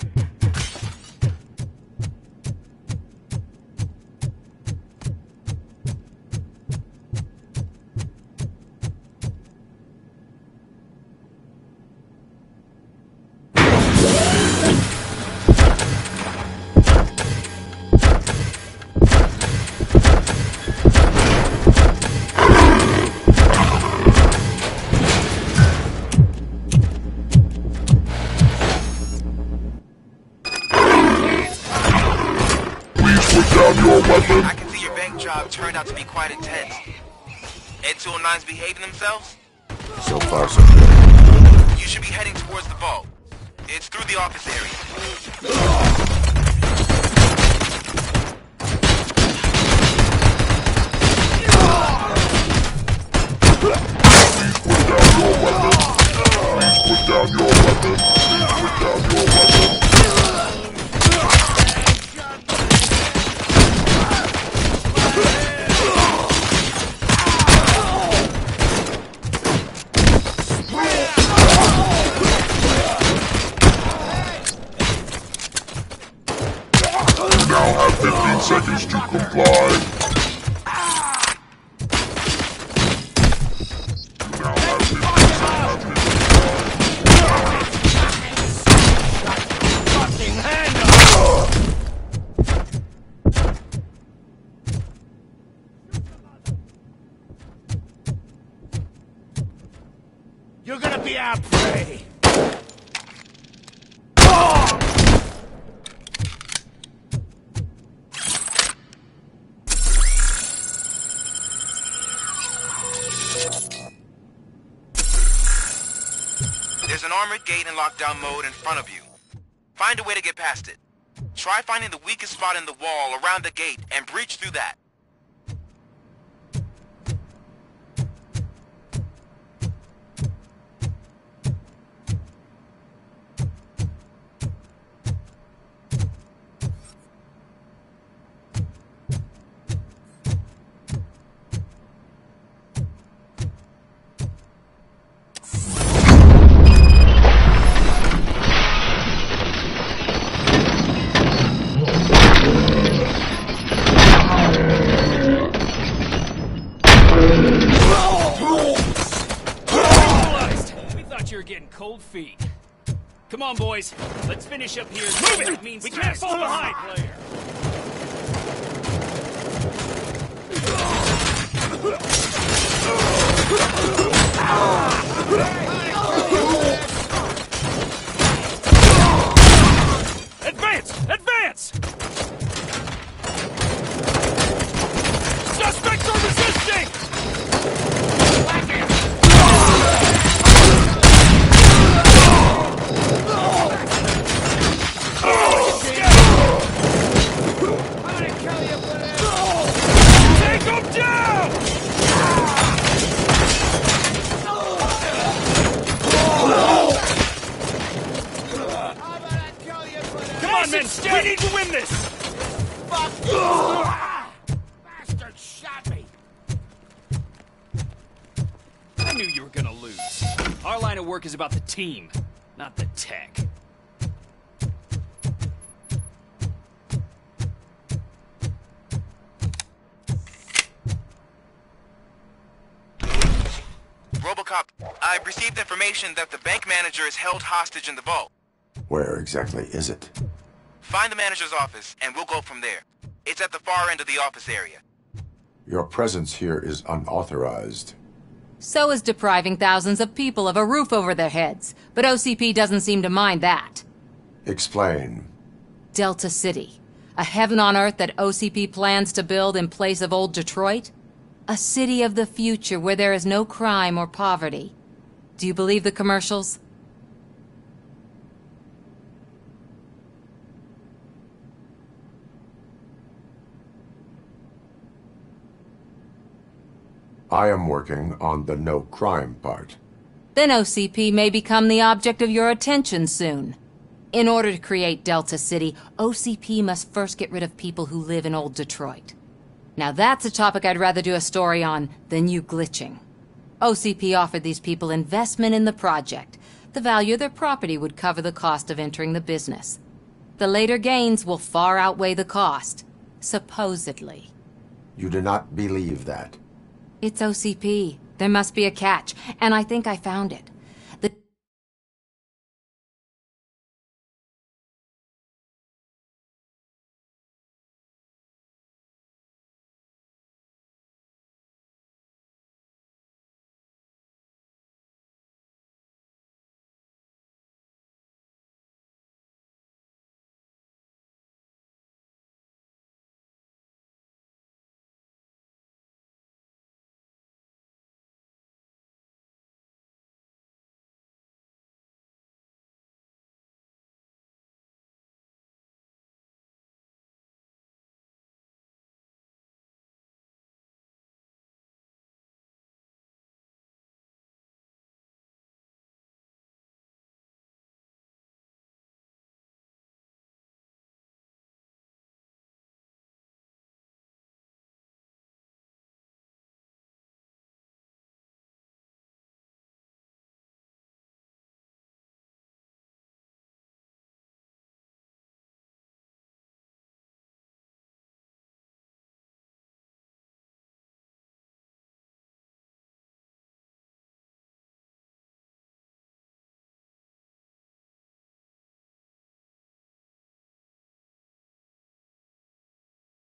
I can see your bank job turned out to be quite intense. Ed 209's behaving themselves? So far, so good. You should be heading towards the vault. It's through the office area. Put down your weapon. Put down your weapon. You now have 15 seconds to comply. You're gonna be our prey! There's an armored gate in lockdown mode in front of you. Find a way to get past it. Try finding the weakest spot in the wall around the gate and breach through that. You're getting cold feet. Come on, boys. Let's finish up here. Move it! Means we can't fall behind, player. Advance! Advance! Suspects are resisting! We need to win this! Fuck you! Bastard shot me! I knew you were gonna lose. Our line of work is about the team, not the tech. Robocop, I've received information that the bank manager is held hostage in the vault. Where exactly is it? Find the manager's office, and we'll go from there. It's at the far end of the office area. Your presence here is unauthorized. So is depriving thousands of people of a roof over their heads. But OCP doesn't seem to mind that. Explain. Delta City. A heaven on earth that OCP plans to build in place of old Detroit? A city of the future where there is no crime or poverty. Do you believe the commercials? I am working on the no crime part. Then OCP may become the object of your attention soon. In order to create Delta City, OCP must first get rid of people who live in old Detroit. Now that's a topic I'd rather do a story on than you glitching. OCP offered these people investment in the project. The value of their property would cover the cost of entering the business. The later gains will far outweigh the cost, supposedly. You do not believe that? It's OCP. There must be a catch, and I think I found it.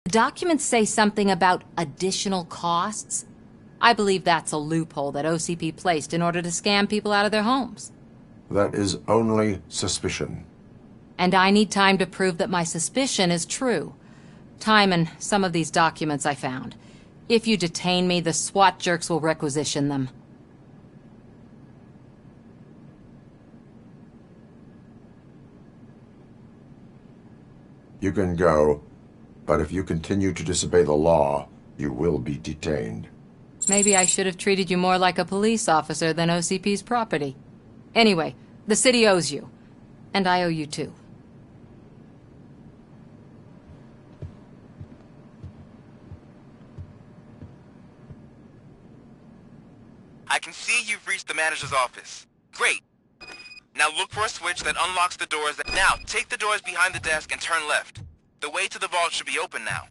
The documents say something about additional costs. I believe that's a loophole that OCP placed in order to scam people out of their homes. That is only suspicion. And I need time to prove that my suspicion is true. Time and some of these documents I found. If you detain me, the SWAT jerks will requisition them. You can go, but if you continue to disobey the law, you will be detained. Maybe I should have treated you more like a police officer than OCP's property. Anyway, the city owes you. And I owe you too. I can see you've reached the manager's office. Great. Now look for a switch that unlocks the doors that... Now, take the doors behind the desk and turn left. The way to the vault should be open now.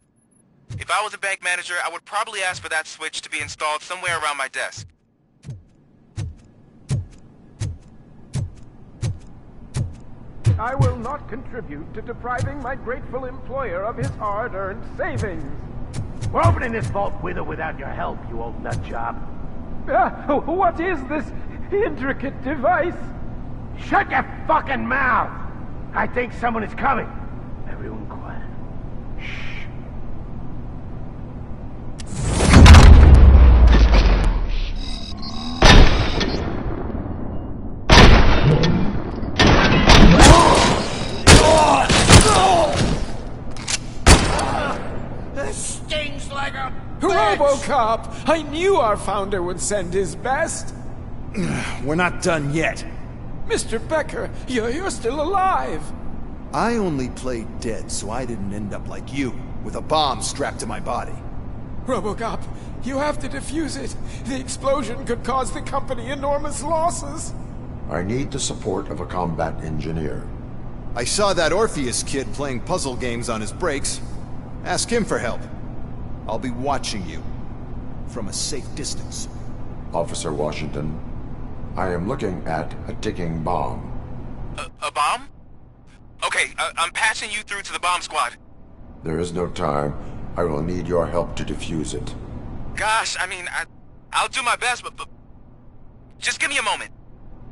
If I was a bank manager, I would probably ask for that switch to be installed somewhere around my desk. I will not contribute to depriving my grateful employer of his hard-earned savings. We're opening this vault with or without your help, you old nutjob. What is this intricate device? Shut your fucking mouth! I think someone is coming. Everyone quiet. Shh. This stings like a Robocop! I knew our founder would send his best. We're not done yet. Mr. Becker, you're still alive. I only played dead so I didn't end up like you, with a bomb strapped to my body. Robocop, you have to defuse it. The explosion could cause the company enormous losses. I need the support of a combat engineer. I saw that Orpheus kid playing puzzle games on his breaks. Ask him for help. I'll be watching you. From a safe distance. Officer Washington, I am looking at a ticking bomb. A bomb? Okay, I'm passing you through to the bomb squad. There is no time. I will need your help to defuse it. Gosh, I mean, I'll do my best, but just give me a moment.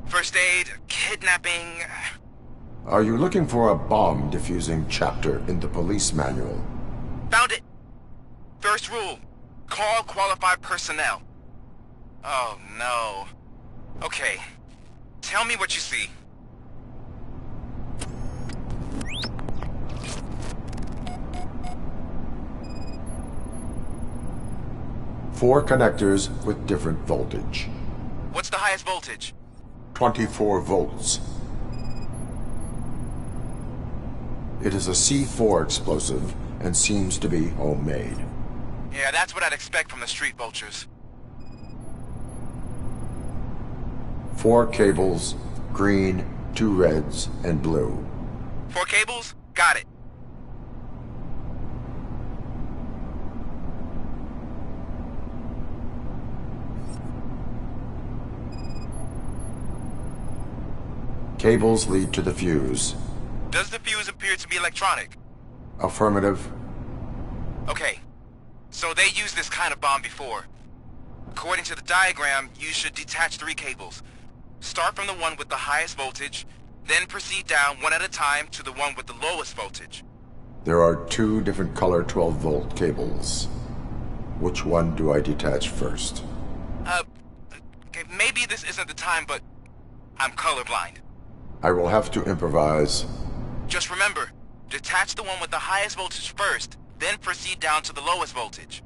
First aid, kidnapping... Are you looking for a bomb defusing chapter in the police manual? Found it! First rule, call qualified personnel. Oh, no. Okay, tell me what you see. Four connectors with different voltage. What's the highest voltage? 24 volts. It is a C4 explosive and seems to be homemade. Yeah, that's what I'd expect from the street vultures. 4 cables, green, 2 reds, and blue. 4 cables? Got it. Cables lead to the fuse. Does the fuse appear to be electronic? Affirmative. Okay, so they used this kind of bomb before. According to the diagram, you should detach 3 cables. Start from the one with the highest voltage, then proceed down one at a time to the one with the lowest voltage. There are 2 different color 12-volt cables. Which one do I detach first? Okay, maybe this isn't the time, but I'm colorblind. I will have to improvise. Just remember, detach the one with the highest voltage first, then proceed down to the lowest voltage.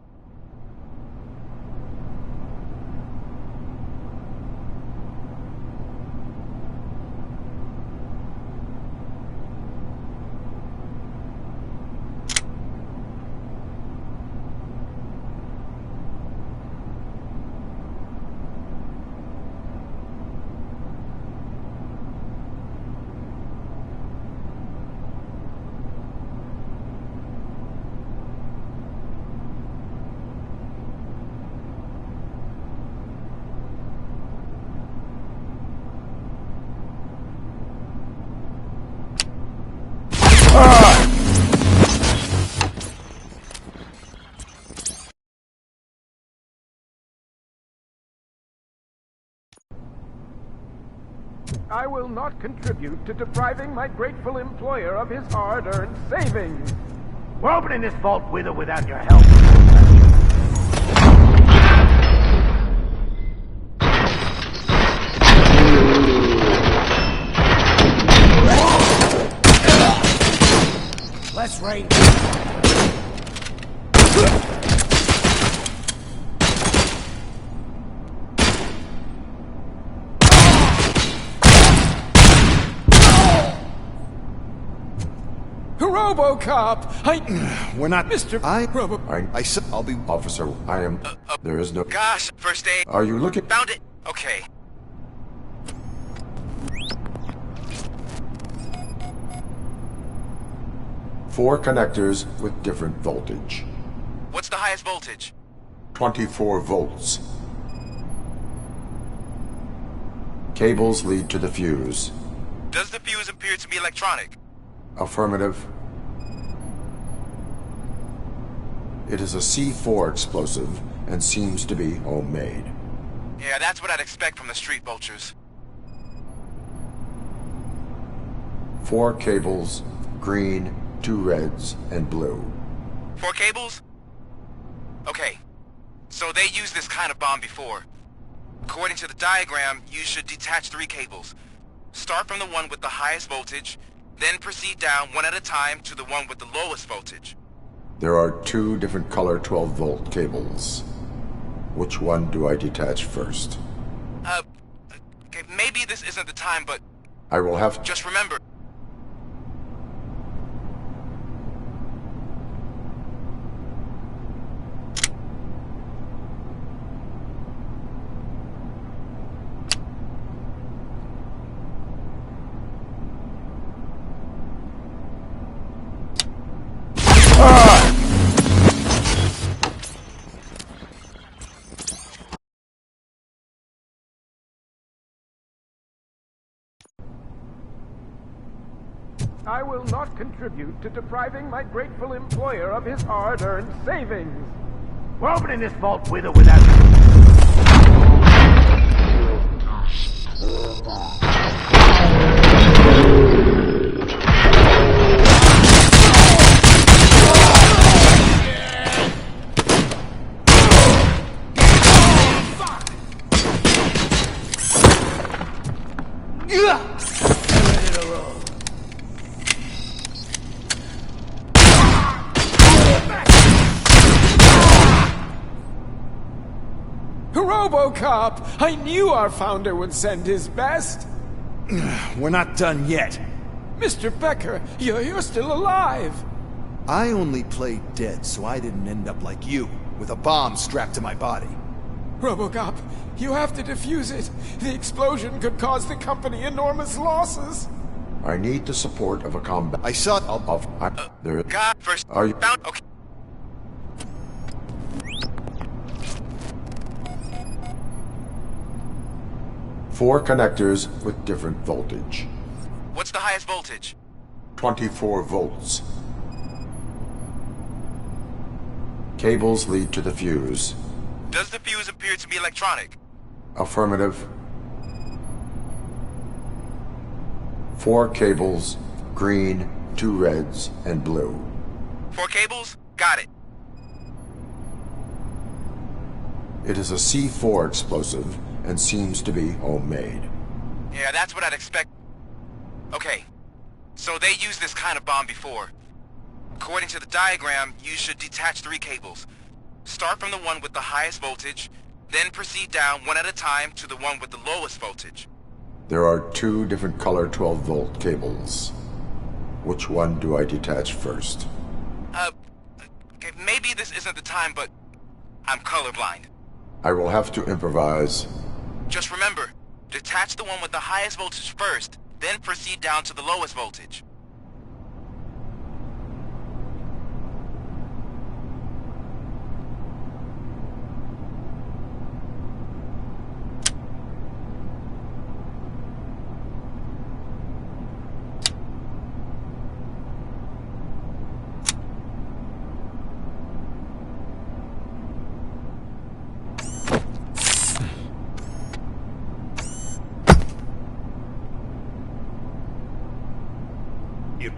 will not contribute to depriving my grateful employer of his hard-earned savings. We're opening this vault with or without your help. Let's rain. Robocop! We're not... Mr. I'll be... Officer, I am... There is no... Gosh, first aid. Are you looking... Found it. Okay. Four connectors with different voltage. What's the highest voltage? 24 volts. Cables lead to the fuse. Does the fuse appear to be electronic? Affirmative. It is a C4 explosive and seems to be homemade. Yeah, that's what I'd expect from the street vultures. 4 cables, green, 2 reds, and blue. 4 cables? Okay. So they used this kind of bomb before. According to the diagram, you should detach 3 cables. Start from the one with the highest voltage, then proceed down one at a time to the one with the lowest voltage. There are 2 different color 12-volt cables. Which one do I detach first? Okay, maybe this isn't the time, but... I will have... Just remember... I will not contribute to depriving my grateful employer of his hard-earned savings. We're opening this vault with or without Robocop! I knew our founder would send his best! We're not done yet. Mr. Becker, you're still alive! I only played dead so I didn't end up like you, with a bomb strapped to my body. Robocop, you have to defuse it. The explosion could cause the company enormous losses. I need the support of a combat... I saw... there... God, first... Are you... Found... Okay. Four connectors with different voltage. What's the highest voltage? 24 volts. Cables lead to the fuse. Does the fuse appear to be electronic? Affirmative. 4 cables, green, 2 reds, and blue. 4 cables? Got it. It is a C4 explosive and seems to be homemade. Yeah, that's what I'd expect. Okay. So they used this kind of bomb before. According to the diagram, you should detach 3 cables. Start from the one with the highest voltage, then proceed down one at a time to the one with the lowest voltage. There are 2 different color 12-volt cables. Which one do I detach first? Okay, maybe this isn't the time, but I'm colorblind. I will have to improvise. Just remember, detach the one with the highest voltage first, then proceed down to the lowest voltage.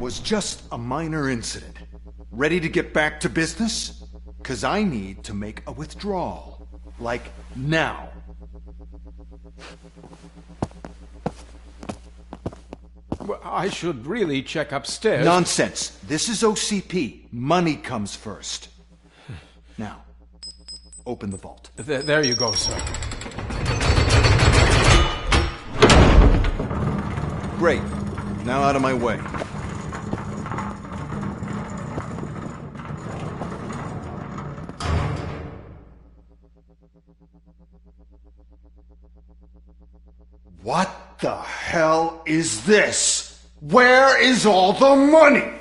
was just a minor incident. Ready to get back to business? 'Cause I need to make a withdrawal. Like, now. Well, I should really check upstairs. Nonsense. This is OCP. Money comes first. Now, open the vault. There you go, sir. Great. Now out of my way. What the hell is this? Where is all the money?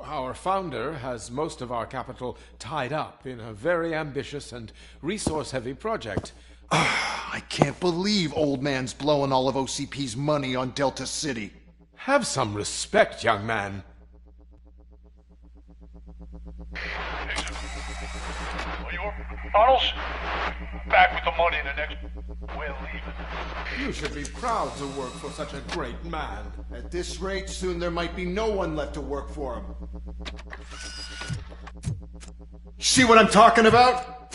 Our founder has most of our capital tied up in a very ambitious and resource-heavy project. I can't believe old man's blowing all of OCP's money on Delta City. Have some respect, young man. Bottles? Back with the money in the next... We're leaving. You should be proud to work for such a great man. At this rate, soon there might be no one left to work for him. See what I'm talking about?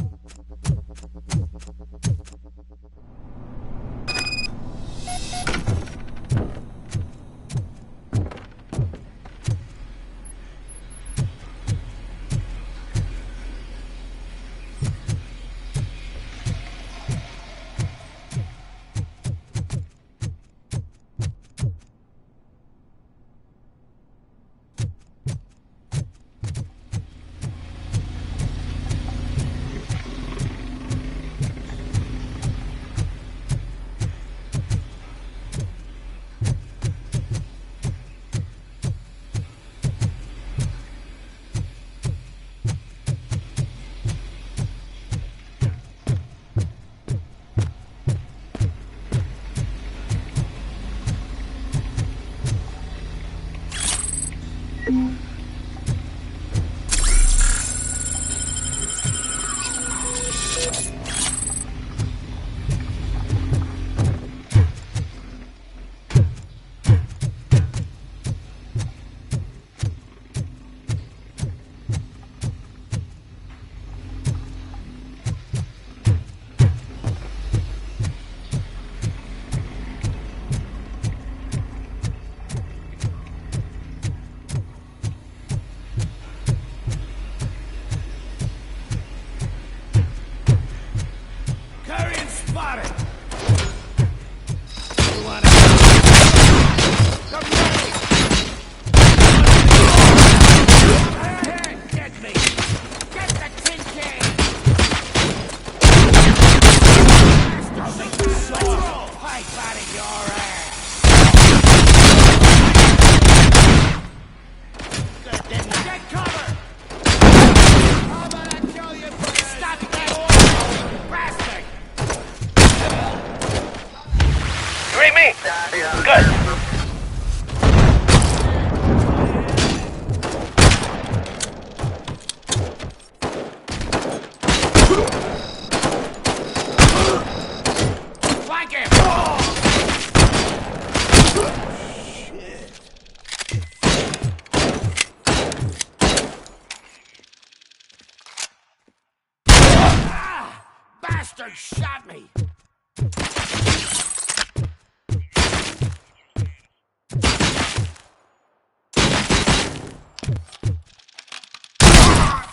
Bastard shot me!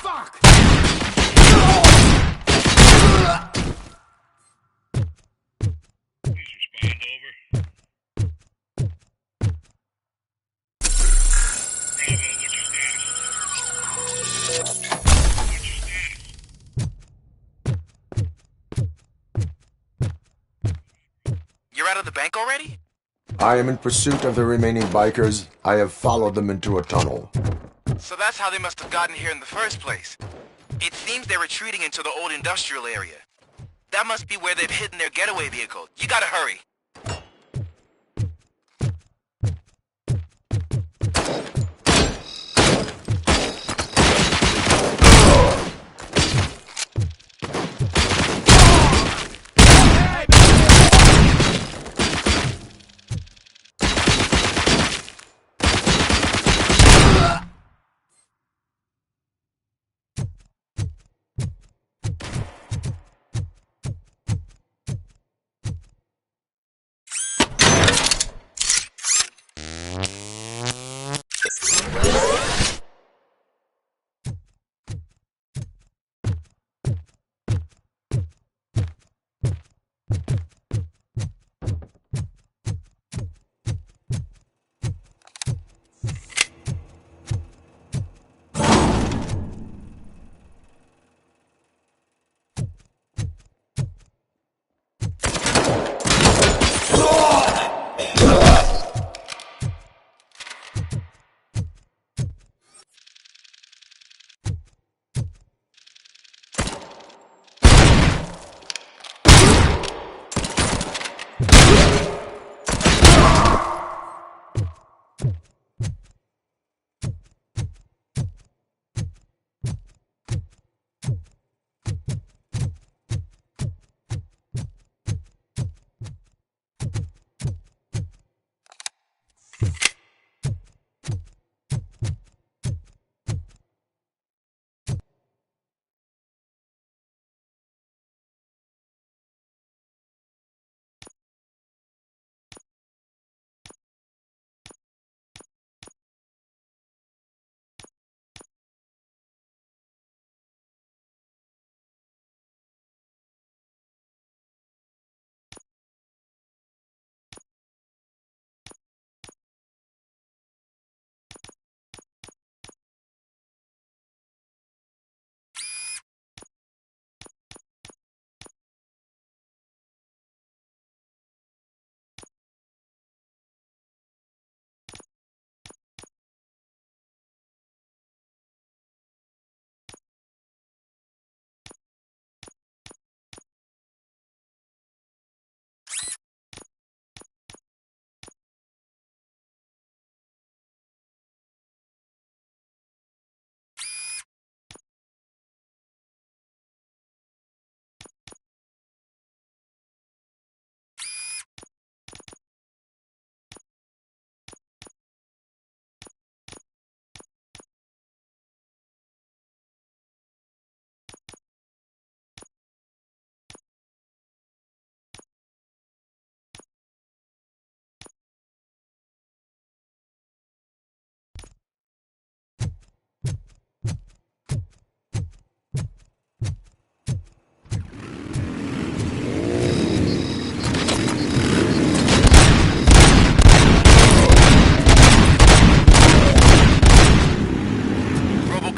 Fuck! You're out of the bank already? I am in pursuit of the remaining bikers. I have followed them into a tunnel. So that's how they must have gotten here in the first place. It seems they're retreating into the old industrial area. That must be where they've hidden their getaway vehicle. You gotta hurry.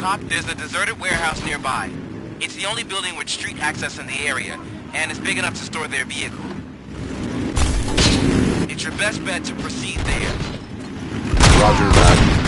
Cop, there's a deserted warehouse nearby. It's the only building with street access in the area, and it's big enough to store their vehicle. It's your best bet to proceed there. Roger that.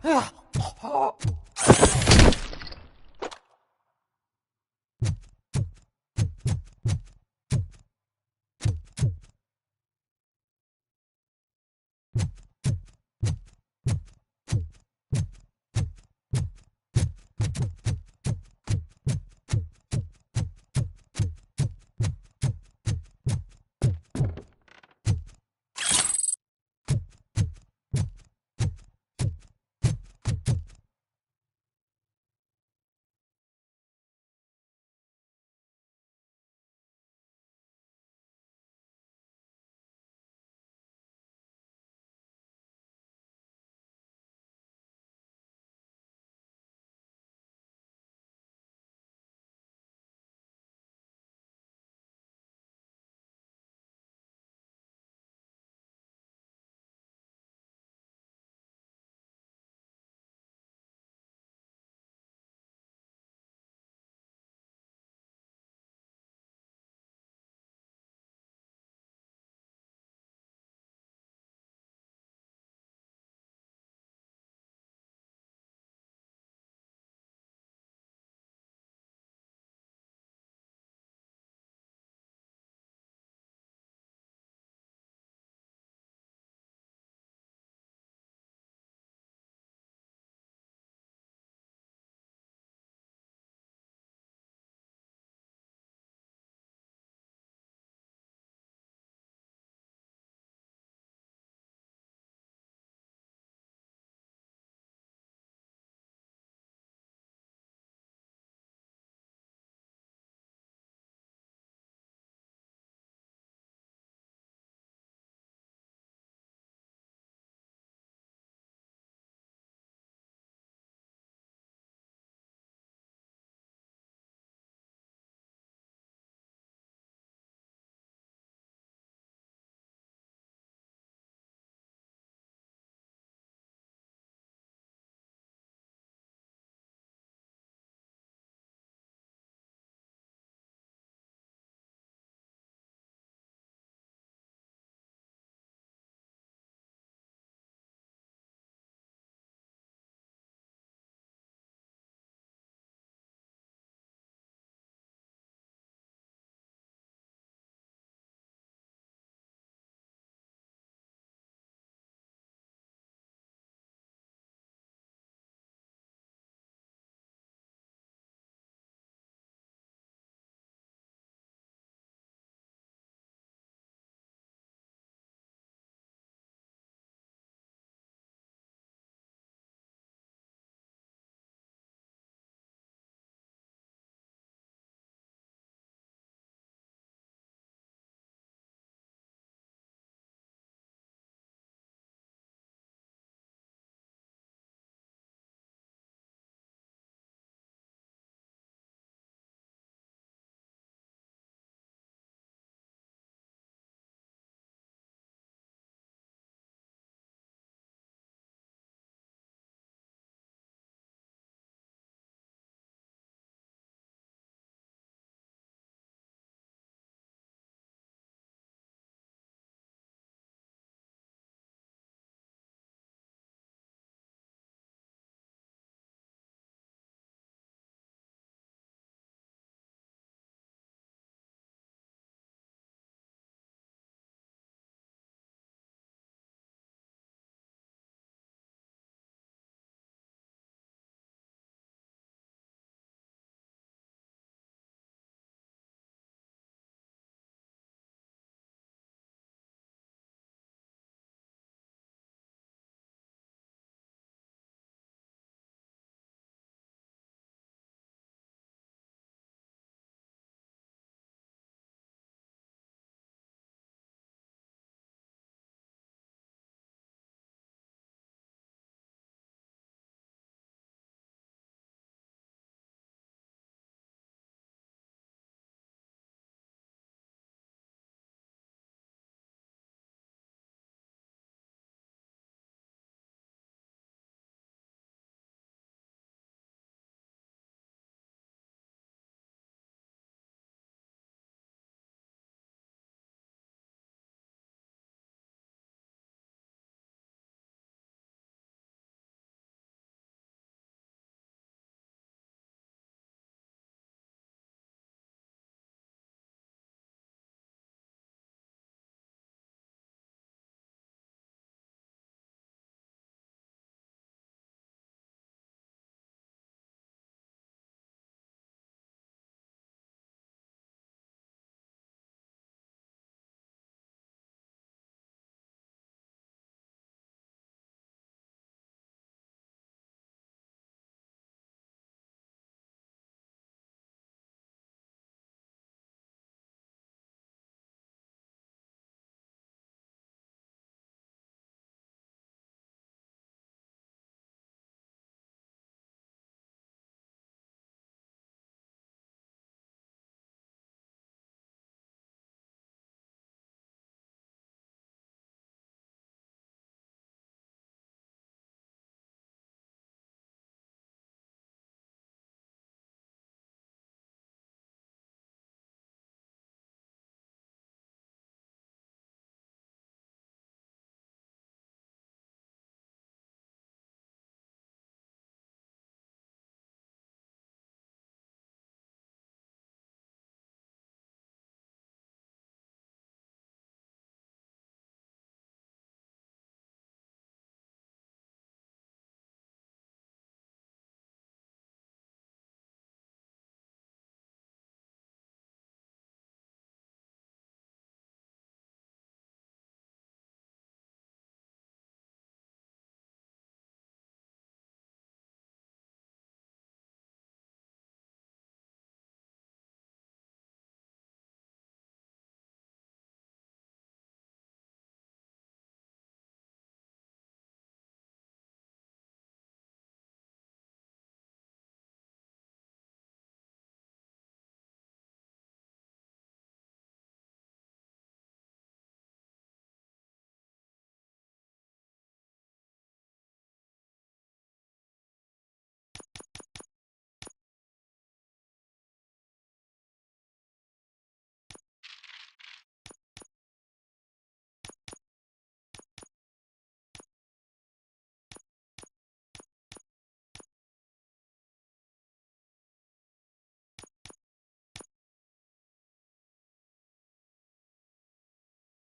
Ugh!